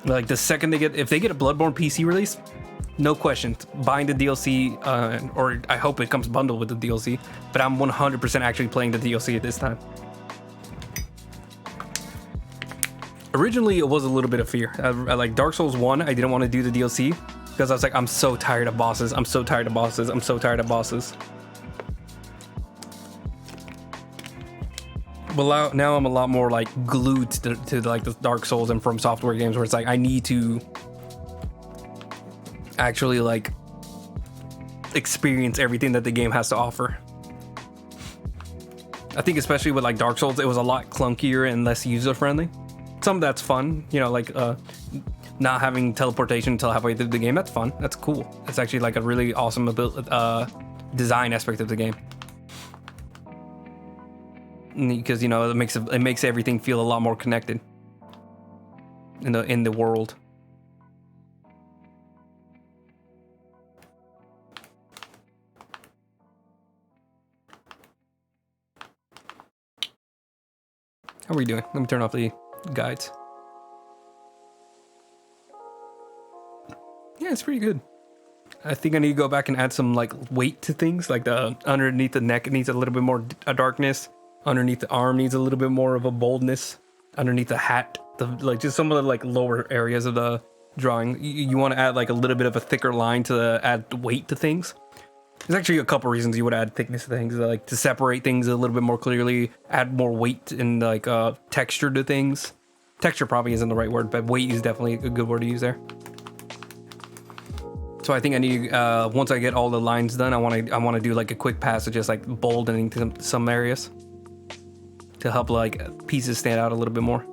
[SPEAKER 1] Like, the second if they get a Bloodborne PC release, no question, buying the DLC, or I hope it comes bundled with the DLC, but I'm 100% actually playing the DLC at this time. Originally, it was a little bit of fear. I like Dark Souls 1, I didn't want to do the DLC, because I was like, I'm so tired of bosses, I'm so tired of bosses, I'm so tired of bosses. Well, now I'm a lot more like glued to like the Dark Souls and From Software games, where it's like I need to actually like experience everything that the game has to offer. I think especially with like Dark Souls, it was a lot clunkier and less user friendly. Some of that's fun, you know, like not having teleportation until halfway through the game. That's fun. That's cool. It's actually like a really awesome design aspect of the game. Because, you know, it makes everything feel a lot more connected in the world. How are we doing? Let me turn off the guides. Yeah, it's pretty good. I think I need to go back and add some like weight to things. Like the underneath the neck, it needs a little bit more darkness. Underneath the arm needs a little bit more of a boldness. Underneath the hat, like just some of the like lower areas of the drawing, you want to add like a little bit of a thicker line to add weight to things. There's actually a couple reasons you would add thickness to things, like to separate things a little bit more clearly, add more weight and like texture to things. Texture probably isn't the right word, but weight is definitely a good word to use there. So I think I need once I get all the lines done, I want to do like a quick pass of just like boldening some areas to help like pieces stand out a little bit more.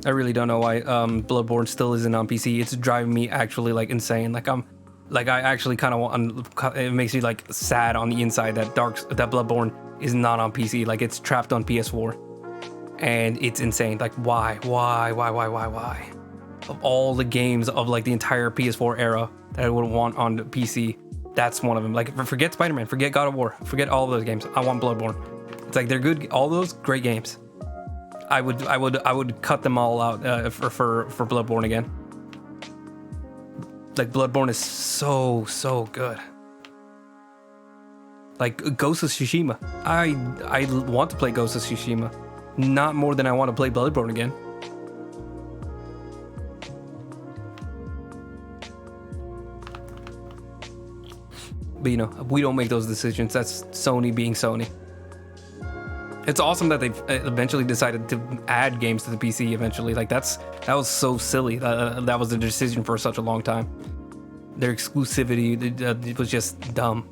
[SPEAKER 1] I really don't know why Bloodborne still isn't on PC. It's driving me actually like insane. Like I actually kind of want. It makes me like sad on the inside that Bloodborne is not on PC. Like it's trapped on PS4, and it's insane. Like why? Of all the games of like the entire PS4 era that I would want on the PC, that's one of them. Like forget Spider-Man, forget God of War, forget all those games. I want Bloodborne. It's like they're good. All those great games. I would cut them all out for Bloodborne again. Like Bloodborne is so good. Like Ghost of Tsushima. I want to play Ghost of Tsushima, not more than I want to play Bloodborne again. But you know, we don't make those decisions. That's Sony being Sony. It's awesome that they've eventually decided to add games to the PC eventually. Like that was so silly. That was the decision for such a long time. Their exclusivity, it was just dumb.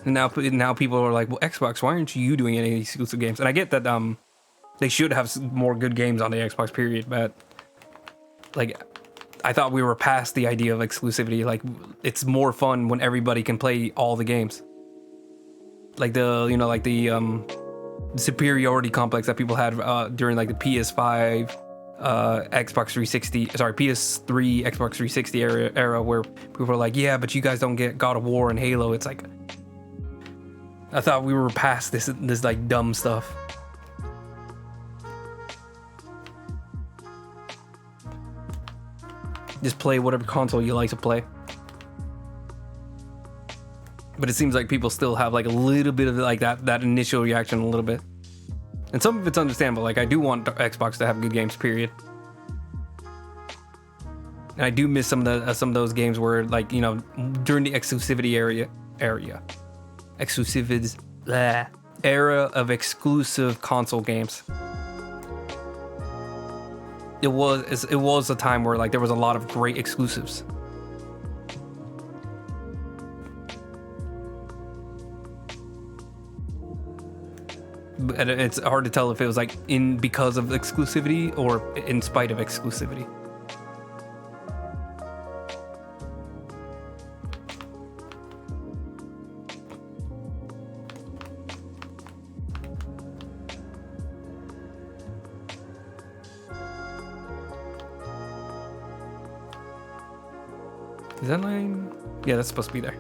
[SPEAKER 1] And now people are like, well, Xbox, why aren't you doing any exclusive games? And I get that they should have more good games on the Xbox period, but like I thought we were past the idea of exclusivity. Like it's more fun when everybody can play all the games. Like the superiority complex that people had during like the PS5, Xbox 360, sorry, PS3, Xbox 360 era where people were like, yeah, but you guys don't get God of War and Halo. It's like, I thought we were past this like dumb stuff. Just play whatever console you like to play. But it seems like people still have like a little bit of like that initial reaction a little bit. And some of it's understandable. Like I do want Xbox to have good games, period. And I do miss some of those games where like, you know, during the exclusivity era of exclusive console games. It was a time where like there was a lot of great exclusives. And it's hard to tell if it was like because of exclusivity or in spite of exclusivity. Is that line? Yeah, that's supposed to be there.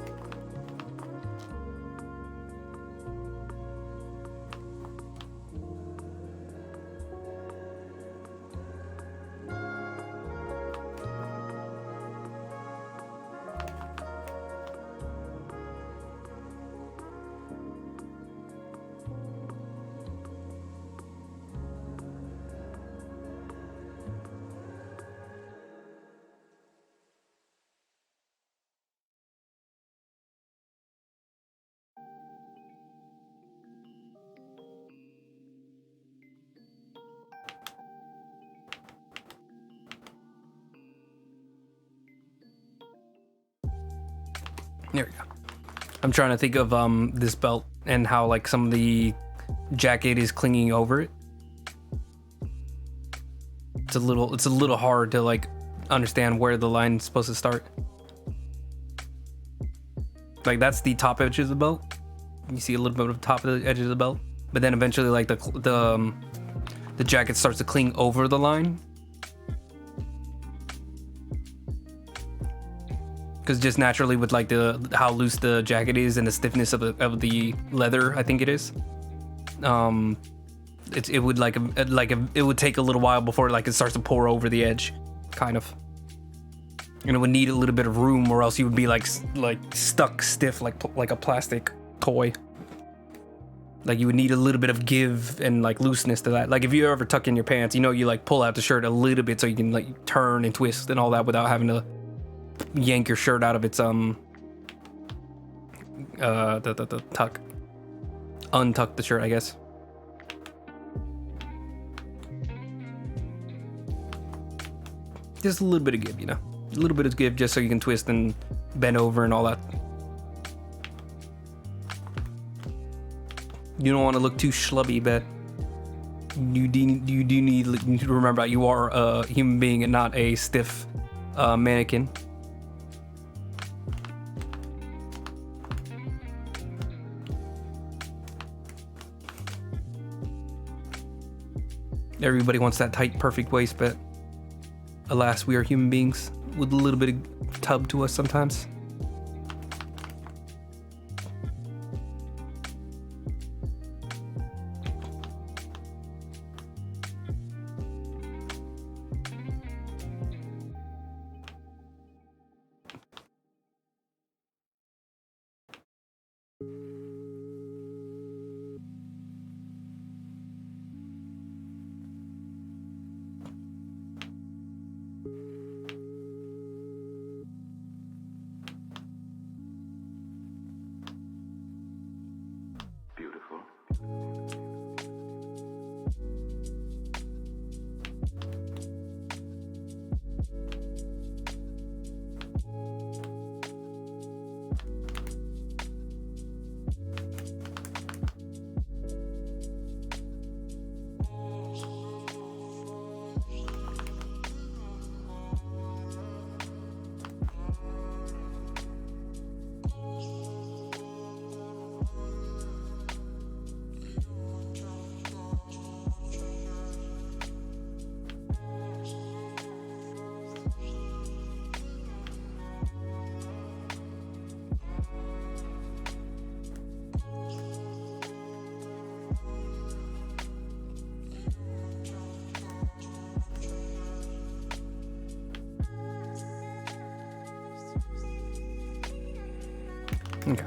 [SPEAKER 1] There we go. I'm trying to think of this belt and how like some of the jacket is clinging over it. It's a little hard to like understand where the line's supposed to start. Like that's the top edge of the belt. You see a little bit of the top of the edge of the belt, but then eventually like the jacket starts to cling over the line. Because just naturally with like how loose the jacket is and the stiffness of the leather, I think it is. It would it would take a little while before like it starts to pour over the edge, kind of. And it would need a little bit of room, or else you would be like stuck stiff like a plastic toy. Like you would need a little bit of give and like looseness to that. Like if you ever tuck in your pants, you know, you like pull out the shirt a little bit so you can like turn and twist and all that without having to yank your shirt out of its the tuck. Untuck the shirt, I guess. Just a little bit of give, you know. A little bit of give just so you can twist and bend over and all that. You don't want to look too schlubby, but you do need to remember that you are a human being and not a stiff mannequin. Everybody wants that tight, perfect waist, but alas, we are human beings with a little bit of tub to us sometimes. Okay.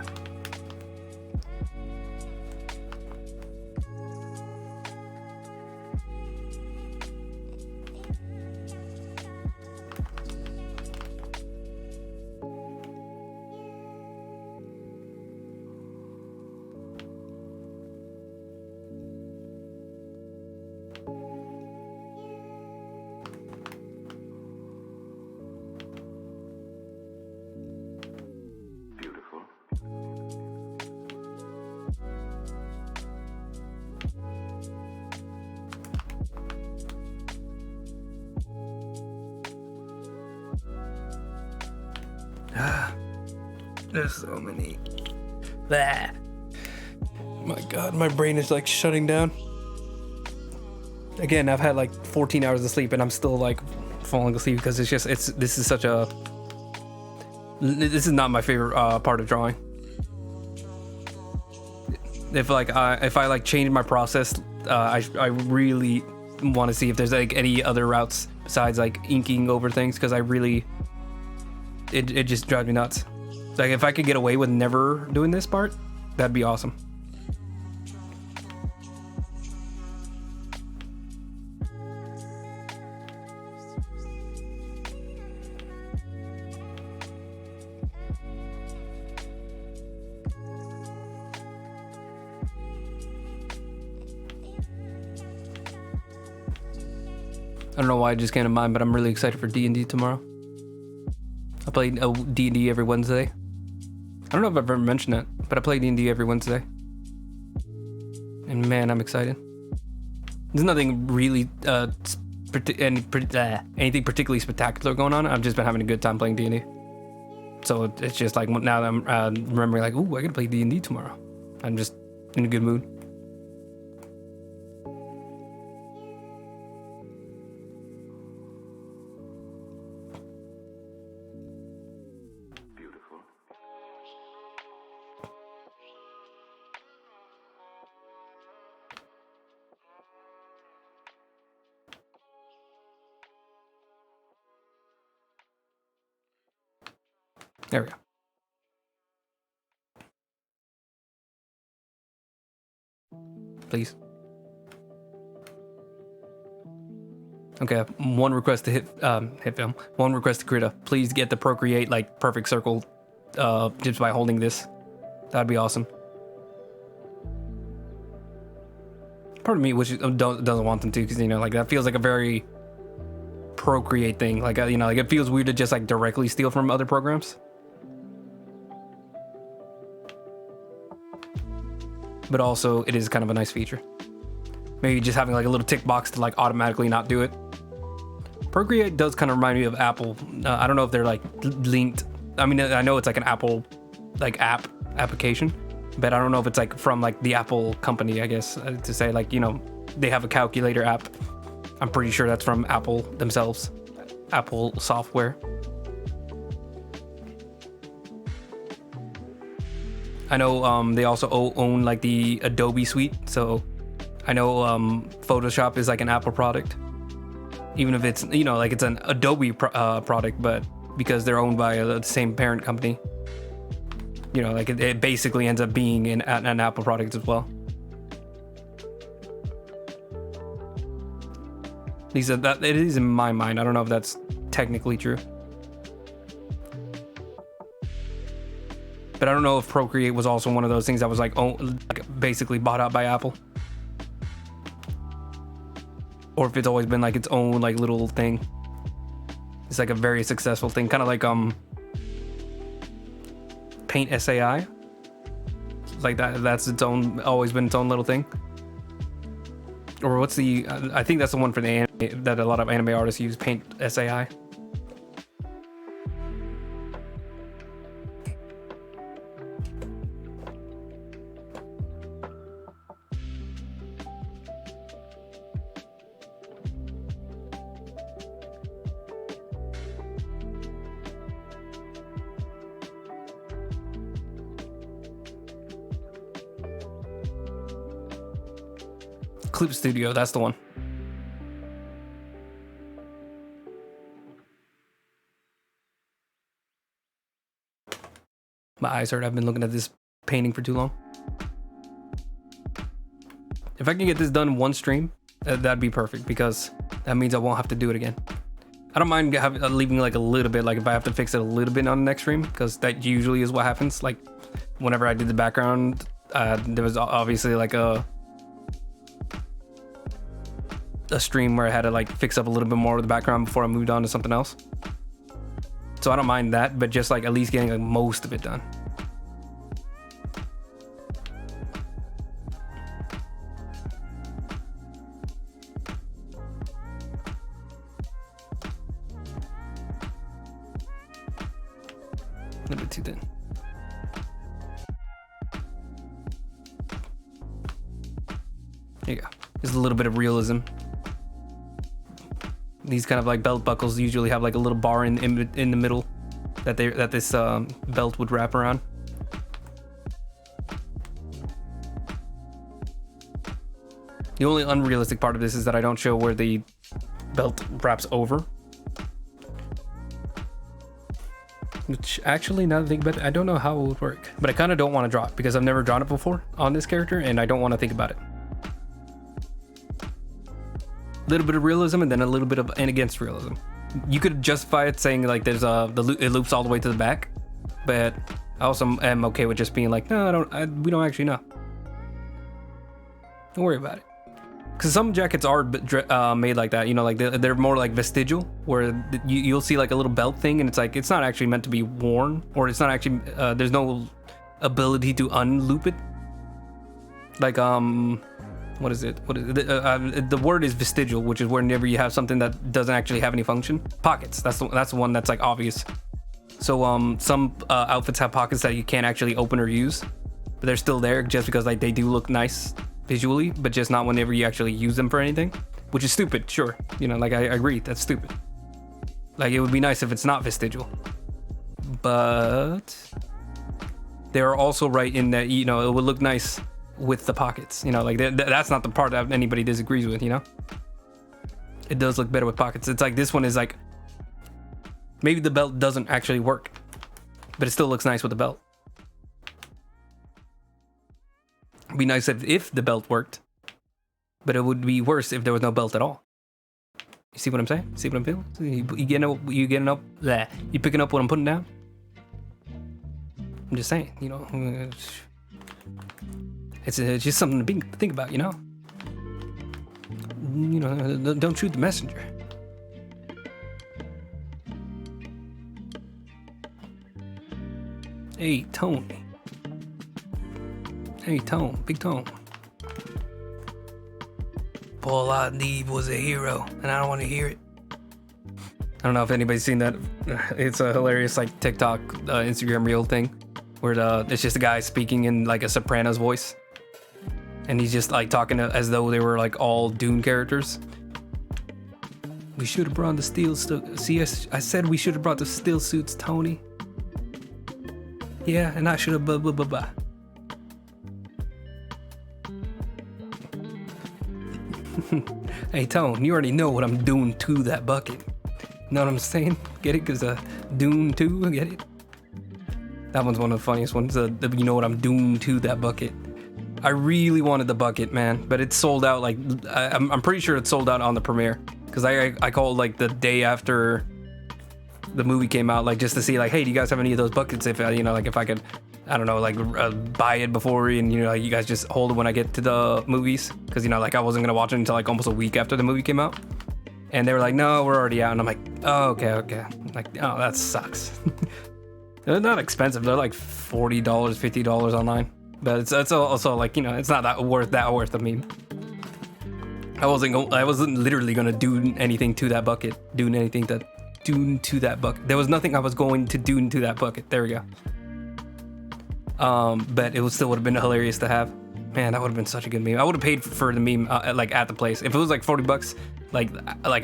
[SPEAKER 1] There's so many. Blah. My God, my brain is like shutting down. Again, I've had like 14 hours of sleep and I'm still like falling asleep because this is not my favorite part of drawing. If I like change my process, I really want to see if there's like any other routes besides like inking over things, because it just drives me nuts. Like if I could get away with never doing this part, that'd be awesome. I don't know why I just came to mind, but I'm really excited for D&D tomorrow. I play D&D every Wednesday. don't know if I've ever mentioned that, but I play D&D every Wednesday. And man, I'm excited. There's nothing really, anything particularly spectacular going on. I've just been having a good time playing D&D. So it's just like now that I'm remembering like, ooh, I gotta play D&D tomorrow. I'm just in a good mood. There we go. Please. Okay, one request to hit film. One request to Krita. Please get the Procreate like perfect circle just by holding this. That'd be awesome. Part of me doesn't want them to, because like that feels like a very Procreate thing. Like like it feels weird to just like directly steal from other programs. But also it is kind of a nice feature. Maybe just having like a little tick box to like automatically not do it. Procreate does kind of remind me of Apple. I don't know if they're like linked. I mean, I know it's like an Apple like application, but I don't know if it's like from like the Apple company, I guess, to say like, they have a calculator app. I'm pretty sure that's from Apple themselves, Apple software. I know they also own like the Adobe suite, so I know Photoshop is like an Apple product, even if it's like it's an Adobe product, but because they're owned by the same parent company, like it basically ends up being an Apple product as well. At least that it is in my mind. I don't know if that's technically true. But I don't know if Procreate was also one of those things that was like basically bought out by Apple, or if it's always been like its own like little thing. It's like a very successful thing, kind of like Paint SAI. Like that's its own, always been its own little thing. Or what's the? I think that's the one for the anime that a lot of anime artists use, Paint SAI. Clip Studio, that's the one. My eyes hurt. I've been looking at this painting for too long. If I can get this done in one stream, that'd be perfect, because that means I won't have to do it again. I don't mind leaving like a little bit, like if I have to fix it a little bit on the next stream, because that usually is what happens. Like whenever I did the background, there was obviously like a stream where I had to like fix up a little bit more of the background before I moved on to something else. So I don't mind that, but just like at least getting like most of it done. A little bit too thin. There you go. There's a little bit of realism. These kind of like belt buckles usually have like a little bar in the middle that this belt would wrap around. The only unrealistic part of this is that I don't show where the belt wraps over. Which actually, now that I think about it, I don't know how it would work. But I kind of don't want to draw it because I've never drawn it before on this character, and I don't want to think about it. Little bit of realism and then a little bit of and against realism. You could justify it saying like there's it loops all the way to the back, but I also am okay with just being like, no, we don't actually know. Don't worry about it. Because some jackets are made like that, like they're more like vestigial, where you'll see like a little belt thing, and it's like it's not actually meant to be worn, or it's not actually there's no ability to unloop it. Like what is it? The word is vestigial, which is whenever you have something that doesn't actually have any function. Pockets. That's the one that's like obvious. So some outfits have pockets that you can't actually open or use, but they're still there just because like they do look nice visually, but just not whenever you actually use them for anything, which is stupid. Sure, you know, like I agree, that's stupid. Like it would be nice if it's not vestigial, but they are also right in that, you know, it would look nice with the pockets, you know, like that's not the part that anybody disagrees with, you know. It does look better with pockets. It's like this one is like, maybe the belt doesn't actually work, but it still looks nice with the belt. It'd be nice if the belt worked, but it would be worse if there was no belt at all. You see what I'm saying? See what I'm feeling? You getting up? Bleh. You picking up what I'm putting down? I'm just saying, you know, it's just something to think about, you know. You know, don't shoot the messenger. Hey, Tony. Hey, Tone. Big Tone. All I need was a hero, and I don't want to hear it. I don't know if anybody's seen that. It's a hilarious like TikTok, Instagram reel thing, where it's just a guy speaking in like a Sopranos voice, and he's just like talking as though they were like all Dune characters. We should have brought the steel suits. See, I said we should have brought the steel suits, Tony. Yeah, and I should have blah blah blah blah. Hey Tone, you already know what I'm doing to that bucket. Know what I'm saying? Get it? Cause Dune 2, get it? That one's one of the funniest ones. You know what I'm doing to that bucket. I really wanted the bucket, man, but it's sold out. Like I'm pretty sure it's sold out on the premiere, cause I called like the day after the movie came out, like just to see like, hey, do you guys have any of those buckets? If you know, like if I could, I don't know, like buy it before, and you know, like, you guys just hold it when I get to the movies, because you know, like I wasn't gonna watch it until like almost a week after the movie came out, and they were like, no, we're already out, and I'm like, oh, okay, I'm like, oh, that sucks. They're not expensive. They're like $40, $50 online, but it's also like, you know, it's not that worth a meme. I wasn't literally gonna do anything to that bucket, There was nothing I was going to do to that bucket. There we go. But it still would have been hilarious to have. Man, that would have been such a good meme. I would have paid for the meme like at the place. If it was like $40, like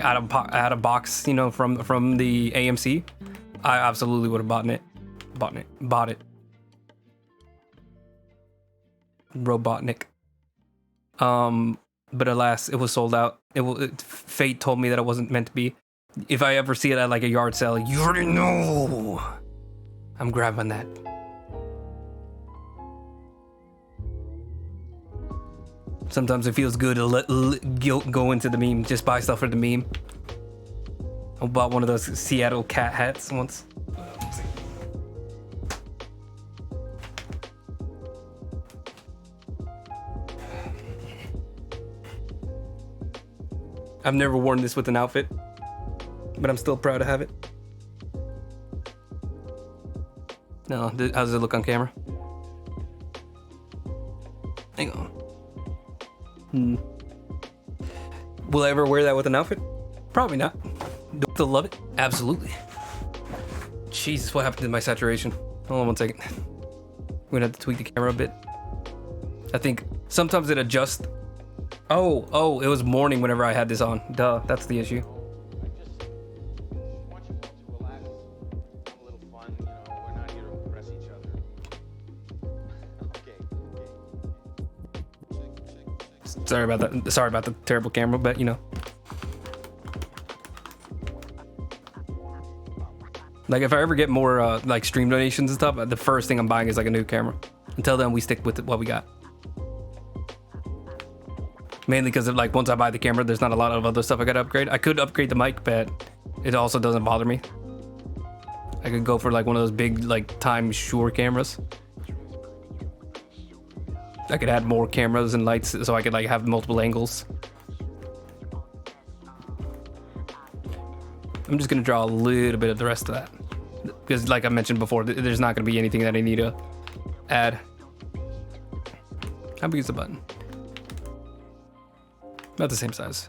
[SPEAKER 1] out of box, you know, from the AMC, I absolutely would have bought it. Robotnik. But alas, it was sold out. Fate told me that it wasn't meant to be. If I ever see it at like a yard sale, you already know I'm grabbing that. Sometimes it feels good to let guilt go into the meme. Just buy stuff for the meme. I bought one of those Seattle cat hats once. I've never worn this with an outfit, but I'm still proud to have it. No, how does it look on camera? Hang on. Will I ever wear that with an outfit? Probably not. Do I still love it? Absolutely. Jesus, what happened to my saturation? Hold on one second. We're gonna have to tweak the camera a bit. I think sometimes it adjusts. Oh, it was morning whenever I had this on. Duh, that's the issue. Sorry about that. Sorry about the terrible camera, but you know. Like if I ever get more like stream donations and stuff, the first thing I'm buying is like a new camera. Until then, we stick with what we got. Mainly because like once I buy the camera, there's not a lot of other stuff I gotta upgrade. I could upgrade the mic, but it also doesn't bother me. I could go for like one of those big like Time Shure cameras. I could add more cameras and lights so I could like have multiple angles. I'm just gonna draw a little bit of the rest of that, because like I mentioned before, there's not gonna be anything that I need to Add. How big is the button? About the same size.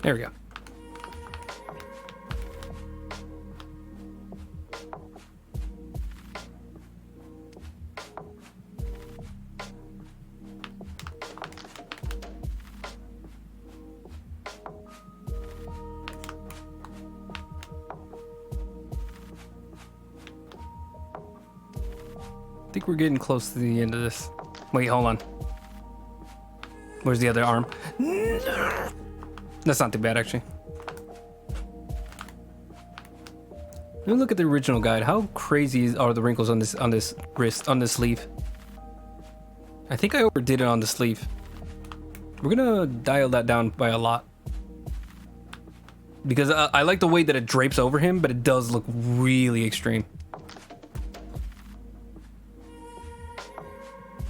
[SPEAKER 1] There we go. I think we're getting close to the end of this. Wait, hold on. Where's the other arm? That's not too bad, actually. Let me look at the original guide. How crazy are the wrinkles on this wrist, on this sleeve? I think I overdid it on the sleeve. We're gonna dial that down by a lot. Because I like the way that it drapes over him, but it does look really extreme.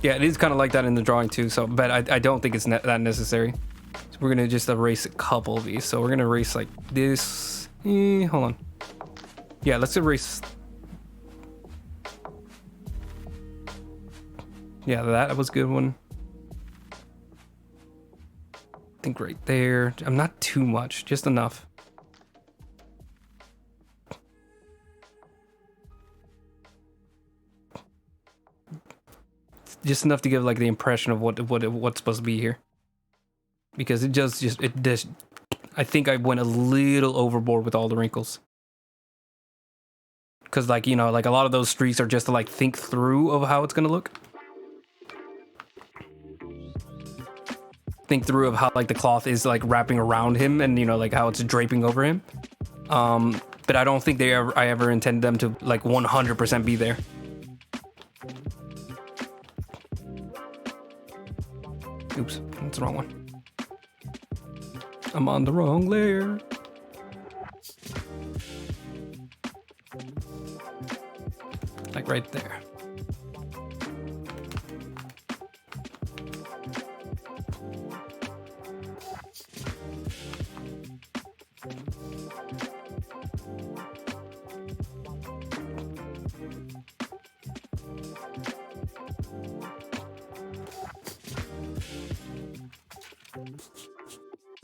[SPEAKER 1] Yeah, it is kind of like that in the drawing too, so, but I don't think it's that necessary. So we're gonna just erase a couple of these. So we're gonna erase like this. Hold on. Yeah, let's erase. Yeah, that was a good one. I think right there. I'm not too much, just enough. Just enough to give like the impression of what's supposed to be here, because it just I think I went a little overboard with all the wrinkles, because like, you know, like a lot of those streaks are just to like think through of how it's gonna look, think through of how like the cloth is like wrapping around him, and you know, like how it's draping over him, but I don't think I ever intended them to like 100% be there. Oops, that's the wrong one. I'm on the wrong layer. Like right there.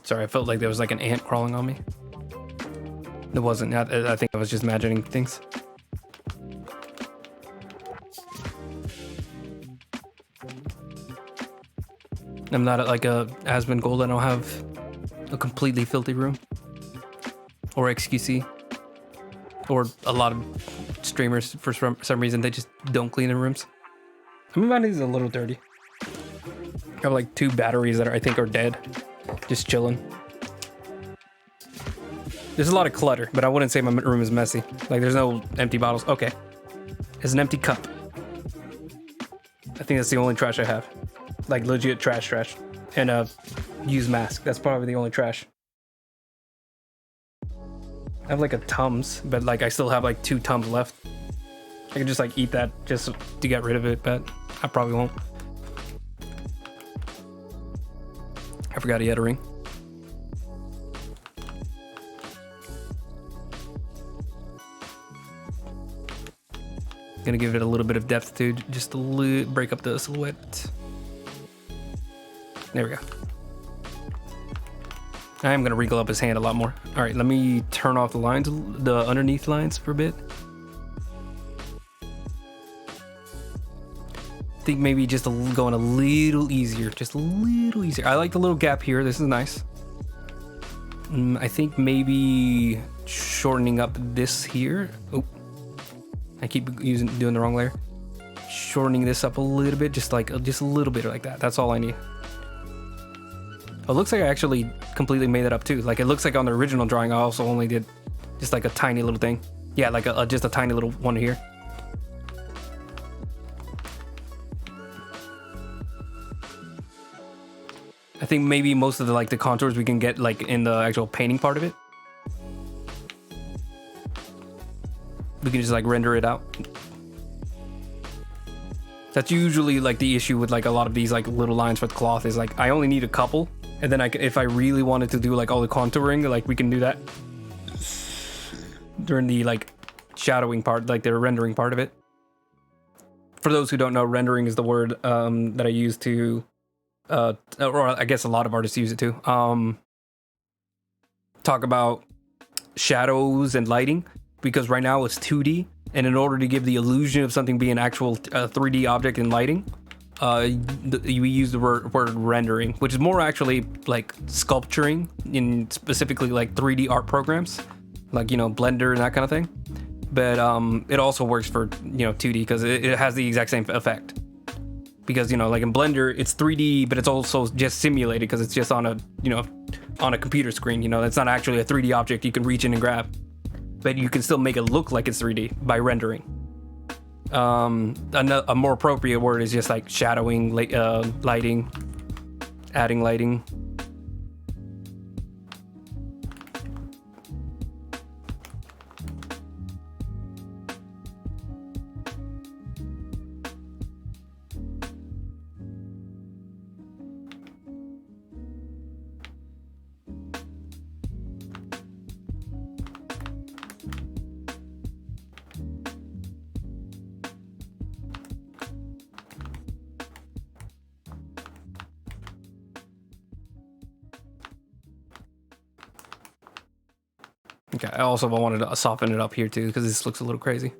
[SPEAKER 1] Sorry, I felt like there was like an ant crawling on me. It wasn't. I think I was just imagining things. I'm not at like a Aspen Gold. I don't have a completely filthy room. Or XQC. Or a lot of streamers, for some reason, they just don't clean their rooms. I mean, mine is a little dirty. I have like 2 batteries that I think are dead. Just chilling. There's a lot of clutter, but I wouldn't say my room is messy. Like, there's no empty bottles. Okay. There's an empty cup. I think that's the only trash I have. Like, legit trash. And a used mask. That's probably the only trash. I have like a Tums, but like I still have like 2 Tums left. I could just like eat that just to get rid of it, but I probably won't. I forgot he had a ring. Gonna give it a little bit of depth too, just to break up the silhouette. There we go. I am gonna wrinkle up his hand a lot more. All right, let me turn off the lines, the underneath lines for a bit. I think maybe just going a little easier, just a little easier. I like the little gap here. This is nice. I think maybe shortening up this here. Oh, I keep doing the wrong layer. shortening this up a little bit, just a little bit like that. That's all I need. Oh, it looks like I actually completely made it up too. Like it looks like on the original drawing, I also only did just like a tiny little thing. Yeah, like just a tiny little one here. I think maybe most of the contours we can get like in the actual painting part of it. We can just like render it out. That's usually like the issue with like a lot of these like little lines for the cloth is like I only need a couple, and then if I really wanted to do like all the contouring, like we can do that during the like shadowing part, like the rendering part of it. For those who don't know, rendering is the word that I use to or I guess a lot of artists use it too, talk about shadows and lighting, because right now it's 2D, and in order to give the illusion of something being an actual 3D object in lighting, we use the word rendering, which is more actually like sculpturing in specifically like 3D art programs, like, you know, Blender and that kind of thing. But it also works for, you know, 2D because it has the exact same effect. Because, you know, like in Blender, it's 3D, but it's also just simulated because it's just on a, you know, on a computer screen. You know, it's not actually a 3D object you can reach in and grab, but you can still make it look like it's 3D by rendering. A more appropriate word is just like shadowing, lighting, adding lighting. Okay, I also wanted to soften it up here too, because this looks a little crazy.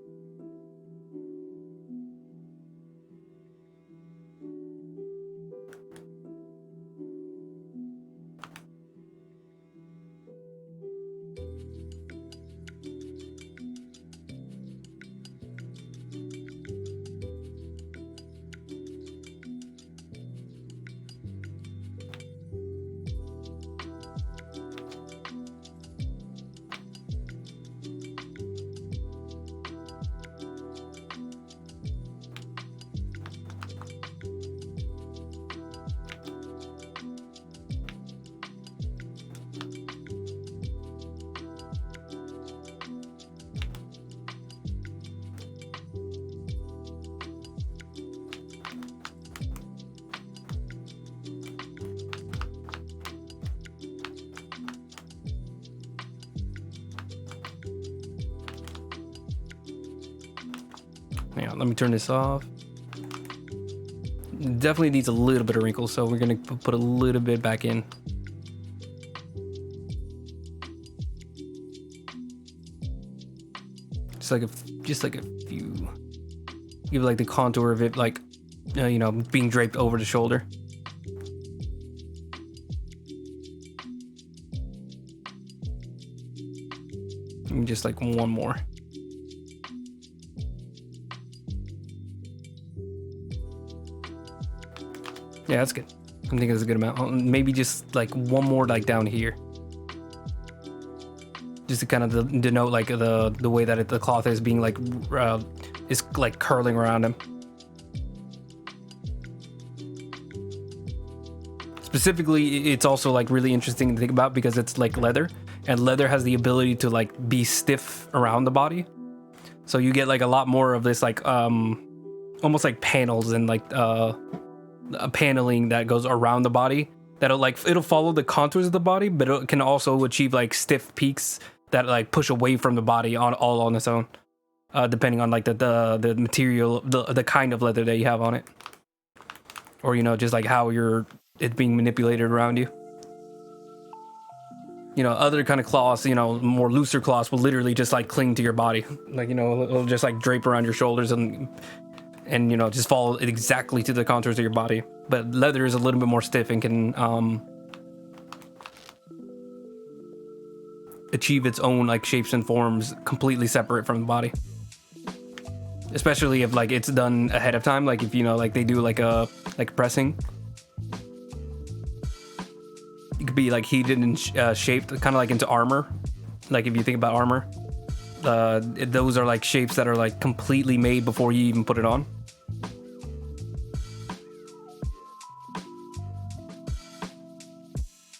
[SPEAKER 1] Hang on, let me turn this off. Definitely needs a little bit of wrinkles, so we're gonna put a little bit back in. Just like a few. Give like the contour of it, like you know, being draped over the shoulder. And just like one more. Yeah, that's good. I think it's a good amount. Maybe just like one more like down here, just to kind of denote like the way that the cloth is being like is like curling around him. Specifically, it's also like really interesting to think about because it's like leather, and leather has the ability to like be stiff around the body, so you get like a lot more of this like almost like panels and like a paneling that goes around the body it'll follow the contours of the body, but it can also achieve like stiff peaks that like push away from the body all on its own, depending on like the material, the kind of leather that you have on it, or, you know, just like how it's being manipulated around you. You know, other kind of cloths, you know, more looser cloths will literally just like cling to your body, like, you know, it'll just like drape around your shoulders and you know, just follow exactly to the contours of your body. But leather is a little bit more stiff and can achieve its own like shapes and forms completely separate from the body. especially if like it's done ahead of time, like if you know like they do like a pressing. It could be like heated and shaped kind of like into armor. Like if you think about armor, those are like shapes that are like completely made before you even put it on.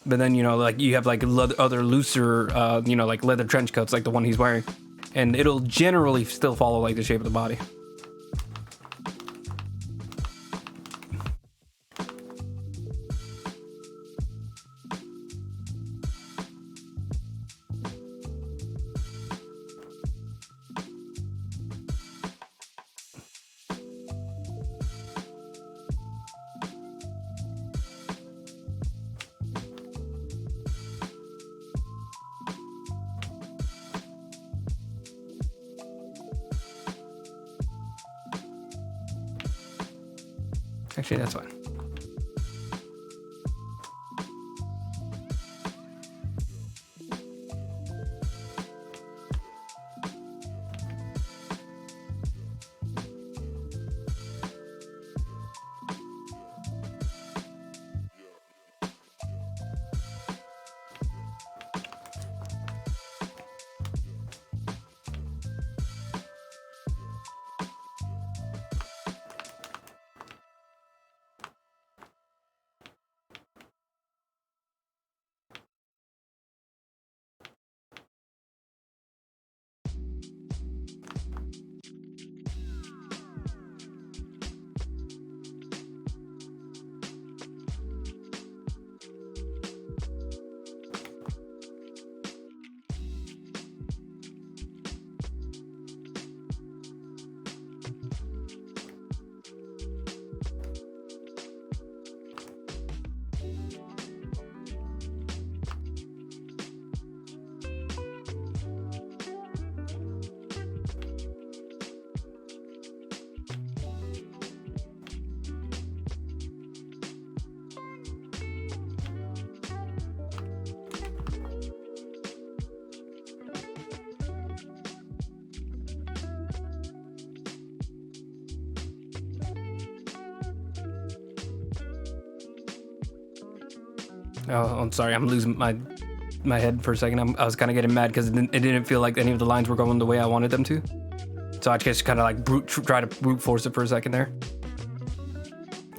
[SPEAKER 1] But then, you know, like you have like other looser, you know, like leather trench coats, like the one he's wearing, and it'll generally still follow like the shape of the body. Actually, that's fine. Oh, I'm sorry. I'm losing my head for a second. I was kind of getting mad because it didn't feel like any of the lines were going the way I wanted them to. So I just kind of like try to brute force it for a second there.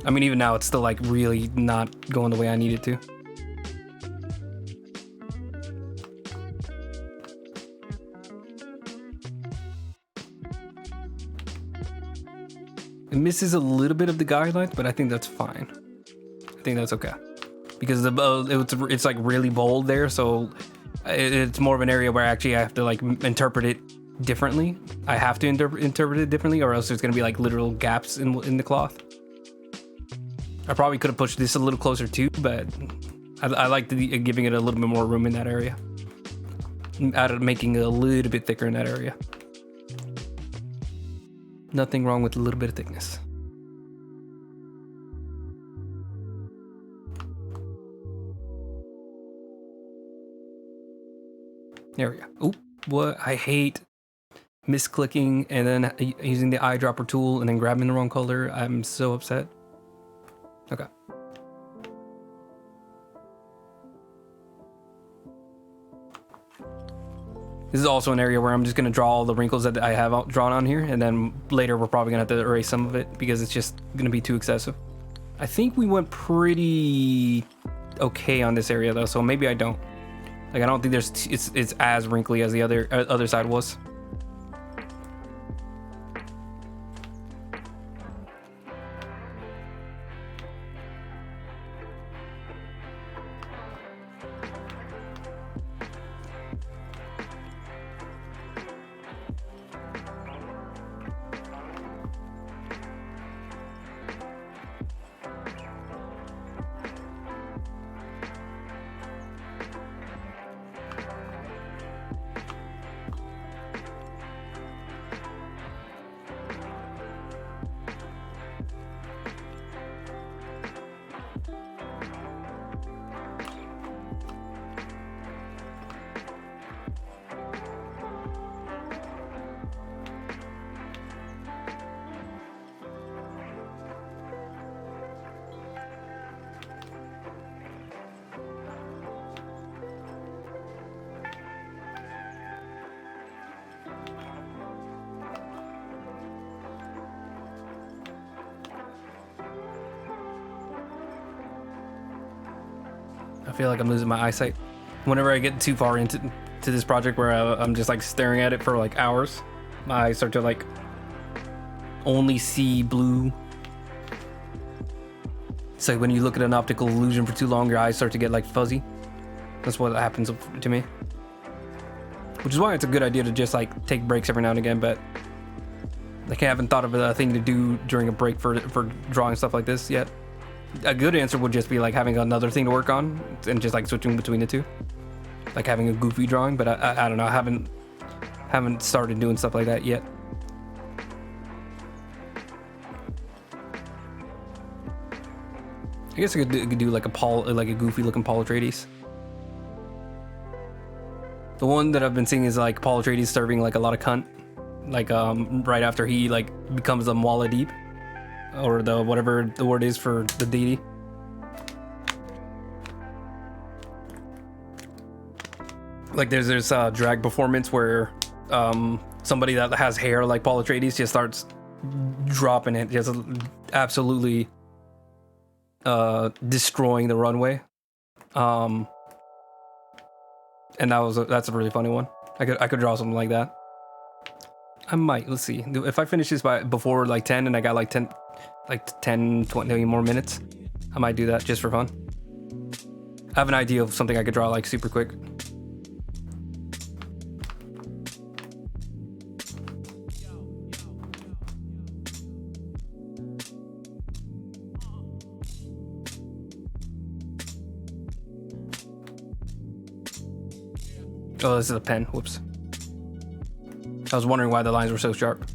[SPEAKER 1] I mean, even now it's still like really not going the way I need it to. It misses a little bit of the guidelines, but I think that's fine. I think that's okay. Because it's like really bold there, so it's more of an area where actually I have to like interpret it differently. I have to interpret it differently, or else there's gonna be like literal gaps in the cloth. I probably could have pushed this a little closer too, but I like giving it a little bit more room in that area. Out of making it a little bit thicker in that area. Nothing wrong with a little bit of thickness. There we go. Oop, what? I hate misclicking and then using the eyedropper tool and then grabbing the wrong color. I'm so upset. Okay. This is also an area where I'm just going to draw all the wrinkles that I have drawn on here, and then later we're probably going to have to erase some of it because it's just going to be too excessive. I think we went pretty okay on this area though, so maybe I don't. Like I don't think it's as wrinkly as the other side was. I feel like I'm losing my eyesight. Whenever I get too far into this project where I'm just like staring at it for like hours, my eyes start to like only see blue. It's like when you look at an optical illusion for too long, your eyes start to get like fuzzy. That's what happens to me. Which is why it's a good idea to just like take breaks every now and again, but like I haven't thought of a thing to do during a break for drawing stuff like this yet. A good answer would just be like having another thing to work on and just like switching between the two. Like having a goofy drawing, but I don't know, I haven't started doing stuff like that yet. I guess I could do like a goofy looking Paul Atreides. The one that I've been seeing is like Paul Atreides serving like a lot of cunt, like right after he like becomes a Muad'Dib, or the whatever the word is for the deity. Like there's this drag performance where somebody that has hair like Paul Atreides just starts dropping it, just absolutely destroying the runway. And that's a really funny one. I could draw something like that. I might. Let's see. If I finish this before like 10 and I got like 10, 20 more minutes, I might do that just for fun. I have an idea of something I could draw like super quick. Oh, this is a pen. Whoops. I was wondering why the lines were so sharp.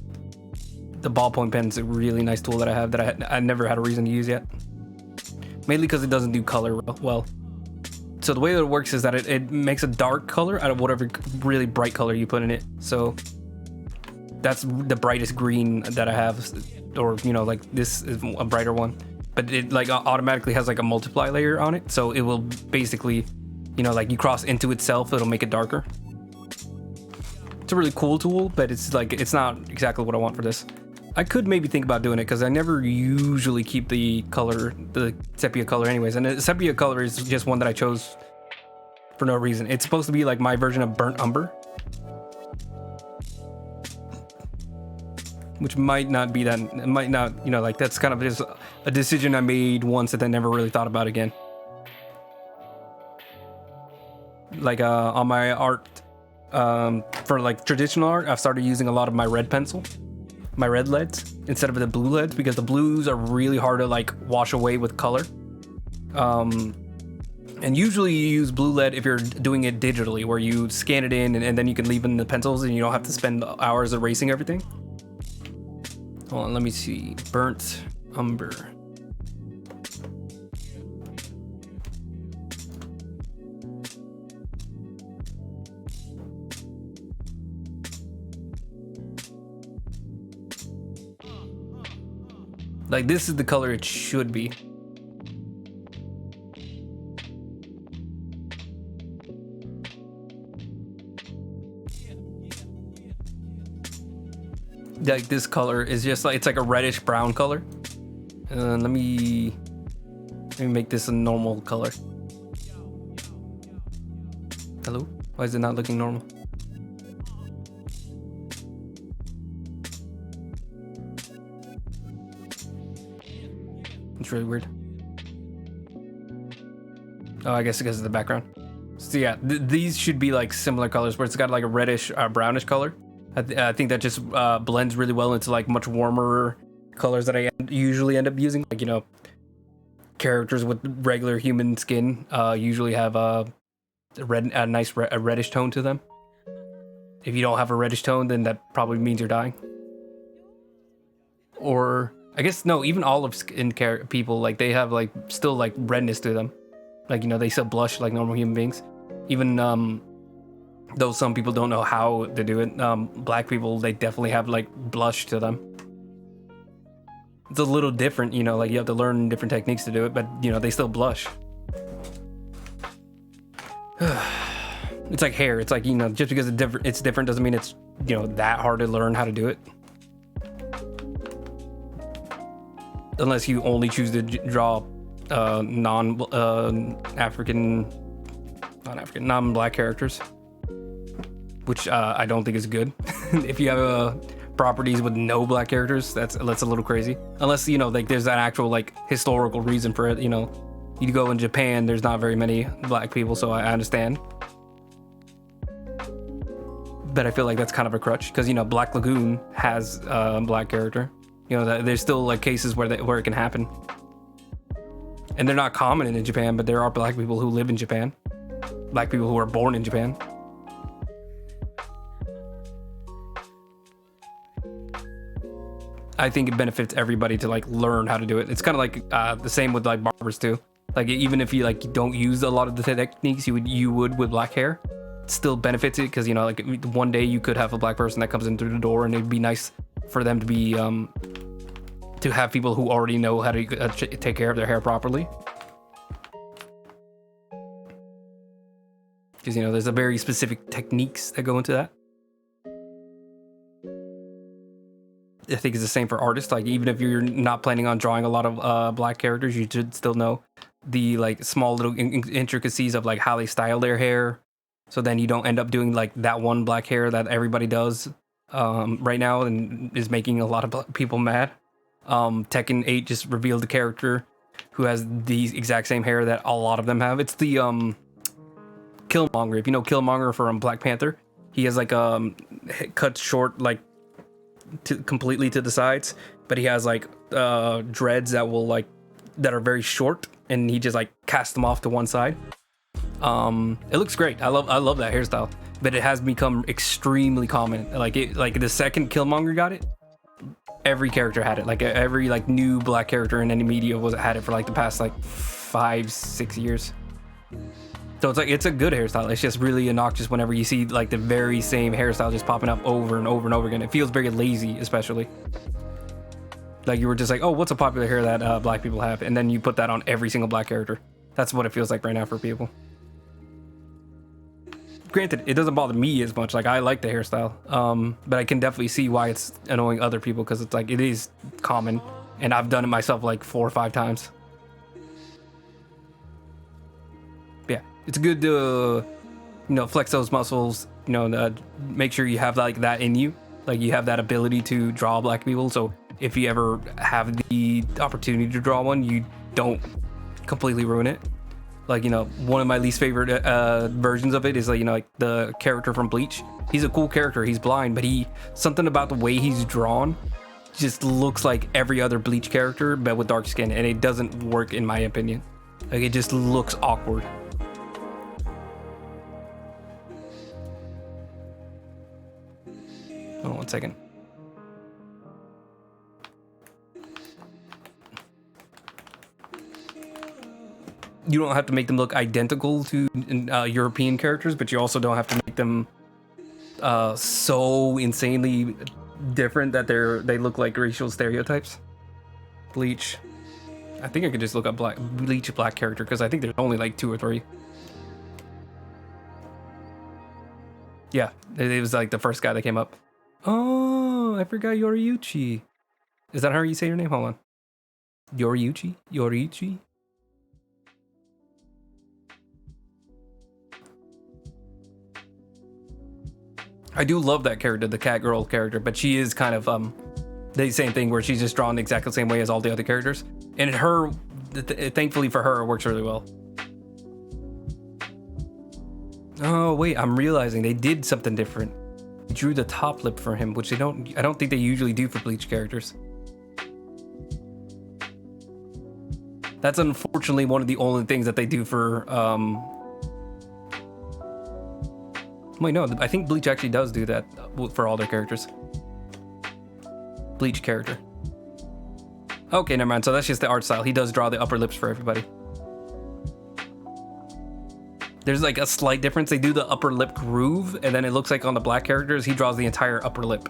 [SPEAKER 1] The ballpoint pen is a really nice tool that I have that I never had a reason to use yet. Mainly because it doesn't do color well. So the way that it works is that it makes a dark color out of whatever really bright color you put in it. So that's the brightest green that I have, or you know, like this is a brighter one. But it like automatically has like a multiply layer on it, so it will basically, you know, like you cross into itself, it'll make it darker. It's a really cool tool, but it's like it's not exactly what I want for this. I could maybe think about doing it because I never usually keep the color, the sepia color anyways, and the sepia color is just one that I chose for no reason. It's supposed to be like my version of burnt umber, which might not be that, it might not, you know, like that's kind of just a decision I made once that I never really thought about again. Like on my art, for like traditional art, I've started using a lot of my red pencil, my red leads instead of the blue leads, because the blues are really hard to like wash away with color. And usually you use blue lead if you're doing it digitally, where you scan it in and then you can leave in the pencils and you don't have to spend hours erasing everything. Hold on, let me see. Burnt umber. Like this is the color it should be. Like this color is just like, it's like a reddish brown color. Let me make this a normal color. Hello? Why is it not looking normal? It's really weird. Oh, I guess because of the background. So yeah, these should be like similar colors where it's got like a reddish, brownish color. I think that just blends really well into like much warmer colors that I usually end up using. Like, you know, characters with regular human skin usually have a nice reddish tone to them. If you don't have a reddish tone, then that probably means you're dying. Or I guess no, even olive skin people, like they have like still like redness to them. Like, you know, they still blush like normal human beings. Even though some people don't know how to do it, black people, they definitely have like blush to them. It's a little different, you know, like you have to learn different techniques to do it, but you know, they still blush. It's like hair. It's like, you know, just because it's different doesn't mean it's, you know, that hard to learn how to do it. Unless you only choose to draw non-black characters, which I don't think is good. If you have properties with no black characters, that's a little crazy. Unless, you know, like there's an actual like historical reason for it. You know, you go in Japan, there's not very many black people, so I understand. But I feel like that's kind of a crutch because, you know, Black Lagoon has a black character. You know, there's still like cases where it can happen, and they're not common in Japan, but there are black people who live in Japan, black people who are born in Japan. I think it benefits everybody to like learn how to do it. It's kind of like the same with like barbers too. Like even if you like don't use a lot of the techniques you would with black hair, it still benefits it because, you know, like one day you could have a black person that comes in through the door, and it'd be nice for them to be to have people who already know how to take care of their hair properly. Because, you know, there's a very specific techniques that go into that. I think it's the same for artists. Like even if you're not planning on drawing a lot of black characters, you should still know the like small little intricacies of like how they style their hair, so then you don't end up doing like that one black hair that everybody does right now and is making a lot of people mad. Tekken 8 just revealed a character who has the exact same hair that a lot of them have. It's the Killmonger. If you know Killmonger from Black Panther, he has like cut short like completely to the sides, but he has like dreads that are very short, and he just like casts them off to one side. It looks great. I love that hairstyle, but it has become extremely common. Like the second Killmonger got it, every character had it. Like every like new black character in any media had it for like the past like 5-6 years. So it's a good hairstyle. It's just really obnoxious whenever you see like the very same hairstyle just popping up over and over and over again. It feels very lazy, especially. Like you were just like, oh, what's a popular hair that black people have? And then you put that on every single black character. That's what it feels like right now for people. Granted, it doesn't bother me as much. Like I like the hairstyle, but I can definitely see why it's annoying other people, because it's like it is common, and I've done it myself like 4 or 5 times. Yeah, it's good to flex those muscles. Make sure you have like that in you, like you have that ability to draw black people. So if you ever have the opportunity to draw one, you don't completely ruin it. Like, one of my least favorite versions of it is like the character from Bleach. He's a cool character. He's blind, but something about the way he's drawn just looks like every other Bleach character, but with dark skin, and it doesn't work in my opinion. Like, it just looks awkward. Hold on 1 second. You don't have to make them look identical to European characters, but you also don't have to make them so insanely different that they look like racial stereotypes. Bleach. I think I could just look up Bleach black character, because I think there's only like 2 or 3. Yeah, it was like the first guy that came up. Oh, I forgot Yoriuchi. Is that how you say your name? Hold on. Yoriuchi? I do love that character, the cat girl character, but she is kind of the same thing where she's just drawn the exact same way as all the other characters. And thankfully for her, it works really well. Oh wait, I'm realizing they did something different. They drew the top lip for him, which I don't think they usually do for Bleach characters. That's unfortunately one of the only things that they do for wait, no, I think Bleach actually does do that for all their characters. Bleach character. Okay, never mind. So that's just the art style. He does draw the upper lips for everybody. There's like a slight difference. They do the upper lip groove, and then it looks like on the black characters, he draws the entire upper lip.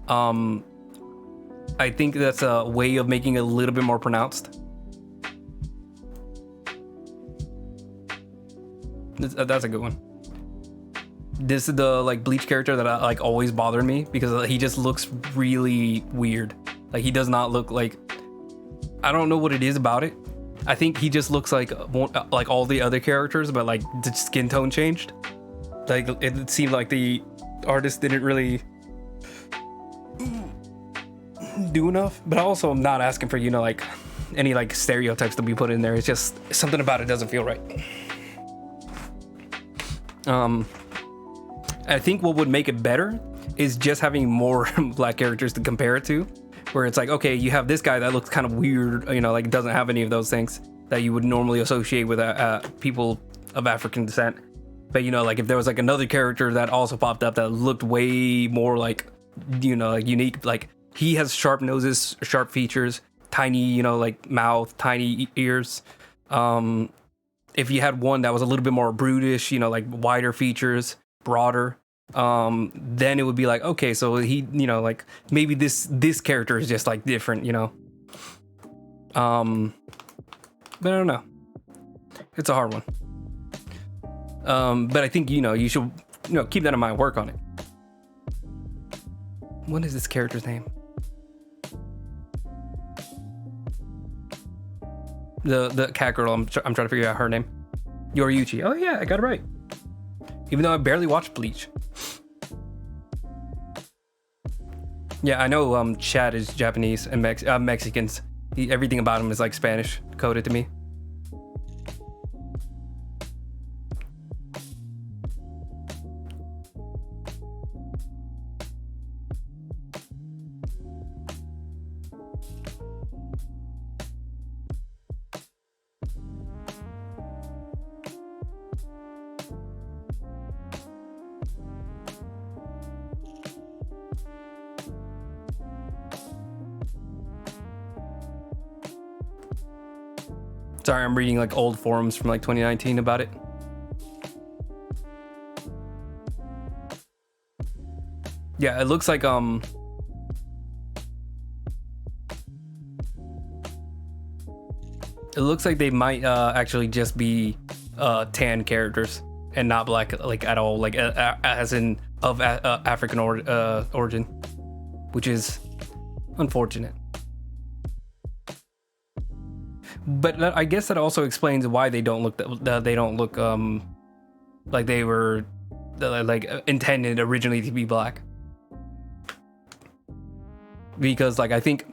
[SPEAKER 1] I think that's a way of making it a little bit more pronounced. That's a good one. This is the like Bleach character that like always bothered me, because he just looks really weird. Like, he does not look like, I don't know what it is about it, I think he just looks like all the other characters, but like the skin tone changed. Like it seemed like the artist didn't really do enough. But also, I'm not asking for like any like stereotypes to be put in there. It's just something about it doesn't feel right. I think what would make it better is just having more black characters to compare it to, where it's like, okay, you have this guy that looks kind of weird, like doesn't have any of those things that you would normally associate with people of African descent. But like if there was like another character that also popped up that looked way more like, like unique, like he has sharp noses, sharp features, tiny, like mouth, tiny ears. If you had one that was a little bit more brutish, like wider features, broader, then it would be like, okay, so he, like maybe this character is just like different, but I don't know. It's a hard one. But I think, you should, keep that in mind, work on it. What is this character's name? The cat girl, I'm trying to figure out her name. Yoriyuchi. Oh yeah, I got it right. Even though I barely watched Bleach. Yeah, I know Chad is Japanese and Mexicans. Everything about him is like Spanish coded to me. Sorry, I'm reading like old forums from like 2019 about it. Yeah, it looks like it looks like they might actually just be tan characters and not black like at all, like as in of African origin, which is unfortunate. But I guess that also explains why they don't look like they were like intended originally to be black. Because like I think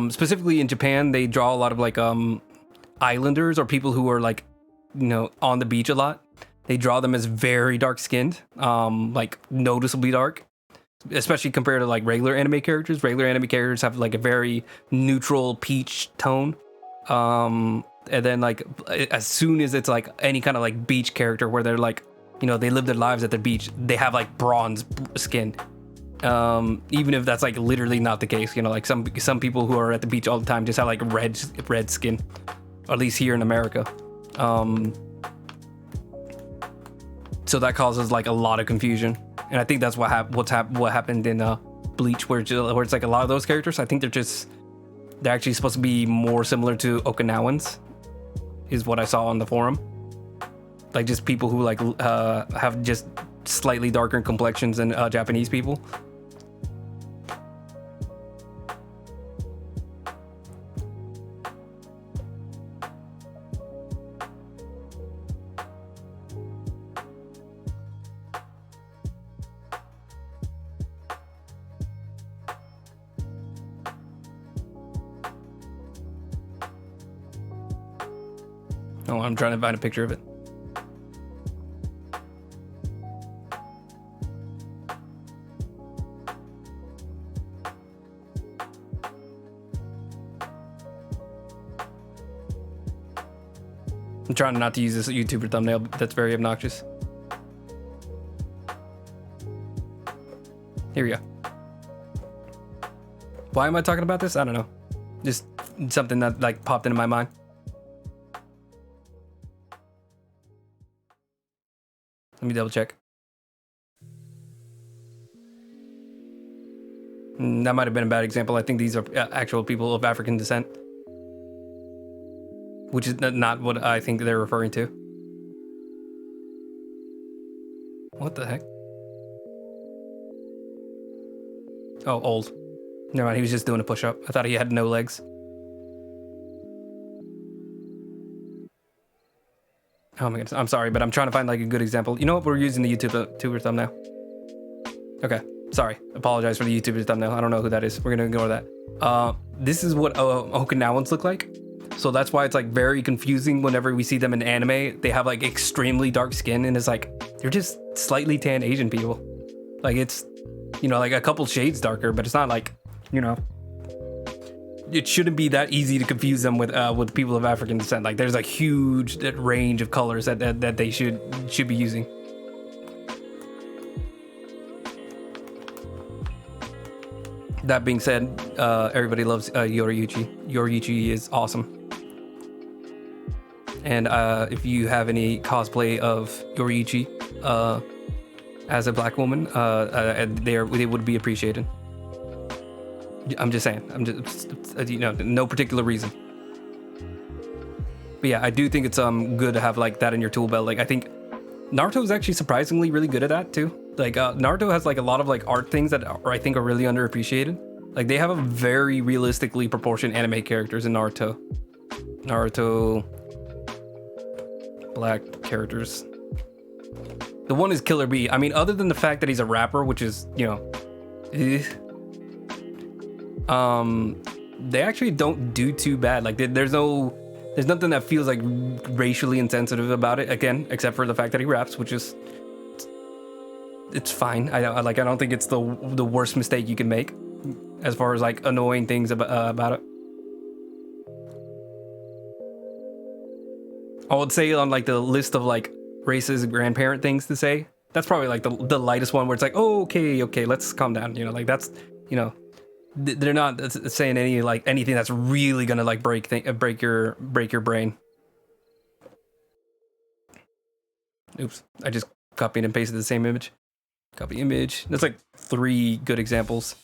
[SPEAKER 1] specifically in Japan they draw a lot of like islanders or people who are like on the beach a lot. They draw them as very dark skinned, like noticeably dark, especially compared to like regular anime characters. Regular anime characters have like a very neutral peach tone. And then like as soon as it's like any kind of like beach character where they're like they live their lives at the beach, they have like bronze skin, even if that's like literally not the case. Like some people who are at the beach all the time just have like red skin, or at least here in America. So that causes like a lot of confusion, and I think that's what happened in Bleach, where it's like a lot of those characters, I think they're actually supposed to be more similar to Okinawans, is what I saw on the forum. Like just people who like have just slightly darker complexions than Japanese people. Oh, I'm trying to find a picture of it. I'm trying not to use this YouTuber thumbnail. That's very obnoxious. Here we go. Why am I talking about this? I don't know. Just something that like popped into my mind. Let me double check. That might have been a bad example. I think these are actual people of African descent, which is not what I think they're referring to. What the heck? Oh, old. Never mind, he was just doing a push-up. I thought he had no legs. Oh my goodness, I'm sorry, but I'm trying to find like a good example. You know what? We're using the YouTuber thumbnail. Okay, sorry. Apologize for the YouTuber thumbnail. I don't know who that is. We're gonna ignore that. This is what Okinawans look like. So that's why it's like very confusing whenever we see them in anime. They have like extremely dark skin, and it's like they're just slightly tan Asian people. Like it's, you know, like a couple shades darker, but it's not like, you know, it shouldn't be that easy to confuse them with people of African descent. Like there's a huge range of colors that they should be using. That being said, everybody loves Yoriyuchi. Yoriyuchi is awesome. And if you have any cosplay of Yoriyuchi as a black woman, they would be appreciated. I'm just saying. I'm just, you know, no particular reason. But yeah, I do think it's good to have like that in your tool belt. Like I think Naruto is actually surprisingly really good at that too. Like Naruto has like a lot of like art things that I think are really underappreciated. Like they have a very realistically proportioned anime characters in Naruto. Black characters. The one is Killer Bee. I mean, other than the fact that he's a rapper, which is, you know, they actually don't do too bad. Like there's nothing that feels like racially insensitive about it. Again, except for the fact that he raps, which is, it's fine. I don't think it's the worst mistake you can make, as far as like annoying things about it. I would say on like the list of like racist grandparent things to say, that's probably like the lightest one, where it's like, oh, okay, let's calm down. You know, like that's, you know, they're not saying anything that's really gonna like break your brain. Oops, I just copied and pasted the same image. Copy image. That's like 3 good examples,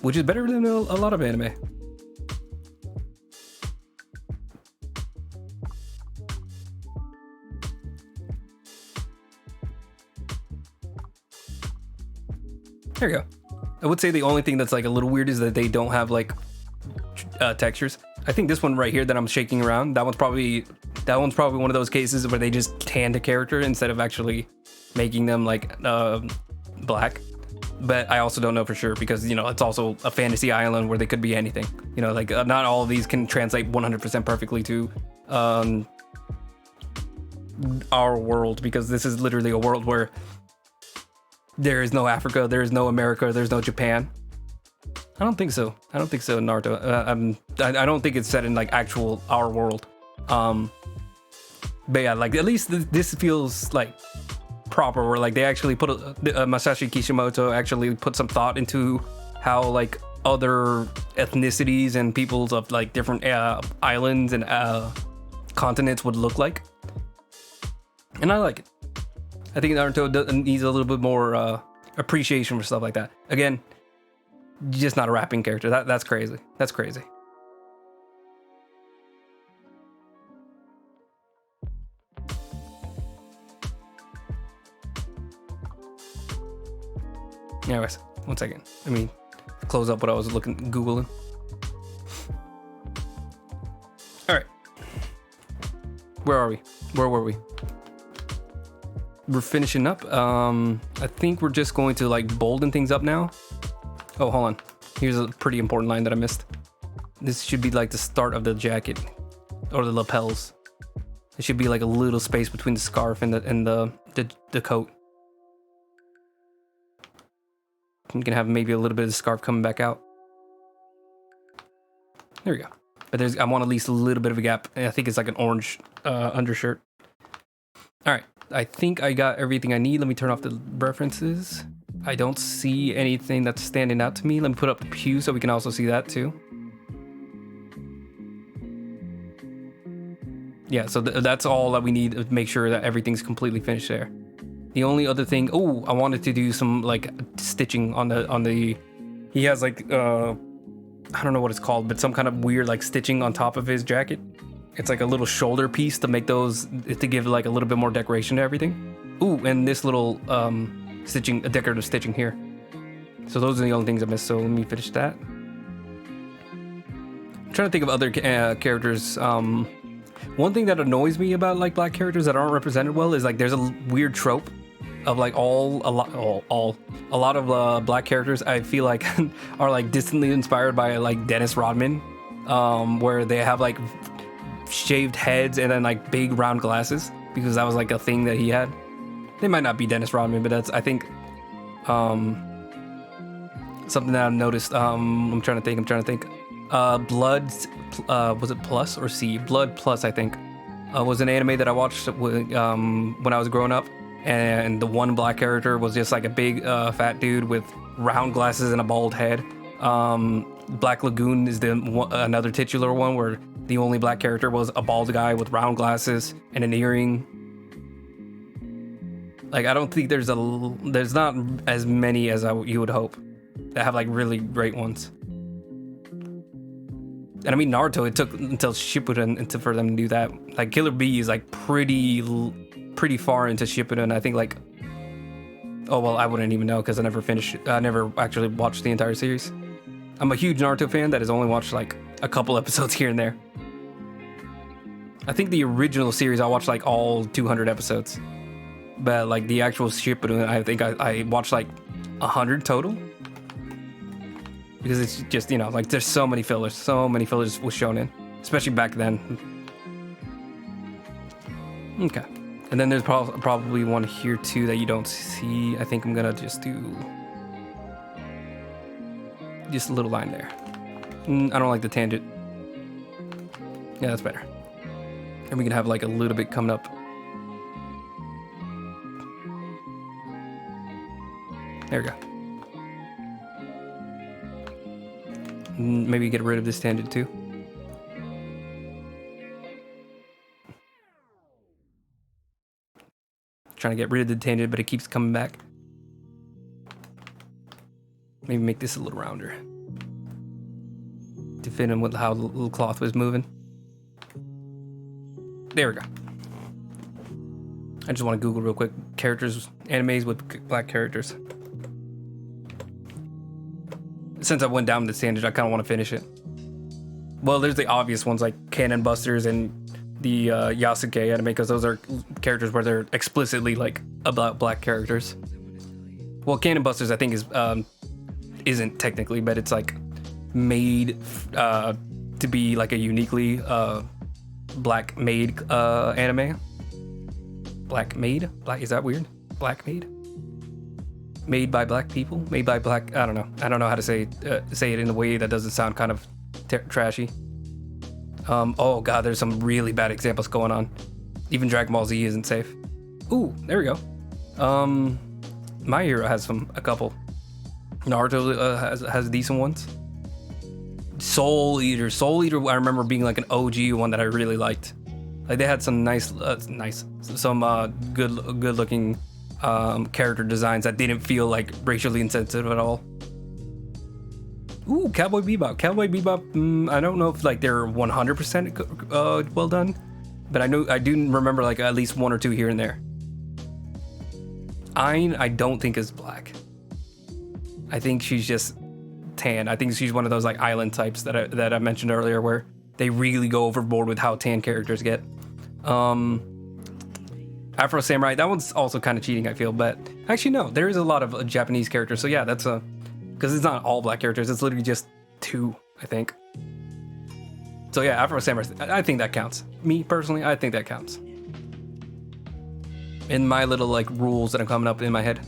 [SPEAKER 1] which is better than a lot of anime. There you go. I would say the only thing that's like a little weird is that they don't have like textures. I think this one right here that I'm shaking around, that one's probably one of those cases where they just tanned a character instead of actually making them like black. But I also don't know for sure, because, you know, it's also a fantasy island where they could be anything. You know, like not all of these can translate 100% perfectly to our world, because this is literally a world where there is no Africa, there is no America, there's no Japan. I don't think so, Naruto. I don't think it's set in like actual our world. But yeah, like at least this feels like proper, where like they actually put Masashi Kishimoto actually put some thought into how like other ethnicities and peoples of like different islands and continents would look like. And I like it. I think Naruto needs a little bit more appreciation for stuff like that. Again, just not a rapping character. That's crazy. That's crazy. Anyways, one second. Let me close up what I was Googling. All right. Where are we? Where were we? We're finishing up. I think we're just going to like bolden things up now. Oh, hold on. Here's a pretty important line that I missed. This should be like the start of the jacket or the lapels. There should be like a little space between the scarf and the coat. You can have maybe a little bit of the scarf coming back out. There we go. But I want at least a little bit of a gap. I think it's like an orange undershirt. All right. I think I got everything I need. Let me turn off the references. I don't see anything that's standing out to me. Let me put up the pew so we can also see that too. Yeah, so that's all that we need to make sure that everything's completely finished there. The only other thing, I wanted to do some like stitching on the he has like I don't know what it's called, but some kind of weird like stitching on top of his jacket. It's like a little shoulder piece to make those, to give like a little bit more decoration to everything. Ooh, and this little stitching, decorative stitching here. So those are the only things I missed. So let me finish that. I'm trying to think of other characters. One thing that annoys me about like black characters that aren't represented well is like there's a weird trope of like a lot of black characters I feel like are like distantly inspired by like Dennis Rodman, where they have like shaved heads and then like big round glasses because that was like a thing that he had. They might not be Dennis Rodman, but that's I think something that I've noticed. I'm trying to think. Blood, was it Plus or C? Blood Plus, I think, was an anime that I watched when I was growing up, and the one black character was just like a big fat dude with round glasses and a bald head. Black Lagoon is another titular one where the only black character was a bald guy with round glasses and an earring. Like I don't think there's not as many as you would hope that have like really great ones. And I mean, Naruto, it took until Shippuden for them to do that. Like Killer Bee is like pretty far into Shippuden. I think like, oh well, I wouldn't even know because I never actually watched the entire series. I'm a huge Naruto fan that has only watched like a couple episodes here and there. I think the original series I watched like all 200 episodes, but like the actual Shippuden, I think I watched like 100 total. Because it's just, you know, like there's so many fillers was shown in, especially back then. Okay. And then there's probably one here too that you don't see. I think I'm gonna just do just a little line there. I don't like the tangent. Yeah, that's better. And we can have like a little bit coming up. There we go. Maybe get rid of this tangent too. Trying to get rid of the tangent, but it keeps coming back. Maybe make this a little rounder to fit in with how the little cloth was moving. There we go. I just want to Google real quick animes with black characters. Since I went down this tangent, I kind of want to finish it. Well, there's the obvious ones like Cannon Busters and the Yasuke anime, because those are characters where they're explicitly like about black characters. Well, Cannon Busters I think isn't technically, but it's like made to be like a uniquely black made anime. Black made? Black, is that weird? Black made? Made by black people? Made by black... I don't know how to say it in a way that doesn't sound kind of trashy. Oh god, there's some really bad examples going on. Even Dragon Ball Z isn't safe. Ooh, there we go. My Hero has a couple. Naruto has decent ones. Soul Eater, I remember being like an OG one that I really liked. Like they had some good looking character designs that didn't feel like racially insensitive at all. Ooh, Cowboy Bebop. I don't know if like they're 100% well done, but I do remember like at least one or two here and there. Ayn, I don't think is black. I think she's just tan. I think she's one of those like island types that I mentioned earlier, where they really go overboard with how tan characters get. Afro Samurai, that one's also kind of cheating, I feel, but actually no, there is a lot of Japanese characters, so yeah, that's because it's not all black characters, it's literally just two, I think. So yeah, Afro Samurai, I think that counts. Me personally, I think that counts. In my little like rules that are coming up in my head.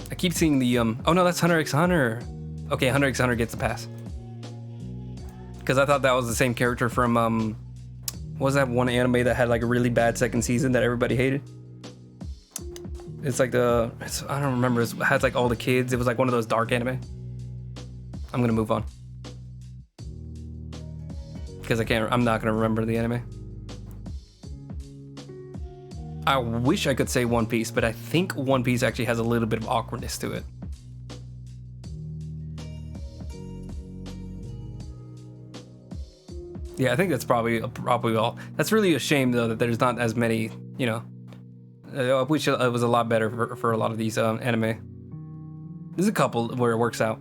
[SPEAKER 1] I keep seeing the oh no, that's Hunter x Hunter. Okay, Hunter x Hunter gets a pass. Because I thought that was the same character from what was that one anime that had like a really bad second season that everybody hated? It's like I don't remember. It had like all the kids. It was like one of those dark anime. I'm gonna move on because I'm not gonna remember the anime. I wish I could say One Piece, but I think One Piece actually has a little bit of awkwardness to it. Yeah, I think that's probably all. That's really a shame though that there's not as many, you know. I wish it was a lot better for a lot of these anime. There's a couple where it works out.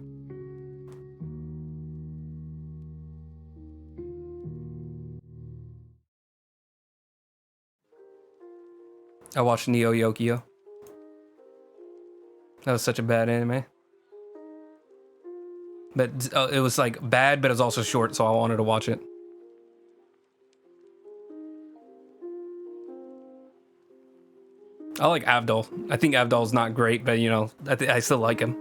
[SPEAKER 1] I watched Neo Yokio. That was such a bad anime. But it was like bad, but it was also short, so I wanted to watch it. I like Avdol. I think Avdol's not great, but you know, I still like him.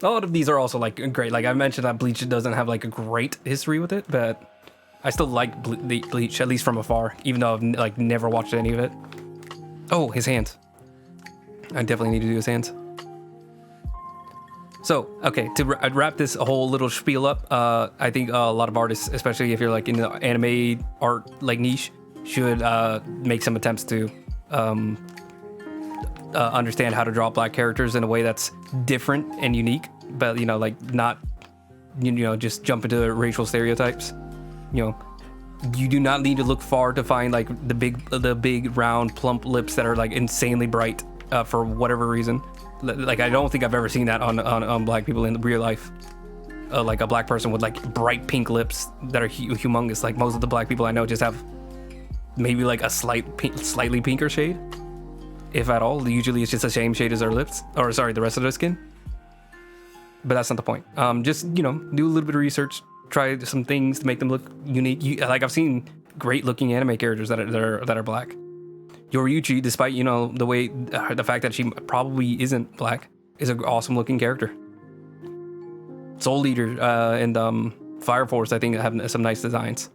[SPEAKER 1] A lot of these are also like great. Like I mentioned that Bleach doesn't have like a great history with it, but I still like Bleach, at least from afar, even though I've like never watched any of it. Oh, his hands. I definitely need to do his hands. So, okay, to wrap this whole little spiel up, I think a lot of artists, especially if you're like in the anime art like niche, should make some attempts to understand how to draw black characters in a way that's different and unique, but you know, like not, you know, just jump into racial stereotypes. You know, you do not need to look far to find like the big round plump lips that are like insanely bright for whatever reason. Like I don't think I've ever seen that on black people in real life. Like a black person with like bright pink lips that are humongous. Like most of the black people I know just have maybe like a slightly pinker shade, if at all. Usually it's just the same shade as their lips, or sorry, the rest of their skin. But that's not the point. Just, you know, do a little bit of research, try some things to make them look unique. Like I've seen great looking anime characters that are black. Yoruichi, despite, you know, the fact that she probably isn't black, is an awesome looking character. Soul Eater and Fire Force, I think, have some nice designs.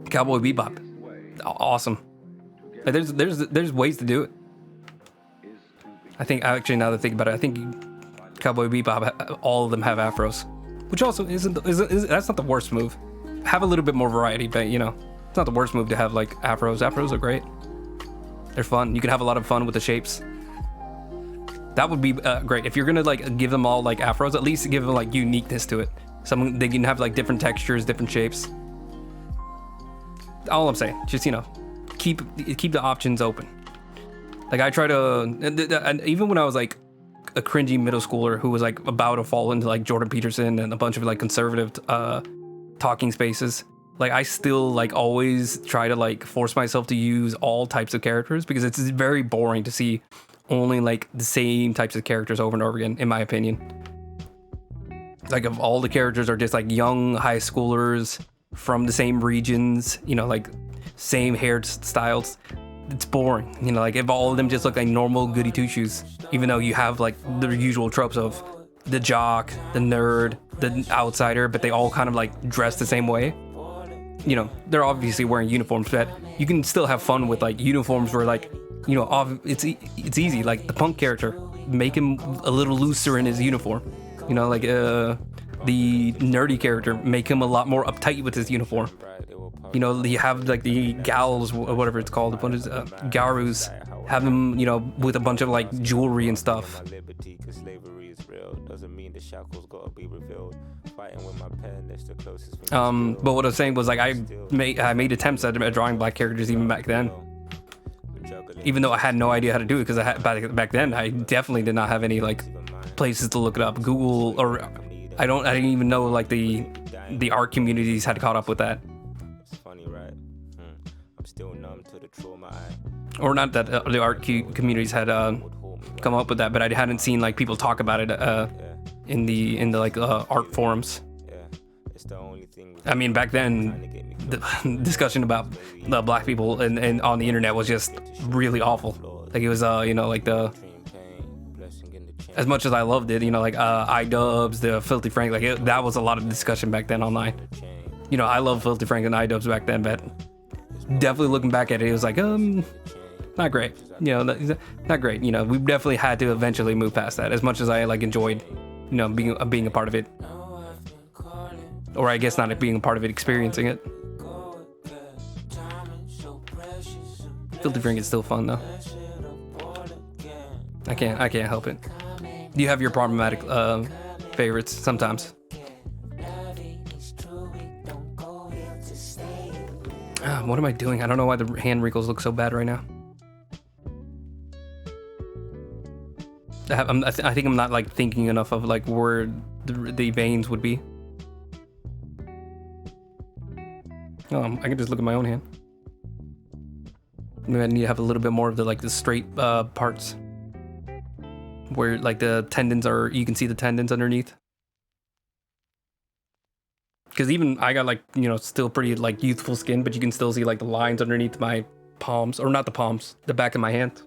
[SPEAKER 1] Cowboy Bebop, awesome. Like, there's ways to do it. I think actually, now that I think about it, I think Cowboy Bebop, all of them have afros, which also isn't that's not the worst move. Have a little bit more variety, but you know, it's not the worst move to have like afros. Afros are great. They're fun. You can have a lot of fun with the shapes. That would be great. If you're gonna like give them all like afros, at least give them like uniqueness to it. They can have like different textures, different shapes. All I'm saying, just, you know, keep the options open. Like I try to, and even when I was like a cringy middle schooler who was like about to fall into like Jordan Peterson and a bunch of like conservative talking spaces, like I still like always try to like force myself to use all types of characters, because it's very boring to see only like the same types of characters over and over again, in my opinion. Like if all the characters are just like young high schoolers from the same regions, you know, like same hairstyles, it's boring. You know, like if all of them just look like normal goody two shoes, even though you have like the usual tropes of the jock, the nerd, the outsider, but they all kind of like dress the same way. You know, they're obviously wearing uniforms, but you can still have fun with like uniforms where like, you know, it's easy. Like the punk character, make him a little looser in his uniform. You know, like the nerdy character, make him a lot more uptight with his uniform. You know, you have like the gals, or whatever it's called, garus, have them, you know, with a bunch of like jewelry and stuff. But what I was saying was like I made attempts at drawing black characters even back then, even though I had no idea how to do it, because back then I definitely did not have any like places to look it up. Google, or I didn't even know like the art communities had caught up with that. It's funny, right? I'm still numb to the trauma. Or not that the art communities had come up with that, but I hadn't seen like people talk about it in the like art forums. I mean, back then the discussion about the black people and on the internet was just really awful. Like it was you know, like as much as I loved it, you know, like iDubbbz, the Filthy Frank, like that was a lot of discussion back then online. You know, I love Filthy Frank and iDubbbz back then, but definitely looking back at it, it was like not great. You know, not great. You know, we definitely had to eventually move past that. As much as I like enjoyed, you know, being a part of it, or I guess not being a part of it, experiencing it. Filthy Frank is still fun though. I can't help it. Do you have your problematic favorites sometimes? What am I doing? I don't know why the hand wrinkles look so bad right now. I think I'm not like thinking enough of like where the veins would be. I can just look at my own hand. Maybe I need to have a little bit more of the like the straight parts where like the tendons are, you can see the tendons underneath. Because even I got like, you know, still pretty like youthful skin, but you can still see like the lines underneath my palms, or not the palms, the back of my hand.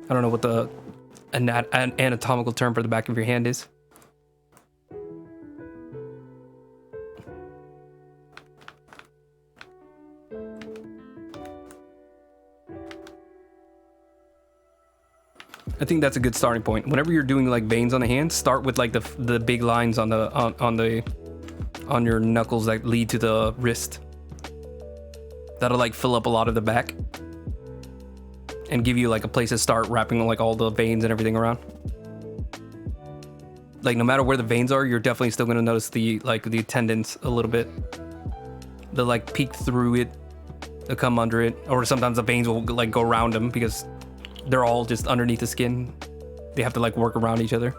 [SPEAKER 1] I don't know what the anatomical term for the back of your hand is. I think that's a good starting point. Whenever you're doing like veins on the hand, start with like the big lines on your knuckles that lead to the wrist. That'll like fill up a lot of the back and give you like a place to start wrapping like all the veins and everything around. Like no matter where the veins are, you're definitely still gonna notice the tendons a little bit. They'll like peek through it, they'll come under it, or sometimes the veins will like go around them because they're all just underneath the skin. They have to like work around each other.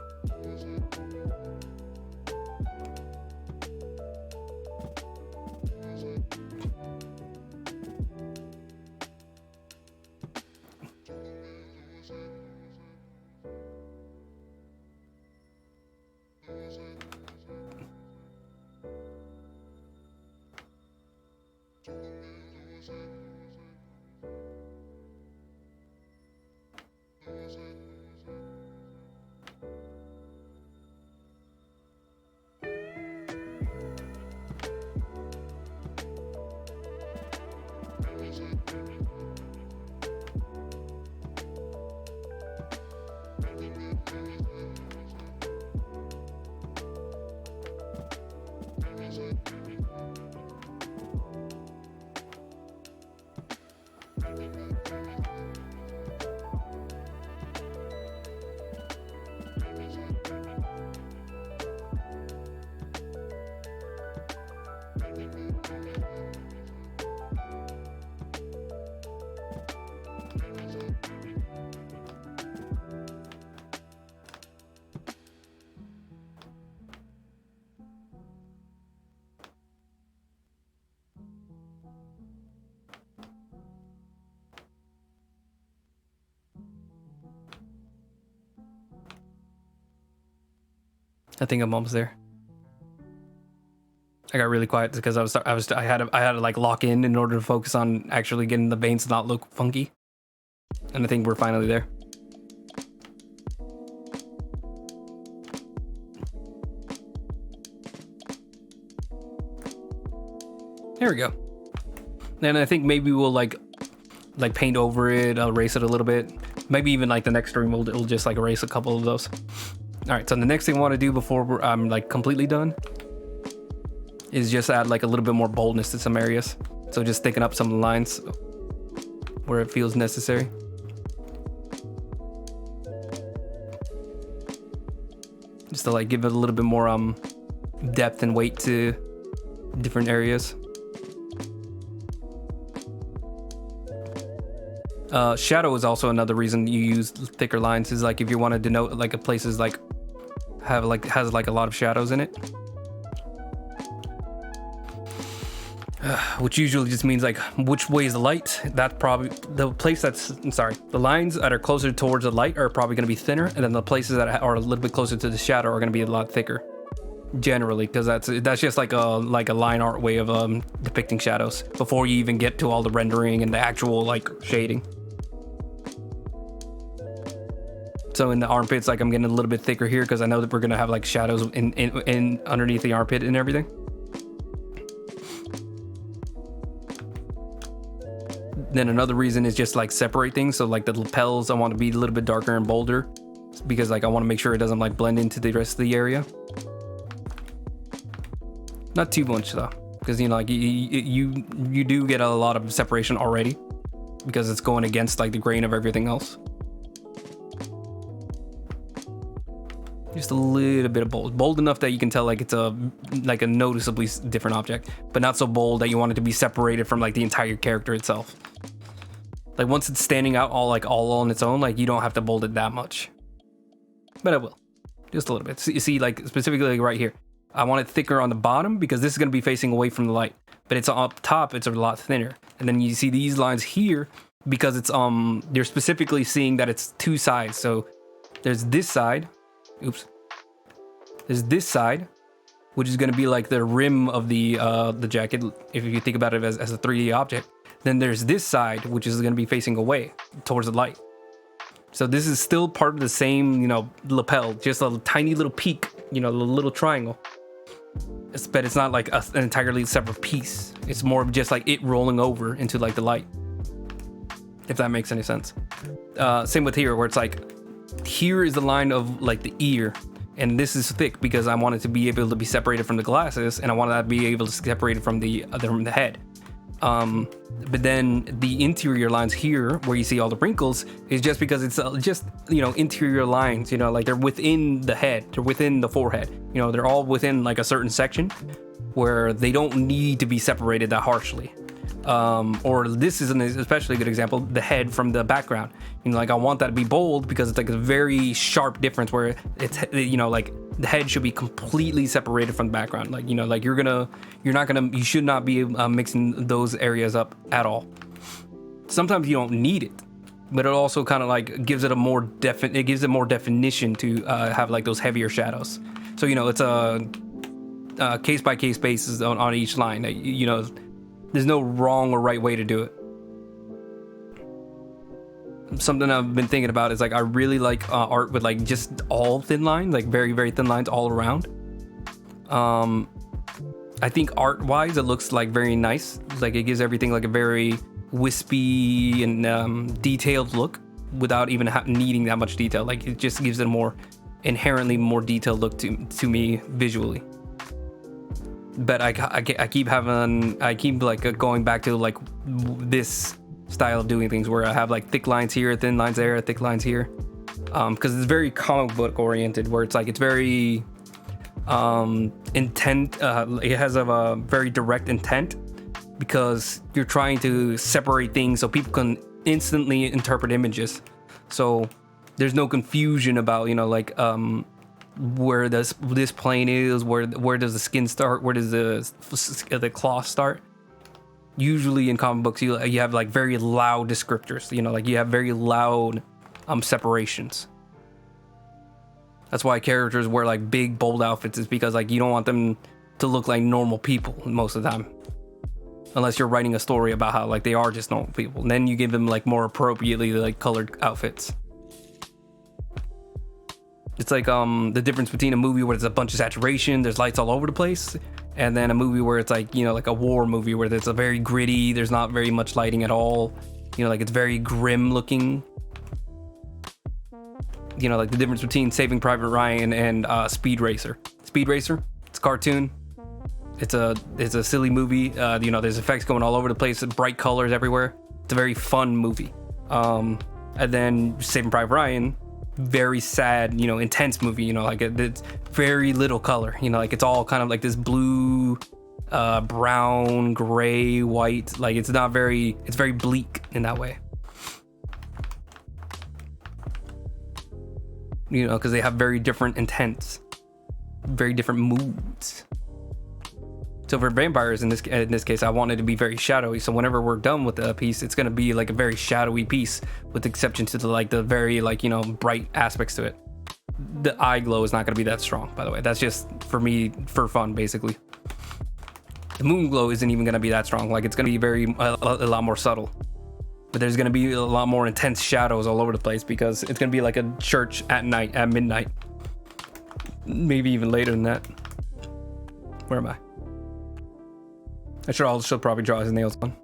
[SPEAKER 1] I think I'm almost there. I got really quiet because I had to like lock in order to focus on actually getting the veins to not look funky. And I think we're finally there. There we go. And I think maybe we'll like paint over it, erase it a little bit. Maybe even like the next stream we'll just like erase a couple of those. All right, so the next thing I want to do before I'm like completely done is just add like a little bit more boldness to some areas. So just thicken up some lines where it feels necessary. Just to like give it a little bit more depth and weight to different areas. Shadow is also another reason you use thicker lines, is like if you want to denote like a place is like has like a lot of shadows in it, which usually just means like which way is the light. That's probably the place the lines that are closer towards the light are probably going to be thinner, and then the places that are a little bit closer to the shadow are going to be a lot thicker generally, because that's just like a line art way of depicting shadows before you even get to all the rendering and the actual like shading. So in the armpits, like I'm getting a little bit thicker here because I know that we're gonna have like shadows in underneath the armpit and everything. Then another reason is just like separate things. So like the lapels, I want to be a little bit darker and bolder because like I want to make sure it doesn't like blend into the rest of the area. Not too much though, because you know like you do get a lot of separation already because it's going against like the grain of everything else. Just a little bit of bold enough that you can tell like it's a noticeably different object, but not so bold that you want it to be separated from like the entire character itself. Like once it's standing out all on its own, like you don't have to bold it that much, but I will just a little bit. So you see like specifically like right here, I want it thicker on the bottom because this is going to be facing away from the light, but it's up top, it's a lot thinner. And then you see these lines here, because it's you're specifically seeing that it's two sides. So there's this side, there's this side, which is going to be like the rim of the jacket, if you think about it as a 3D object. Then there's this side, which is going to be facing away towards the light. So this is still part of the same, lapel, just a tiny little peak, a little triangle. But it's not like an entirely separate piece. It's more of just like it rolling over into like the light, if that makes any sense. Same with here, where it's like, here is the line of like the ear, and this is thick because I want it to be able to be separated from the glasses, and I want that to be able to separate it from the head. But then the interior lines here, where you see all the wrinkles, is just because it's just interior lines. Like they're within the head, they're within the forehead. They're all within like a certain section where they don't need to be separated that harshly. Or this is an especially good example, the head from the background. Like I want that to be bold because it's like a very sharp difference where it's like the head should be completely separated from the background. Like like you should not be mixing those areas up at all. Sometimes you don't need it, but it also kind of like gives it a more more definition to have like those heavier shadows. So it's a case by case basis on each line. There's no wrong or right way to do it. Something I've been thinking about is like I really like art with like just all thin lines, like very, very thin lines all around. I think art wise it looks like very nice. Like it gives everything like a very wispy and detailed look without even needing that much detail. Like it just gives it a more inherently more detailed look to me visually. But I keep like going back to like this style of doing things where I have like thick lines here, thin lines there, thick lines here, because it's very comic book oriented, where it's like it's very intent. It has a very direct intent because you're trying to separate things so people can instantly interpret images. So there's no confusion about where this plane is, where does the skin start, where does the cloth start. Usually in comic books you have like very loud descriptors, like you have very loud separations. That's why characters wear like big bold outfits, is because like you don't want them to look like normal people most of the time, unless you're writing a story about how like they are just normal people, and then you give them like more appropriately like colored outfits. It's like the difference between a movie where there's a bunch of saturation, there's lights all over the place, and then a movie where it's like, like a war movie where it's a very gritty, there's not very much lighting at all. Like it's very grim looking. Like the difference between Saving Private Ryan and Speed Racer. Speed Racer, it's a cartoon. It's a silly movie. There's effects going all over the place, bright colors everywhere. It's a very fun movie. And then Saving Private Ryan, very sad, intense movie, like it's very little color, like it's all kind of like this blue, brown, gray, white, like it's very bleak in that way, because they have very different intents, very different moods. So for vampires in this case, I wanted to be very shadowy. So whenever we're done with the piece, it's gonna be like a very shadowy piece, with the exception to the very bright aspects to it. The eye glow is not gonna be that strong, by the way. That's just for me for fun, basically. The moon glow isn't even gonna be that strong. Like it's gonna be a lot more subtle. But there's gonna be a lot more intense shadows all over the place because it's gonna be like a church at night, at midnight, maybe even later than that. Where am I? I should probably draw his nails on.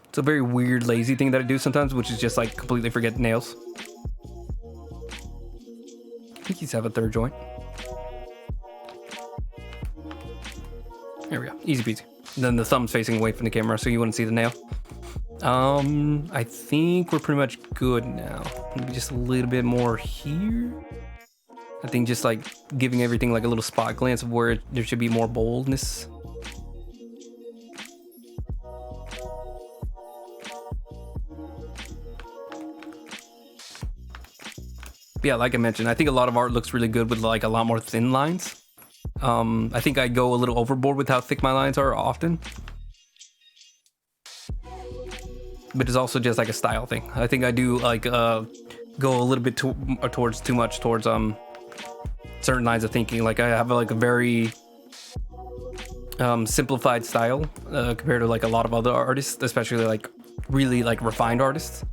[SPEAKER 1] It's a very weird, lazy thing that I do sometimes, which is just like completely forget nails. I think he's have a third joint. There we go, easy peasy. And then the thumb's facing away from the camera, so you wouldn't see the nail. I think we're pretty much good now. Maybe just a little bit more here. I think just like giving everything like a little spot glance of where there should be more boldness. Yeah, like I mentioned, I think a lot of art looks really good with like a lot more thin lines. I think I go a little overboard with how thick my lines are often. But it's also just like a style thing. I think I do like go a little bit towards too much towards certain lines of thinking. Like I have like a very simplified style compared to like a lot of other artists, especially like really like refined artists.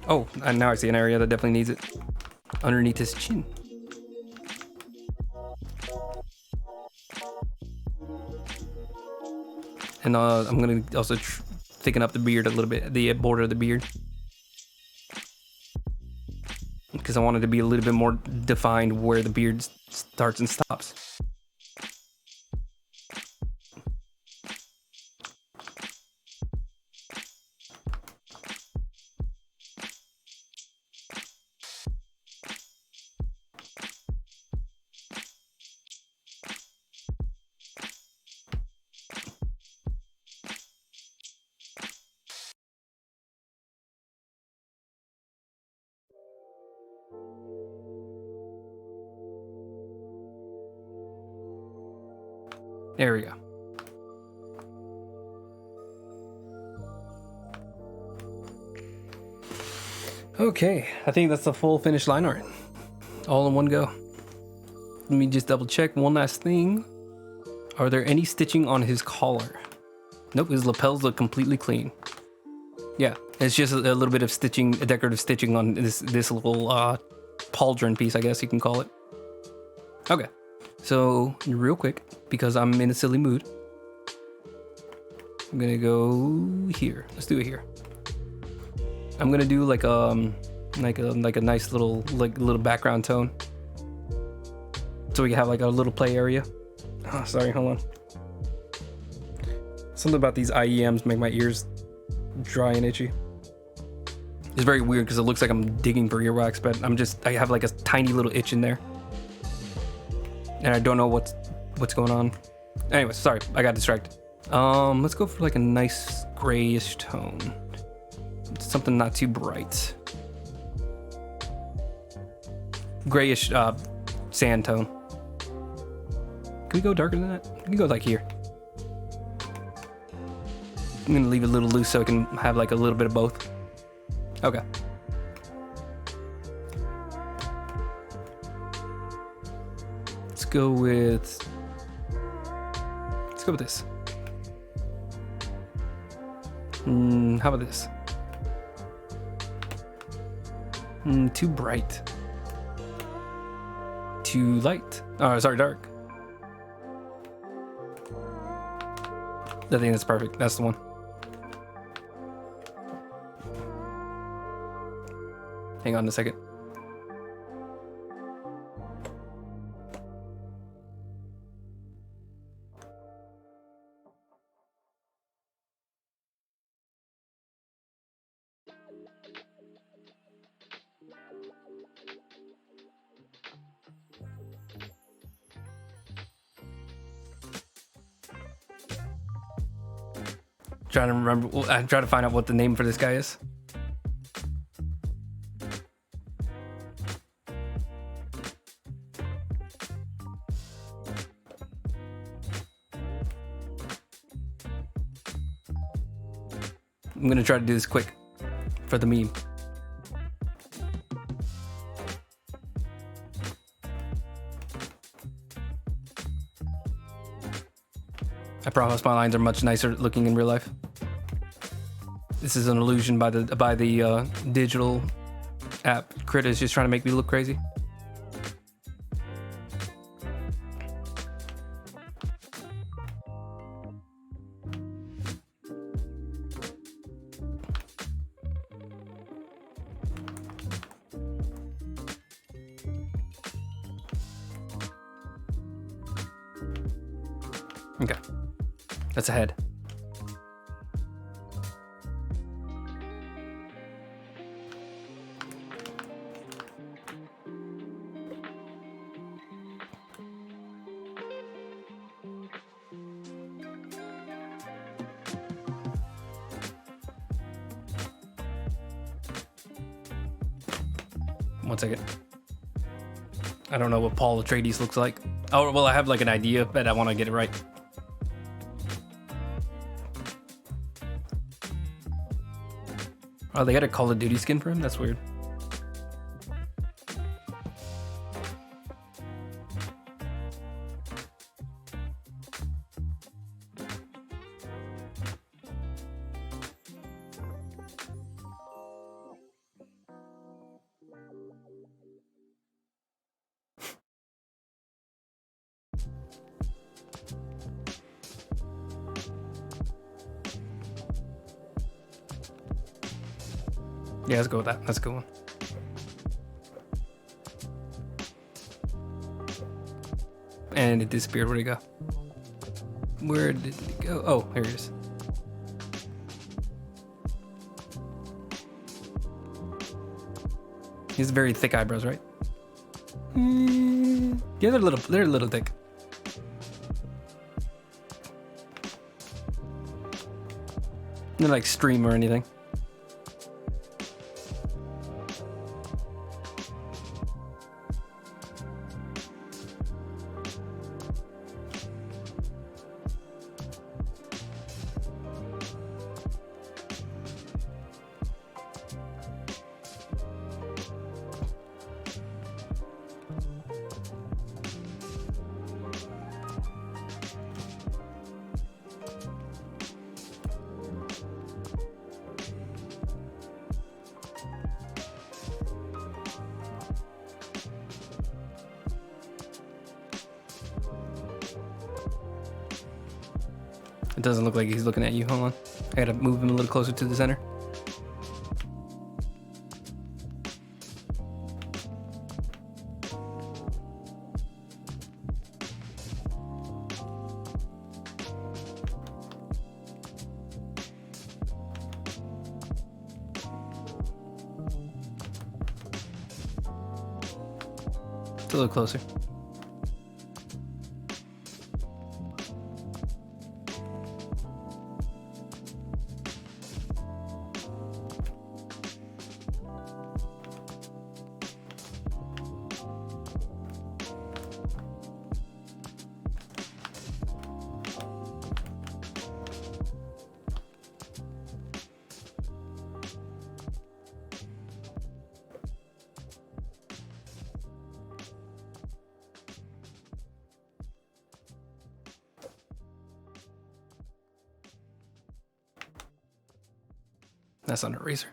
[SPEAKER 1] Oh, and now I see an area that definitely needs it. Underneath his chin. And I'm gonna also thicken up the beard a little bit, the border of the beard. Because I want it to be a little bit more defined where the beard starts and stops. There we go. Okay, I think that's the full finished line art. All in one go. Let me just double check one last thing. Are there any stitching on his collar? Nope, his lapels look completely clean. Yeah, it's just a little bit of stitching, decorative stitching on this little pauldron piece, I guess you can call it. Okay, so real quick, because I'm in a silly mood, I'm gonna go here. Let's do it here. I'm gonna do like a nice little background tone, so we can have like a little play area. Oh, sorry, hold on. Something about these IEMs make my ears dry and itchy. It's very weird because it looks like I'm digging for earwax, but I have like a tiny little itch in there, and I don't know what's going on. Anyways, sorry, I got distracted. Let's go for like a nice grayish tone. Something not too bright. Grayish sand tone. Can we go darker than that? We can go like here. I'm gonna leave it a little loose so I can have like a little bit of both. Okay. Let's go with this. How about this? Too bright. Too light. Oh, sorry, dark. I think that's perfect. That's the one. Hang on a second. Trying to remember. I'm trying to find out what the name for this guy is. I'm gonna try to do this quick for the meme. I promise my lines are much nicer looking in real life. This is an illusion by the digital app. Krita is just trying to make me look crazy. Okay, that's a head. 1 second. I don't know what Paul Atreides looks like. Oh, well, I have like an idea, but I want to get it right. Oh, they got a Call of Duty skin for him? That's weird. Yeah, let's go with that. That's a good one. And it disappeared. Where'd it go? Where did it go? Oh, here it is. He has very thick eyebrows, right? Yeah, they're a little thick. They're like stream or anything. It doesn't look like he's looking at you. Hold on. I gotta move him a little closer to the center. It's a little closer. That's not an eraser.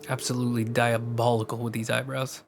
[SPEAKER 1] Absolutely diabolical with these eyebrows.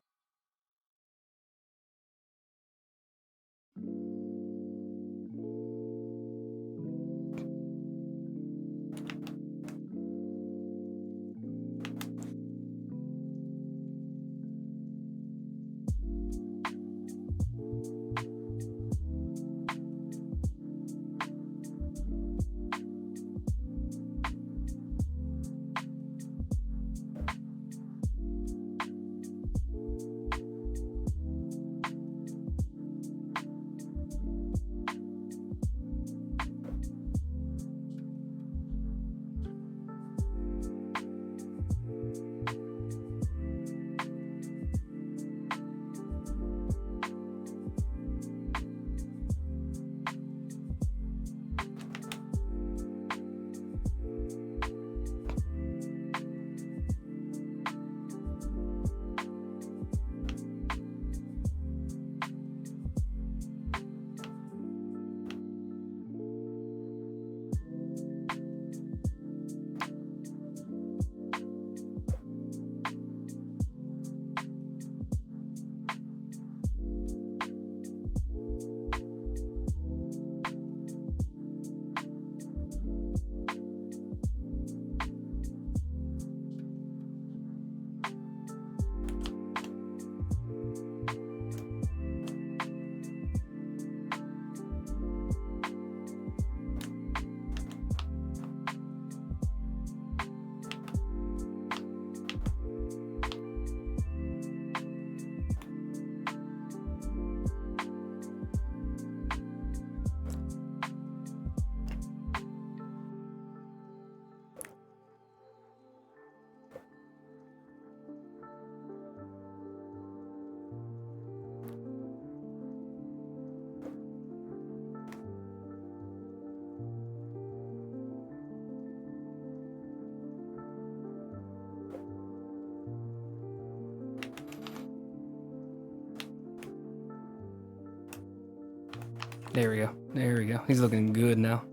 [SPEAKER 1] There we go. There we go. He's looking good now.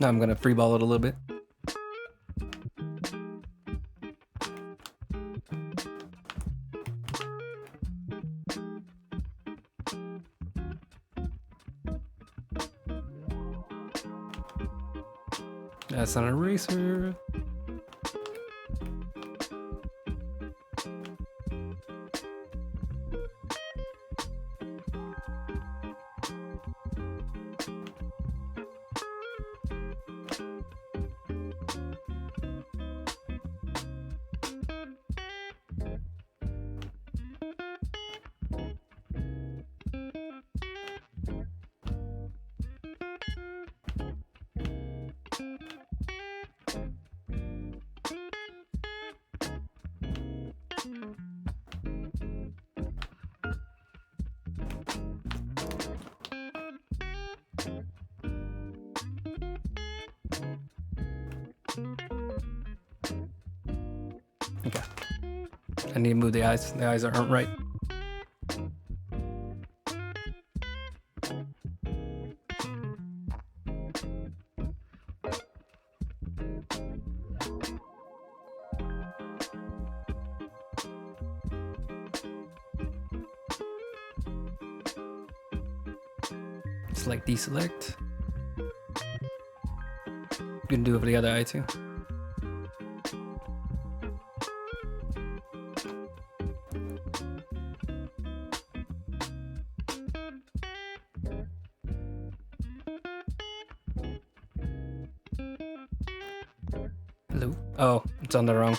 [SPEAKER 1] Now I'm gonna free ball it a little bit. That's an eraser. Okay. I need to move the eyes. The eyes aren't right. Select, deselect. You can do it for the other eye too. Hello? Oh, it's on the wrong.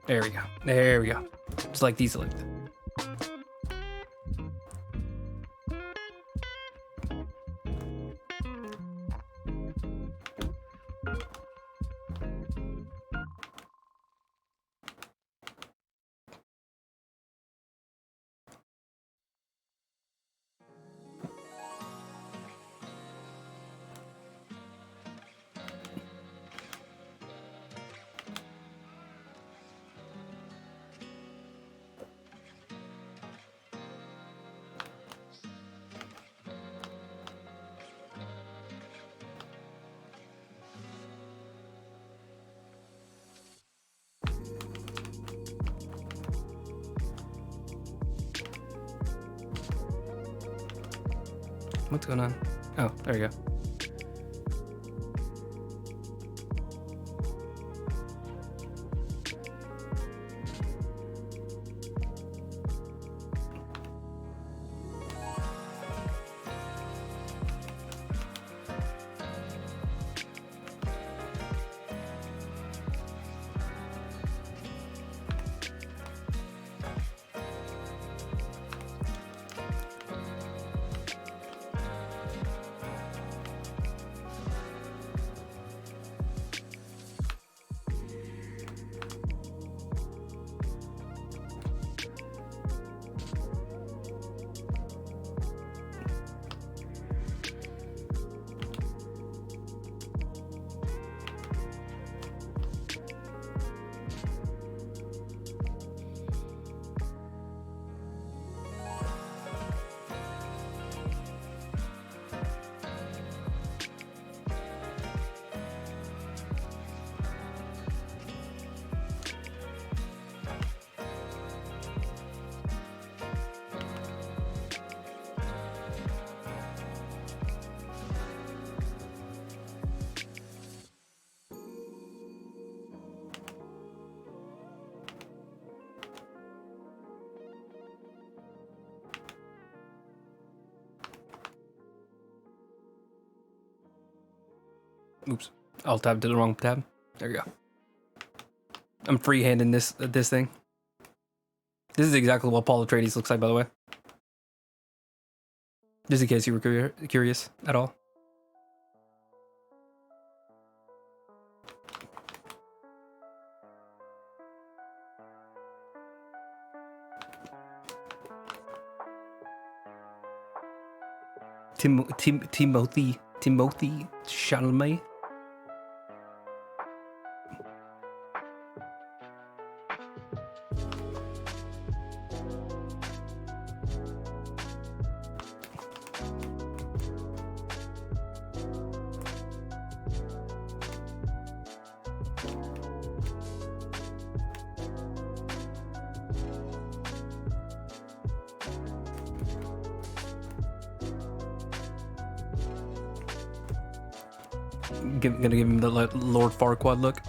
[SPEAKER 1] There we go. There we go. Select, deselect. What's going on? Oh, there we go. Oops. I'll tab to the wrong tab. There you go. I'm freehanding this thing. This is exactly what Paul Atreides looks like, by the way. Just in case you were curious at all. Timothy Chalamet. Gonna give him the Lord Farquaad look.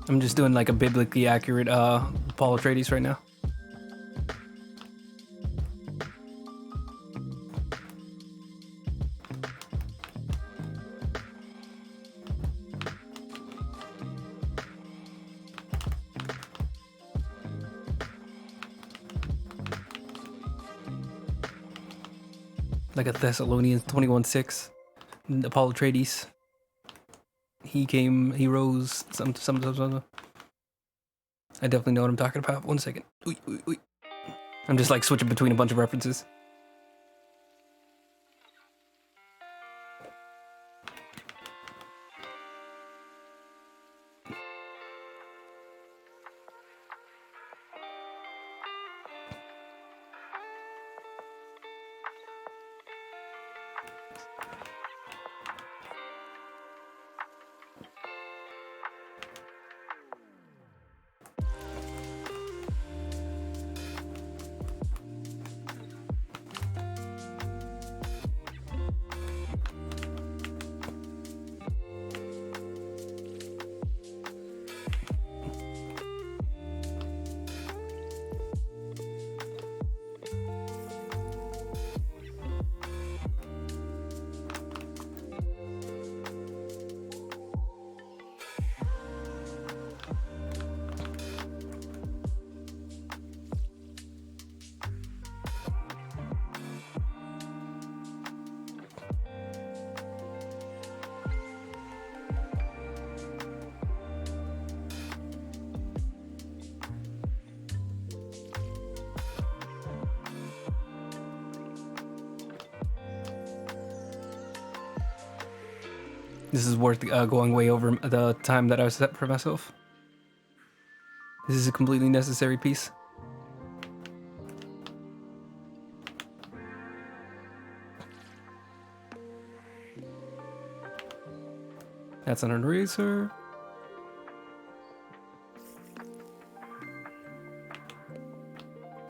[SPEAKER 1] I'm just doing like a biblically accurate Paul Atreides right now. Like a Thessalonians 21:6. Apollo Trades. He rose some. I definitely know what I'm talking about. 1 second. I'm just like switching between a bunch of references. This is worth going way over the time that I set for myself. This is a completely necessary piece. That's an eraser.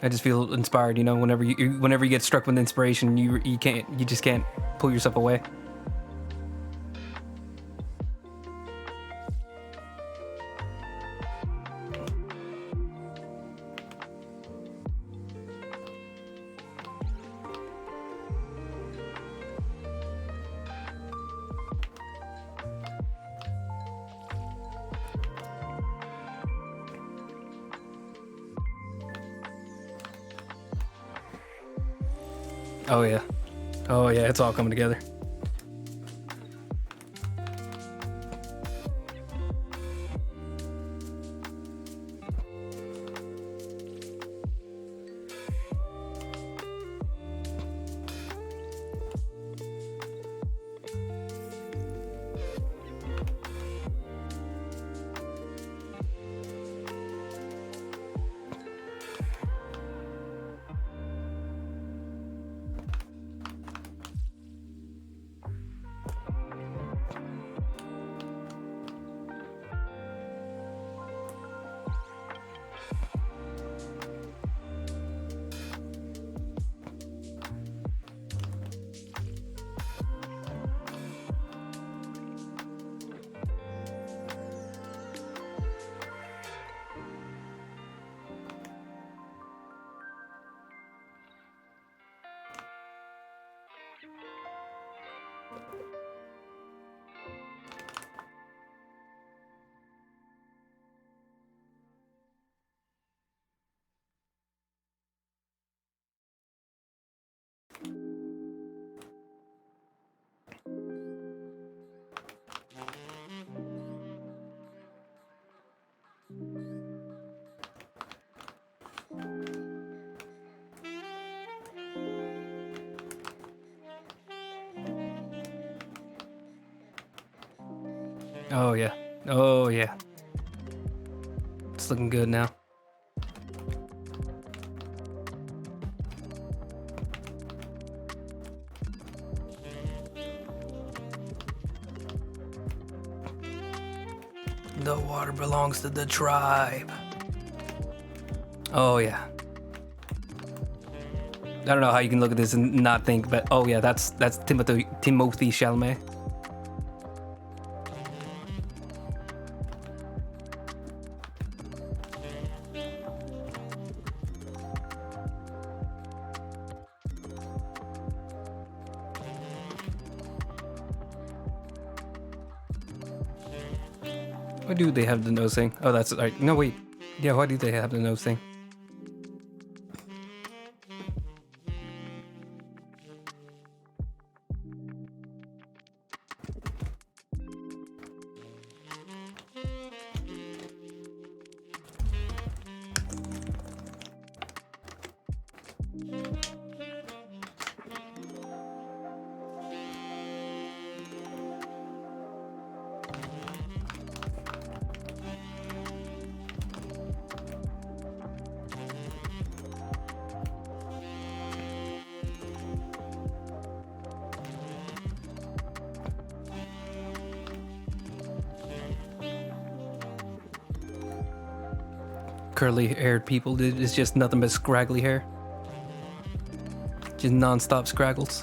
[SPEAKER 1] I just feel inspired, you know. Whenever you get struck with inspiration, you just can't pull yourself away. Oh yeah. Oh yeah, it's all coming together. Oh yeah. Oh yeah. It's looking good now. The water belongs to the tribe. Oh yeah. I don't know how you can look at this and not think, but oh yeah, that's Timothy Chalamet. Why do they have the nose thing? Oh, that's right. No, wait. Yeah, why do they have the nose thing? curly haired people. It's just nothing but scraggly hair. Just non-stop scraggles.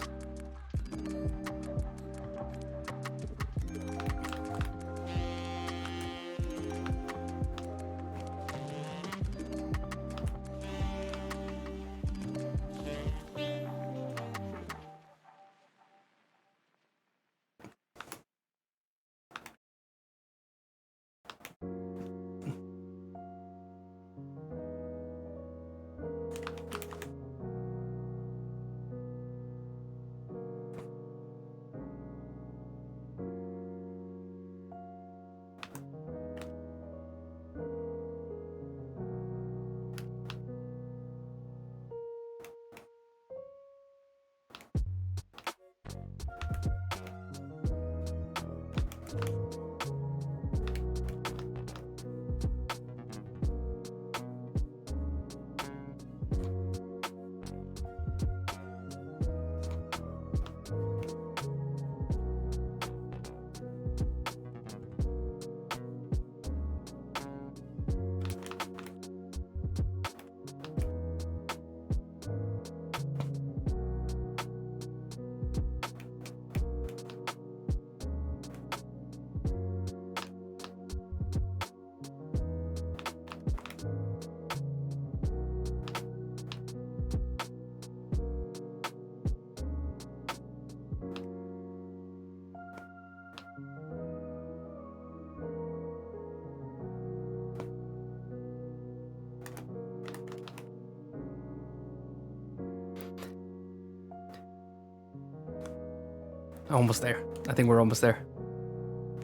[SPEAKER 1] Almost there. I think we're almost there.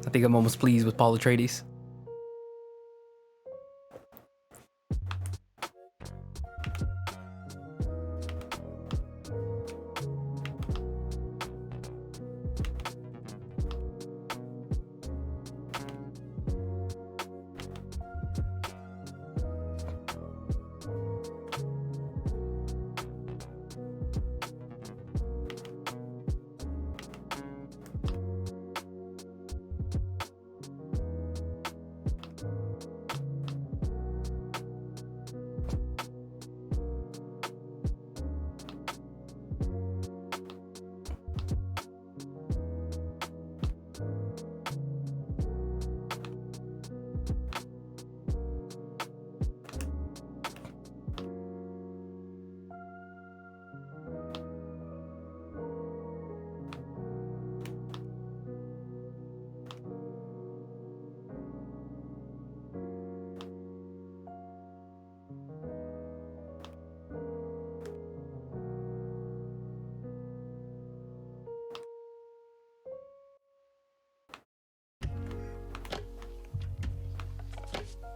[SPEAKER 1] I think I'm almost pleased with Paul Atreides.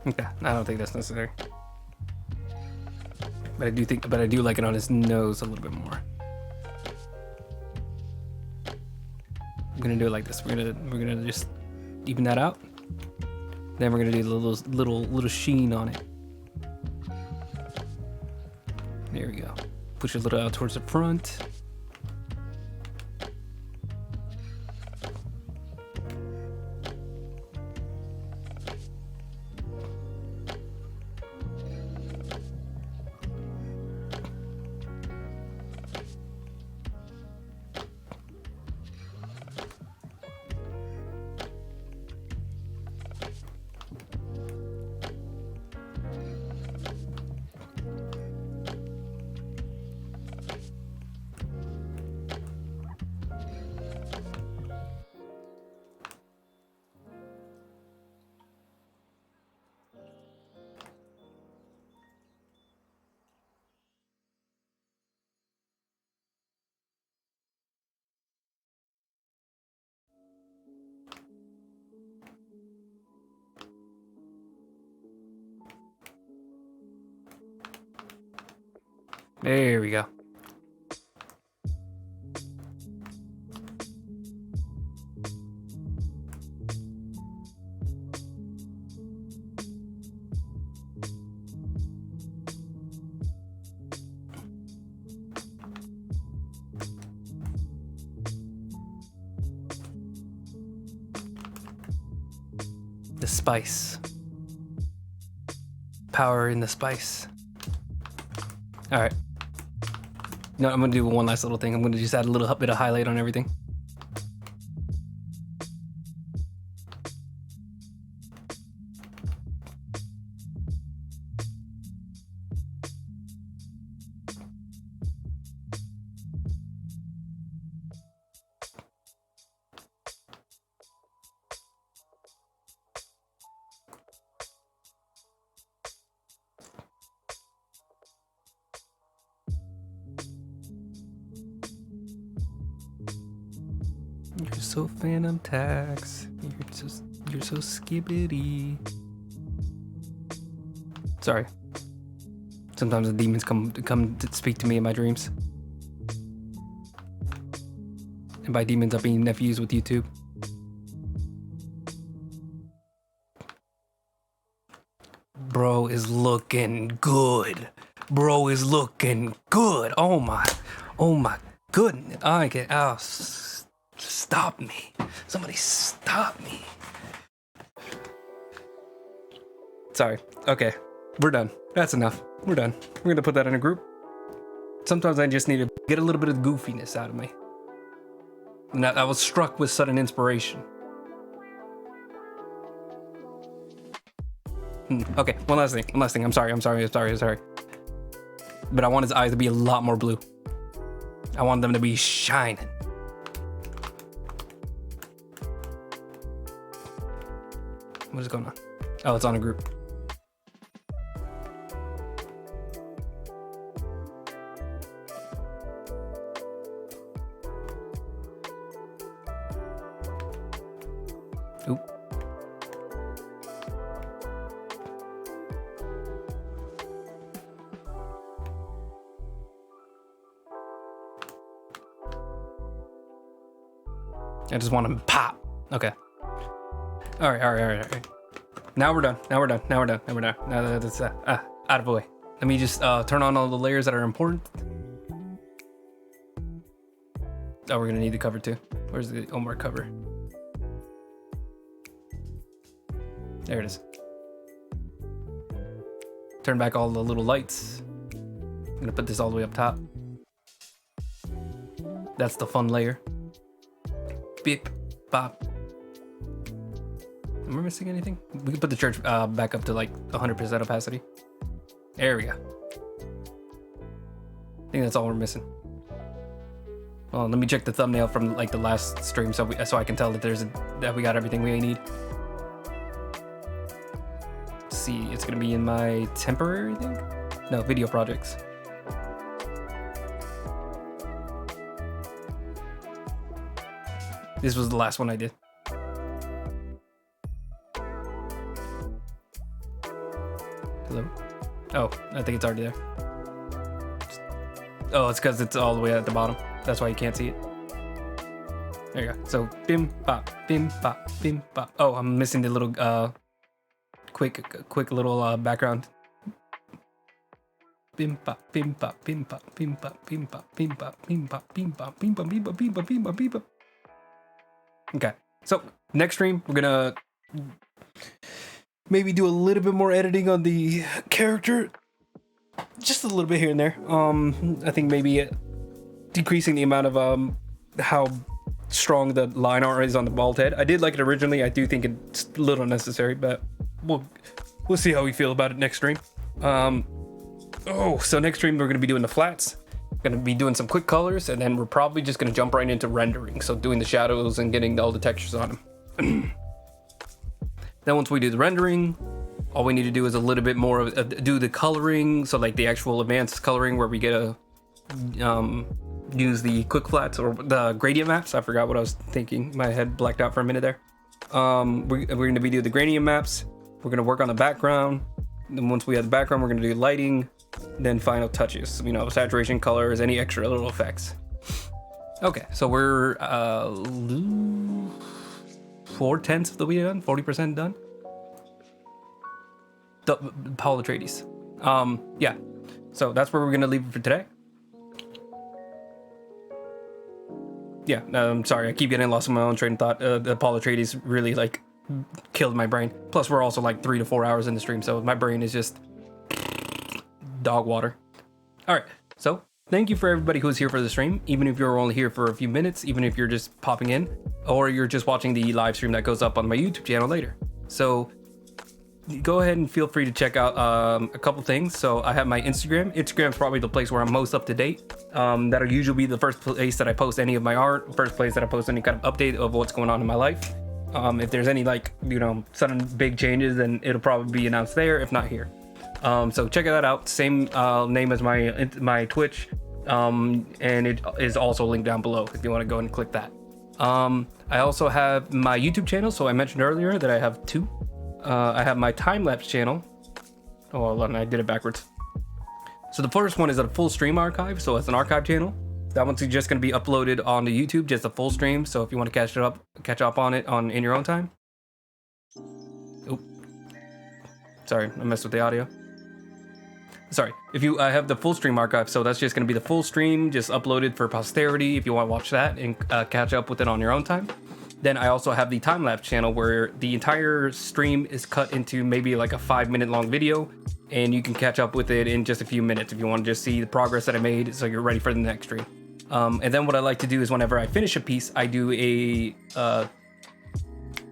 [SPEAKER 1] Okay, I don't think that's necessary. But I do like it on his nose a little bit more. I'm gonna do it like this. We're gonna just even that out. Then we're gonna do the little sheen on it. There we go. Push it a little out towards the front. There we go. The spice. power in the spice. All right. No, I'm gonna do one last little thing. I'm gonna just add a little bit of highlight on everything. You're so Phantom Tax. You're so skibbity. Sorry. Sometimes the demons come to speak to me in my dreams. And by demons, I mean nephews with YouTube. Bro is looking good. Bro is looking good. Oh my goodness. I can. Oh, stop me. Somebody stop me. Sorry. Okay. We're done. That's enough. We're done. We're gonna put that in a group. Sometimes I just need to get a little bit of goofiness out of me. And I was struck with sudden inspiration. Okay, one last thing. I'm sorry. But I want his eyes to be a lot more blue. I want them to be shining. What is going on? Oh, it's on a group. Oop. I just want to pop. Okay. All right. Now we're done. Now that's out of the way. Let me just turn on all the layers that are important. Oh, we're gonna need the cover too. Where's the Omar cover? There it is. Turn back all the little lights. I'm gonna put this all the way up top. That's the fun layer. Beep, bop. Am I missing anything? We can put the church back up to like 100% opacity. There we go. I think that's all we're missing. Well, let me check the thumbnail from like the last stream so I can tell that we got everything we need. Let's see, it's gonna be in my temporary thing? No, video projects. This was the last one I did. Hello? Oh, I think it's already there. Oh, it's because it's all the way at the bottom. That's why you can't see it. There you go. So, bim, bop, bim, bop, bim, bop. Oh, I'm missing the little, quick little, background. Bim, bop, bim, bop, bim, bop, bim, bop, bim, bop, bim, bop, bim, bop, bim, bop, bim, bop, bim, bop, bim, bop, bim, bop, bim, bop. Okay, so next stream we're gonna maybe do a little bit more editing on the character, just a little bit here and there. I think maybe decreasing the amount of how strong the line art is on the bald head. I did like it originally. I do think it's a little necessary, but we'll see how we feel about it next stream. So next stream we're gonna be doing the flats. Gonna be doing some quick colors, and then we're probably just gonna jump right into rendering, so doing the shadows and getting all the textures on them. Then once we do the rendering, all we need to do is a little bit more of do the coloring, so like the actual advanced coloring where we get a use the quick flats or the gradient maps. I forgot what I was thinking, my head blacked out for a minute there. We're gonna be doing the gradient maps. We're gonna work on the background. Then once we have the background, we're gonna do lighting, then final touches, saturation, colors, any extra little effects. Okay, so we're 4/10 of the way done, 40% done. Paul Atreides. Yeah, so that's where we're gonna leave it for today. Yeah, I'm sorry, I keep getting lost in my own train of thought. The Paul Atreides really like killed my brain. Plus we're also like 3 to 4 hours in the stream, so my brain is just dog water. All right, so thank you for everybody who's here for the stream, even if you're only here for a few minutes, even if you're just popping in, or you're just watching the live stream that goes up on my YouTube channel later. So go ahead and feel free to check out a couple things. So I have my Instagram. Instagram's probably the place where I'm most up to date. That'll usually be the first place that I post any of my art, first place that I post any kind of update of what's going on in my life. If there's any sudden big changes, then it'll probably be announced there, if not here. So check that out. Same name as my Twitch, and it is also linked down below if you want to go and click that. I also have my YouTube channel. So I mentioned earlier that I have two. I have my time-lapse channel. Oh, hold on, I did it backwards. So the first one is a full stream archive, so it's an archive channel. That one's just going to be uploaded onto YouTube, just a full stream. So if you want to catch up on it in your own time. Oop. Sorry, I messed with the audio. Sorry, I have the full stream archive, so that's just going to be the full stream, just uploaded for posterity if you want to watch that and catch up with it on your own time. Then I also have the time-lapse channel where the entire stream is cut into maybe like a 5-minute long video, and you can catch up with it in just a few minutes if you want to just see the progress that I made so you're ready for the next stream. And then what I like to do is whenever I finish a piece, I do a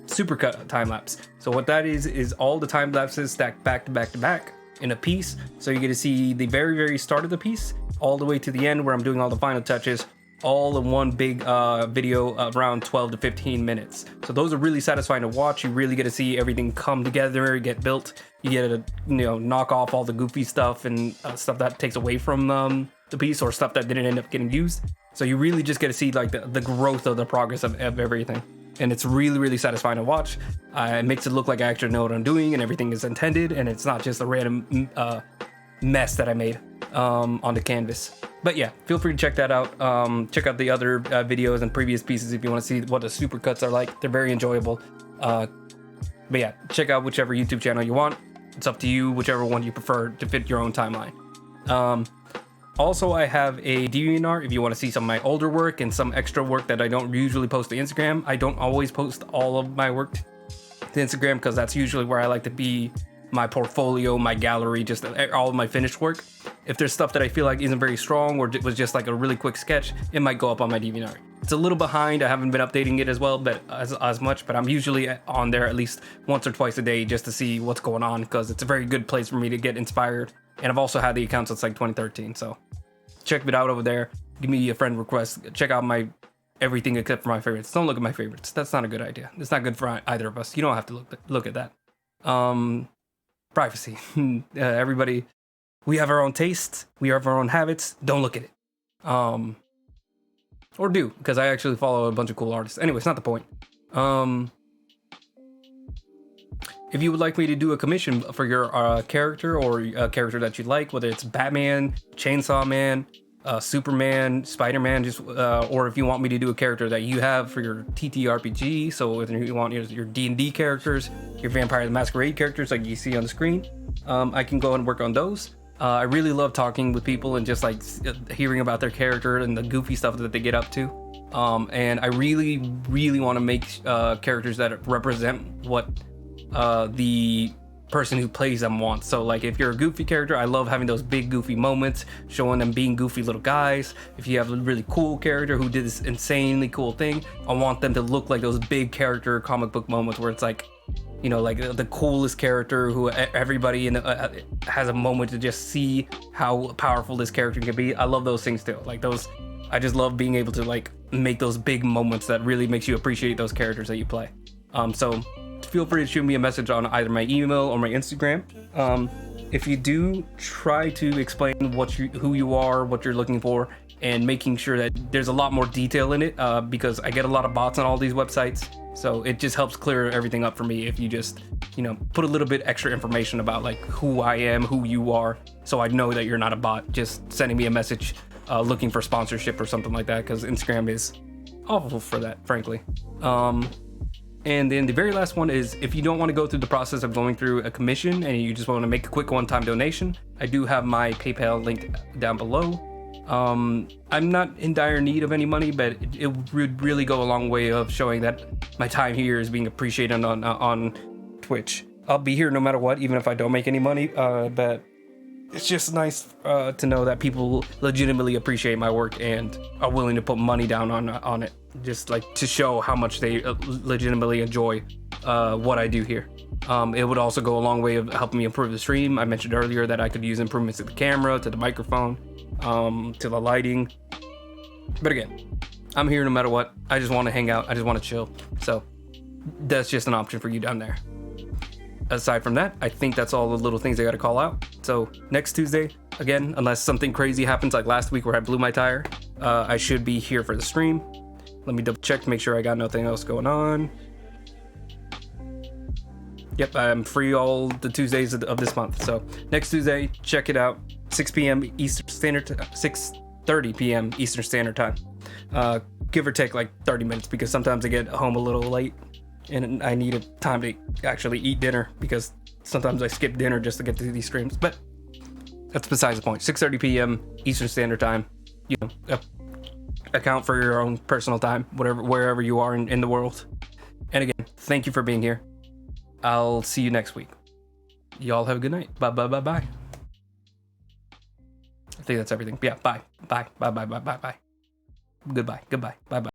[SPEAKER 1] supercut time-lapse. So what that is all the time-lapses stacked back to back to back in a piece. So you get to see the very, very start of the piece all the way to the end where I'm doing all the final touches, all in one big video around 12 to 15 minutes. So those are really satisfying to watch. You really get to see everything come together, get built. You get to knock off all the goofy stuff and stuff that takes away from the piece, or stuff that didn't end up getting used. So you really just get to see like the growth of the progress of everything. And it's really, really satisfying to watch. It makes it look like I actually know what I'm doing and everything is intended, and it's not just a random mess that I made on the canvas. But yeah, feel free to check that out. Check out the other videos and previous pieces if you want to see what the supercuts are like. They're very enjoyable. But yeah, check out whichever YouTube channel you want. It's up to you, whichever one you prefer to fit your own timeline. Also, I have a DeviantArt if you want to see some of my older work and some extra work that I don't usually post to Instagram. I don't always post all of my work to Instagram because that's usually where I like to be my portfolio, my gallery, just all of my finished work. If there's stuff that I feel like isn't very strong or was just like a really quick sketch, it might go up on my DeviantArt. It's a little behind. I haven't been updating it as well, but as much, but I'm usually on there at least once or twice a day just to see what's going on because it's a very good place for me to get inspired. And I've also had the account since like 2013, so check it out over there. Give me a friend request. Check out my everything except for my favorites. Don't look at my favorites. That's not a good idea. It's not good for either of us. You don't have to look at that. Privacy. Everybody, we have our own tastes. We have our own habits. Don't look at it. Or do, because I actually follow a bunch of cool artists. Anyway, it's not the point. If you would like me to do a commission for your character or a character that you like, whether it's Batman, Chainsaw Man, Superman, Spider-Man, or if you want me to do a character that you have for your TTRPG, so if you want your D&D characters, your Vampire the Masquerade characters like you see on the screen, I can go and work on those. I really love talking with people and just like hearing about their character and the goofy stuff that they get up to. And I really, really want to make characters that represent what the person who plays them wants. So like if you're a goofy character, I love having those big goofy moments, showing them being goofy little guys. If you have a really cool character who did this insanely cool thing, I want them to look like those big character comic book moments where it's like, like the coolest character who everybody has a moment to just see how powerful this character can be. I love those things too. Like those, I just love being able to like make those big moments that really makes you appreciate those characters that you play. So feel free to shoot me a message on either my email or my Instagram. If you do, try to explain who you are, what you're looking for, and making sure that there's a lot more detail in it because I get a lot of bots on all these websites. So it just helps clear everything up for me if you just, put a little bit extra information about like who I am, who you are, so I know that you're not a bot just sending me a message looking for sponsorship or something like that, because Instagram is awful for that, frankly. And then the very last one is if you don't want to go through the process of going through a commission and you just want to make a quick one-time donation, I do have my PayPal linked down below. I'm not in dire need of any money, but it would really go a long way of showing that my time here is being appreciated on Twitch. I'll be here no matter what, even if I don't make any money. But it's just nice to know that people legitimately appreciate my work and are willing to put money down on it, just like to show how much they legitimately enjoy what I do here. It would also go a long way of helping me improve the stream. I mentioned earlier that I could use improvements to the camera, to the microphone, to the lighting. But again, I'm here no matter what. I just want to hang out. I just want to chill. So that's just an option for you down there. Aside from that, I think that's all the little things I got to call out. So next Tuesday, again, unless something crazy happens like last week where I blew my tire, I should be here for the stream. Let me double check to make sure I got nothing else going on. Yep, I'm free all the Tuesdays of this month. So next Tuesday, check it out. 6 p.m. Eastern Standard, 6:30 p.m. Eastern Standard Time. Give or take like 30 minutes because sometimes I get home a little late and I need a time to actually eat dinner because sometimes I skip dinner just to get to these streams. But that's besides the point. 6:30 p.m. Eastern Standard Time. You know, account for your own personal time, wherever you are in the world. And again, thank you for being here. I'll see you next week. Y'all have a good night. Bye. I think that's everything. Yeah, bye. Goodbye. Bye.